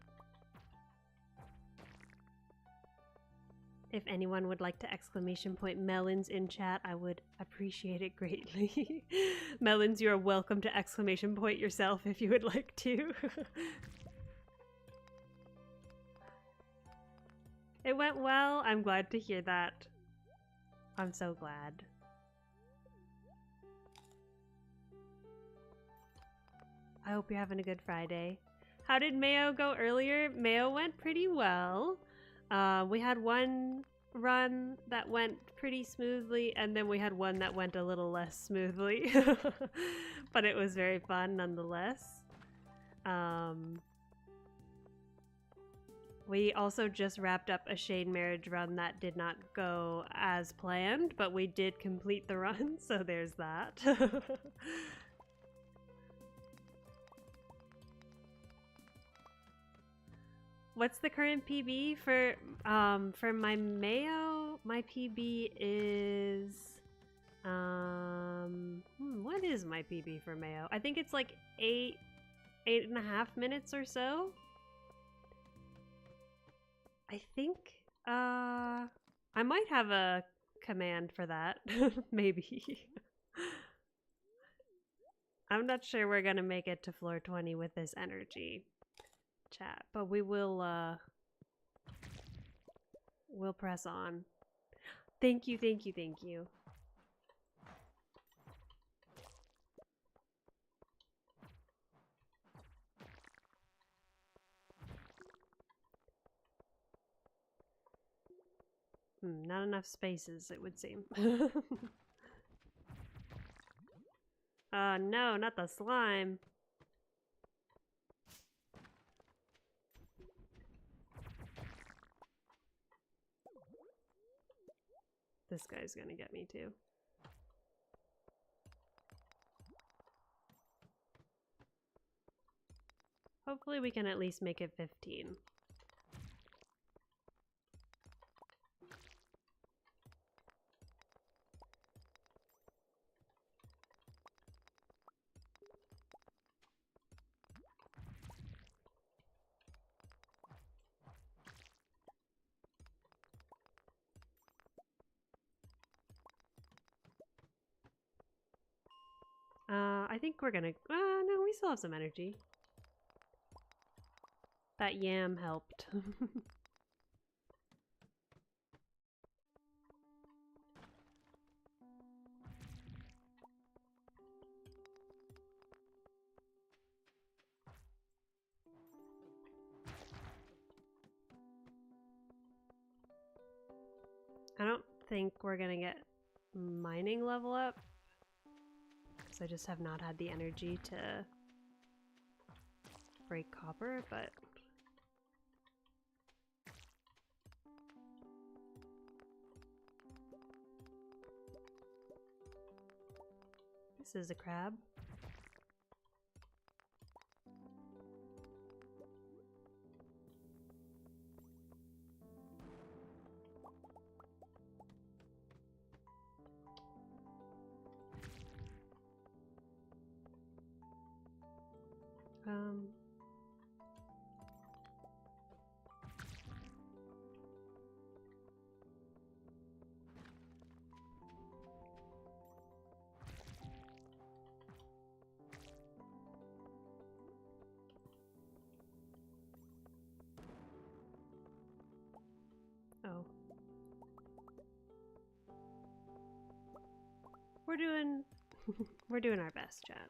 If anyone would like to exclamation point melons in chat, I would appreciate it greatly. Melons, you are welcome to exclamation point yourself if you would like to. It went well. I'm glad to hear that. I'm so glad. I hope you're having a good Friday. How did Mayo go earlier? Mayo went pretty well. We had one run that went pretty smoothly, and then we had one that went a little less smoothly. But it was very fun nonetheless. We also just wrapped up a shade marriage run that did not go as planned, but we did complete the run, so there's that. What's the current PB for my Mayo? My PB is what is my PB for Mayo? I think it's like 8.5 minutes or so. I think I might have a command for that. Maybe. I'm not sure we're gonna make it to floor 20 with this energy, chat, but we will we'll press on. Thank you, thank you, thank you. Not enough spaces, it would seem. No, not the slime. This guy's gonna get me too. Hopefully we can at least make it 15. I think we're gonna, no, we still have some energy. That yam helped. I don't think we're gonna get mining level up, because I just have not had the energy to break copper, but this is a crab. Oh. We're doing our best, chat.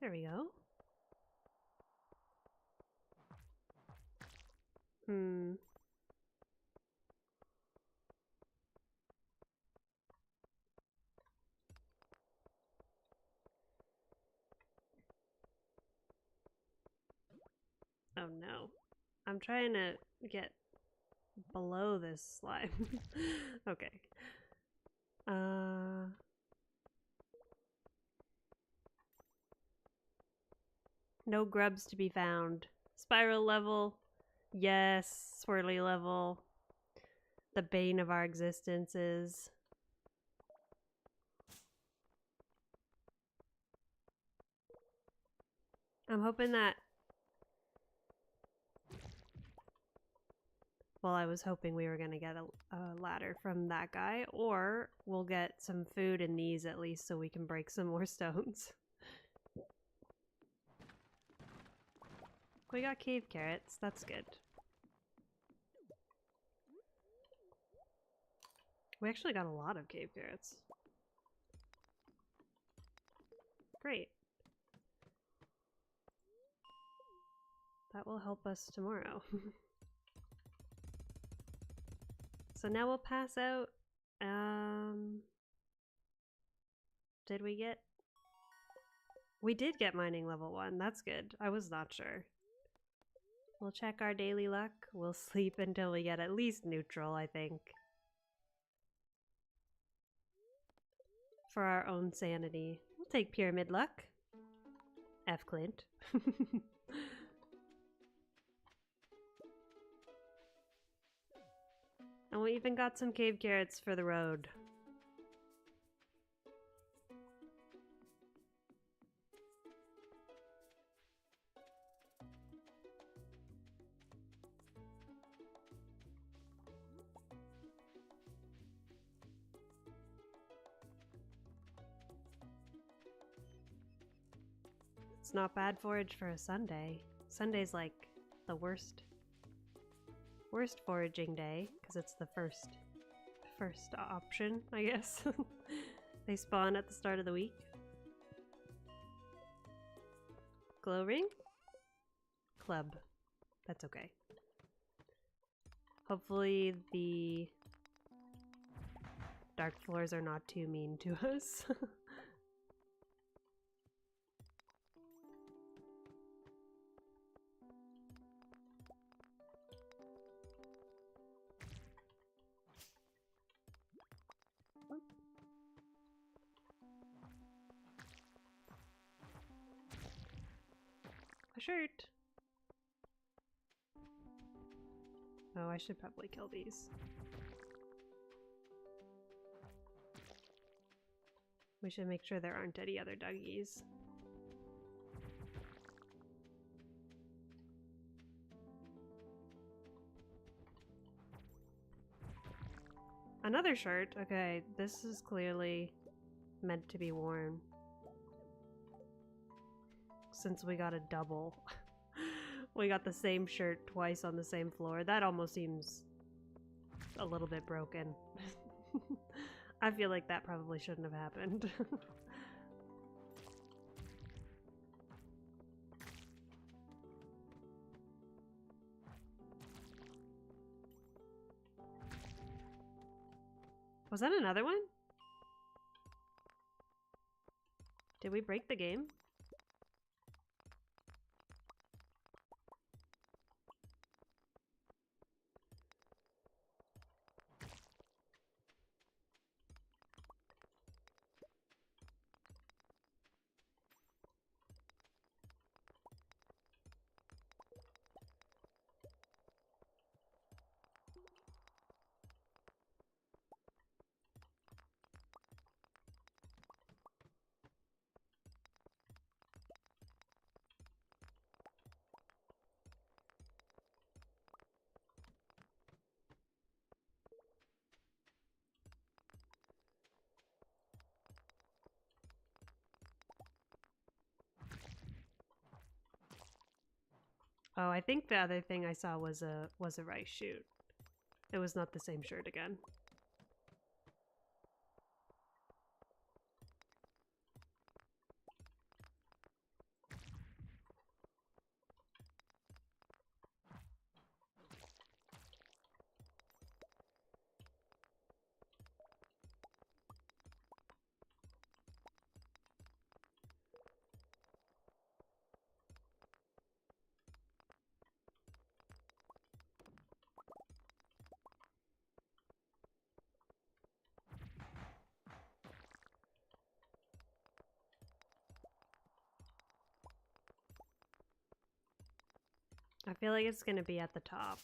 There we go. Oh no. I'm trying to get below this slime. Okay. No grubs to be found. Spiral level. Yes. Swirly level. The bane of our existences. I'm hoping that... Well, I was hoping we were going to get a ladder from that guy, or we'll get some food in these at least so we can break some more stones. We got cave carrots, that's good. We actually got a lot of cave carrots. Great. That will help us tomorrow. So now we'll pass out. Did we get? We did get mining level 1. That's good. I was not sure. We'll check our daily luck. We'll sleep until we get at least neutral, I think. For our own sanity. We'll take pyramid luck. F. Clint. And we even got some cave carrots for the road. It's not bad forage for a Sunday. Sunday's like the worst foraging day because it's the first option, I guess. They spawn at the start of the week. Glow ring? Club. That's okay. Hopefully the dark floors are not too mean to us. A shirt. Oh, I should probably kill these. We should make sure there aren't any other duggies. Another shirt? Okay, this is clearly meant to be worn. Since we got a double. We got the same shirt twice on the same floor. That almost seems a little bit broken. I feel like that probably shouldn't have happened. Was that another one? Did we break the game? Oh, I think the other thing I saw was a rice shoot. It was not the same shirt again. I feel like it's gonna be at the top.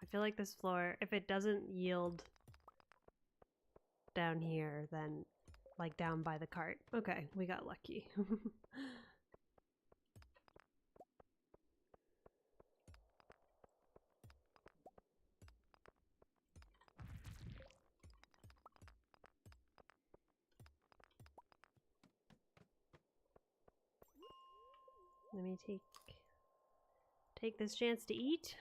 I feel like this floor, if it doesn't yield down here, then like down by the cart. Okay, we got lucky. Let me take this chance to eat.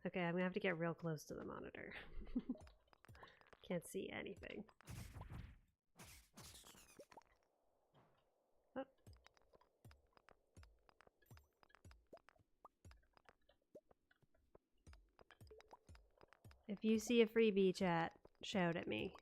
Okay, I'm gonna have to get real close to the monitor. Can't see anything. Oh. If you see a freebie, chat, shout at me.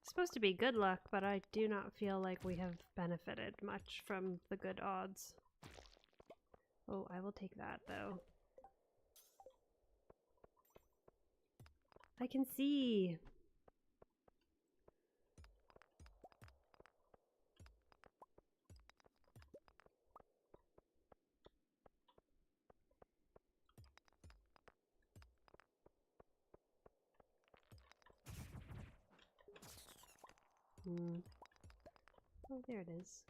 Supposed to be good luck, but I do not feel like we have benefited much from the good odds. Oh, I will take that though. I can see. Oh, there it is.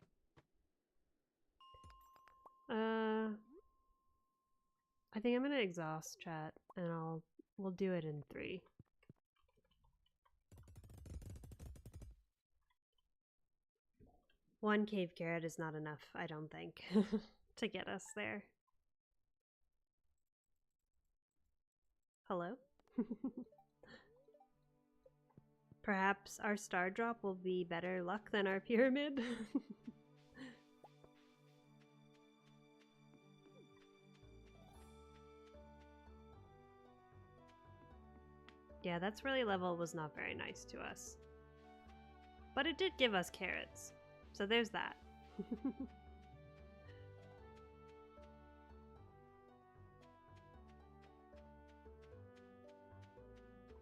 I think I'm gonna exhaust chat, and we'll do it in 3. One cave carrot is not enough, I don't think, to get us there. Hello? Perhaps our star drop will be better luck than our pyramid? Yeah, that swirly level was not very nice to us. But it did give us carrots, so there's that.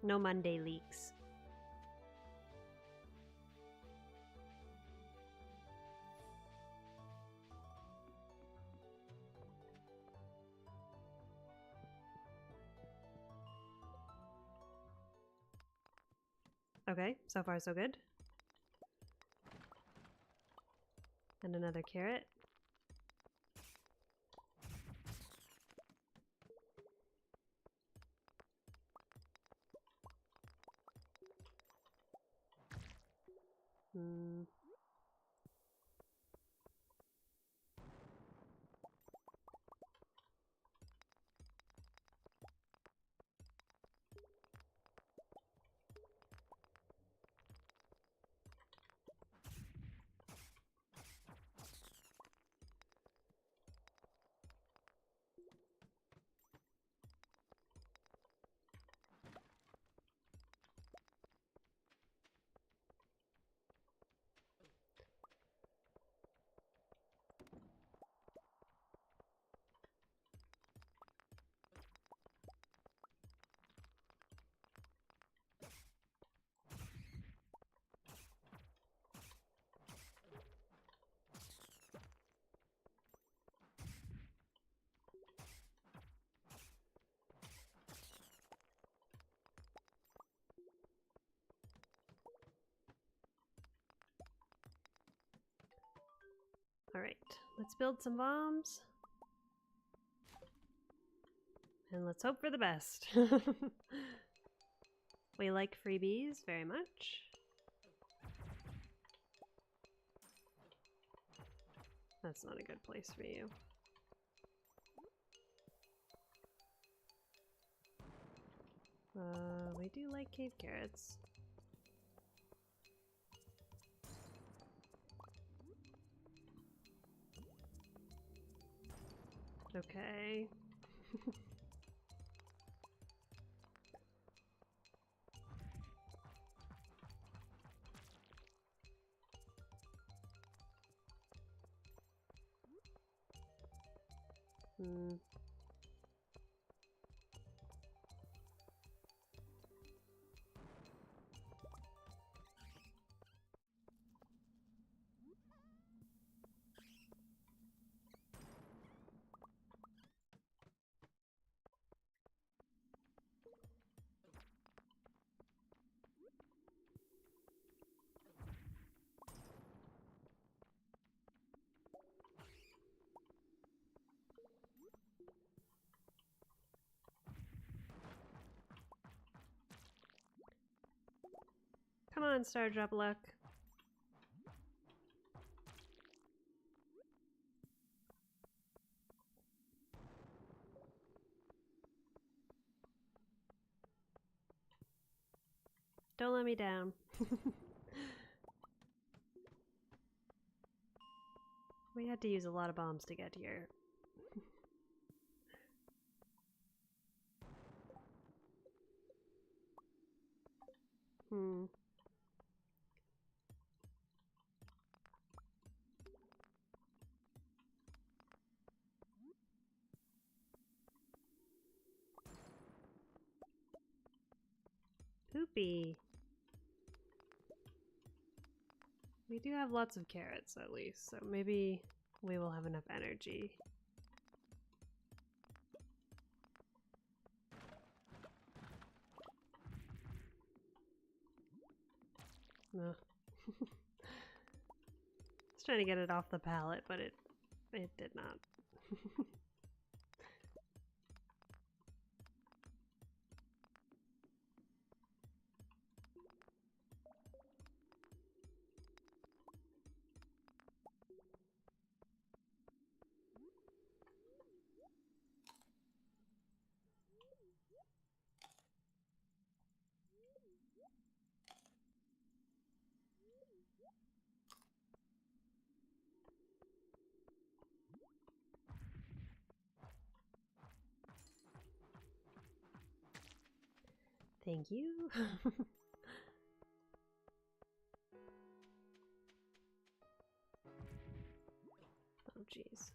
No Monday leaks. Okay, so far so good. And another carrot. Alright, let's build some bombs. And let's hope for the best. We like freebies very much. That's not a good place for you. We do like cave carrots. Okay. Come on, Star Drop Luck. Don't let me down. We had to use a lot of bombs to get here. Poopy. We do have lots of carrots at least, so maybe we will have enough energy. No. I was trying to get it off the pallet, but it did not. Thank you. Oh, jeez.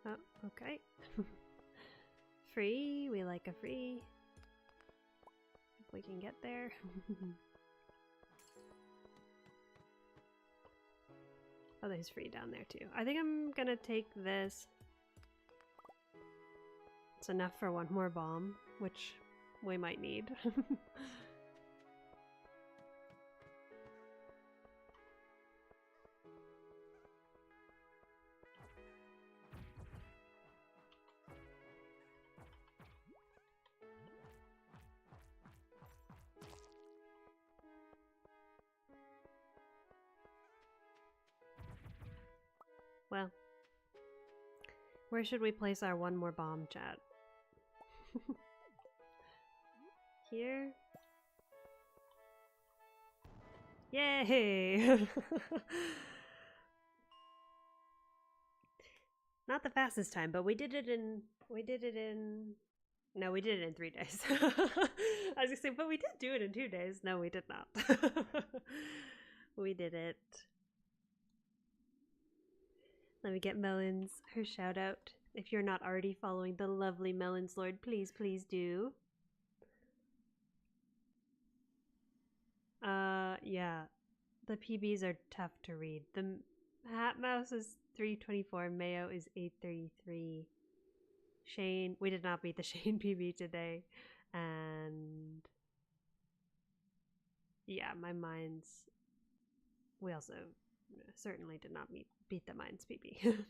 Oh, okay. Free, we like a free. If we can get there. Oh, there's free down there too. I think I'm gonna take this. It's enough for one more bomb, which we might need. Well, where should we place our one more bomb, chat? Here? Yay! Not the fastest time, but we did it in no, we did it in 3 days. I was gonna say, but we did do it in 2 days. No, we did not. We did it. Let me get Melons her shout out. If you're not already following the lovely Melons Lord, please, please do. Yeah. The PBs are tough to read. The Hatmouse is 324, Mayo is 833. Shane, we did not beat the Shane PB today. And yeah, my mines, we also certainly did not beat the mines PB.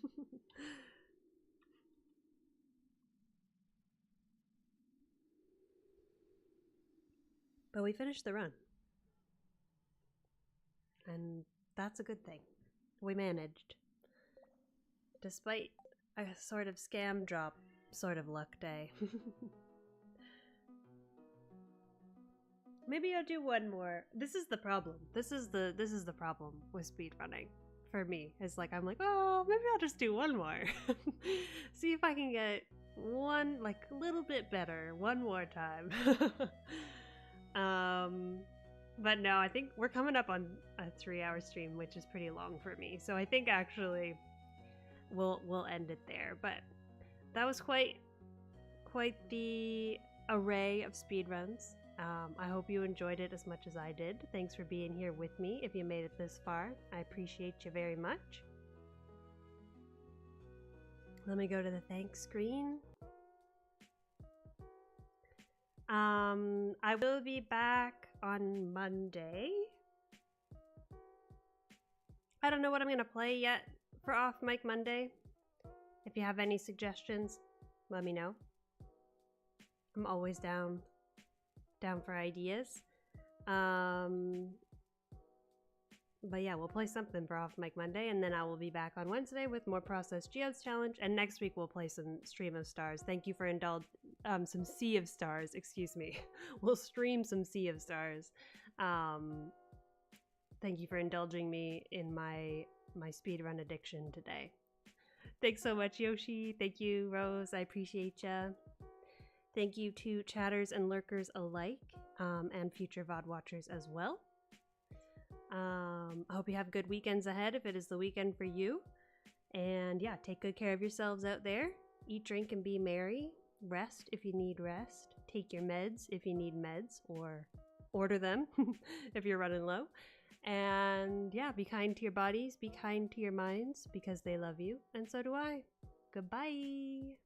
But we finished the run. And that's a good thing. We managed. Despite a sort of scam drop, sort of luck day. Maybe I'll do one more. This is the problem. This is the problem with speedrunning for me. It's like I'm like, oh, maybe I'll just do one more. See if I can get one like a little bit better one more time. But no, I think we're coming up on a 3-hour stream, which is pretty long for me. So I think actually we'll end it there. But that was quite quite the array of speedruns. I hope you enjoyed it as much as I did. Thanks for being here with me if you made it this far. I appreciate you very much. Let me go to the thanks screen. I will be back on Monday. I don't know what I'm gonna play yet for Off Mic Monday. If you have any suggestions, let me know. I'm always down for ideas. But yeah, we'll play something for Off Mic Monday, and then I will be back on Wednesday with more Process Geodes Challenge, and next week we'll play some Stream of Stars. Thank you for some Sea of Stars, excuse me. We'll stream some Sea of Stars. Thank you for indulging me in my speedrun addiction today. Thanks so much, Yoshi. Thank you, Rose. I appreciate ya. Thank you to chatters and lurkers alike, and future VOD watchers as well. I hope you have good weekends ahead if it is the weekend for you. And yeah, take good care of yourselves out there. Eat, drink, and be merry. Rest if you need rest. Take your meds if you need meds, or order them if you're running low. And yeah, be kind to your bodies, be kind to your minds, because they love you, and so do I. Goodbye.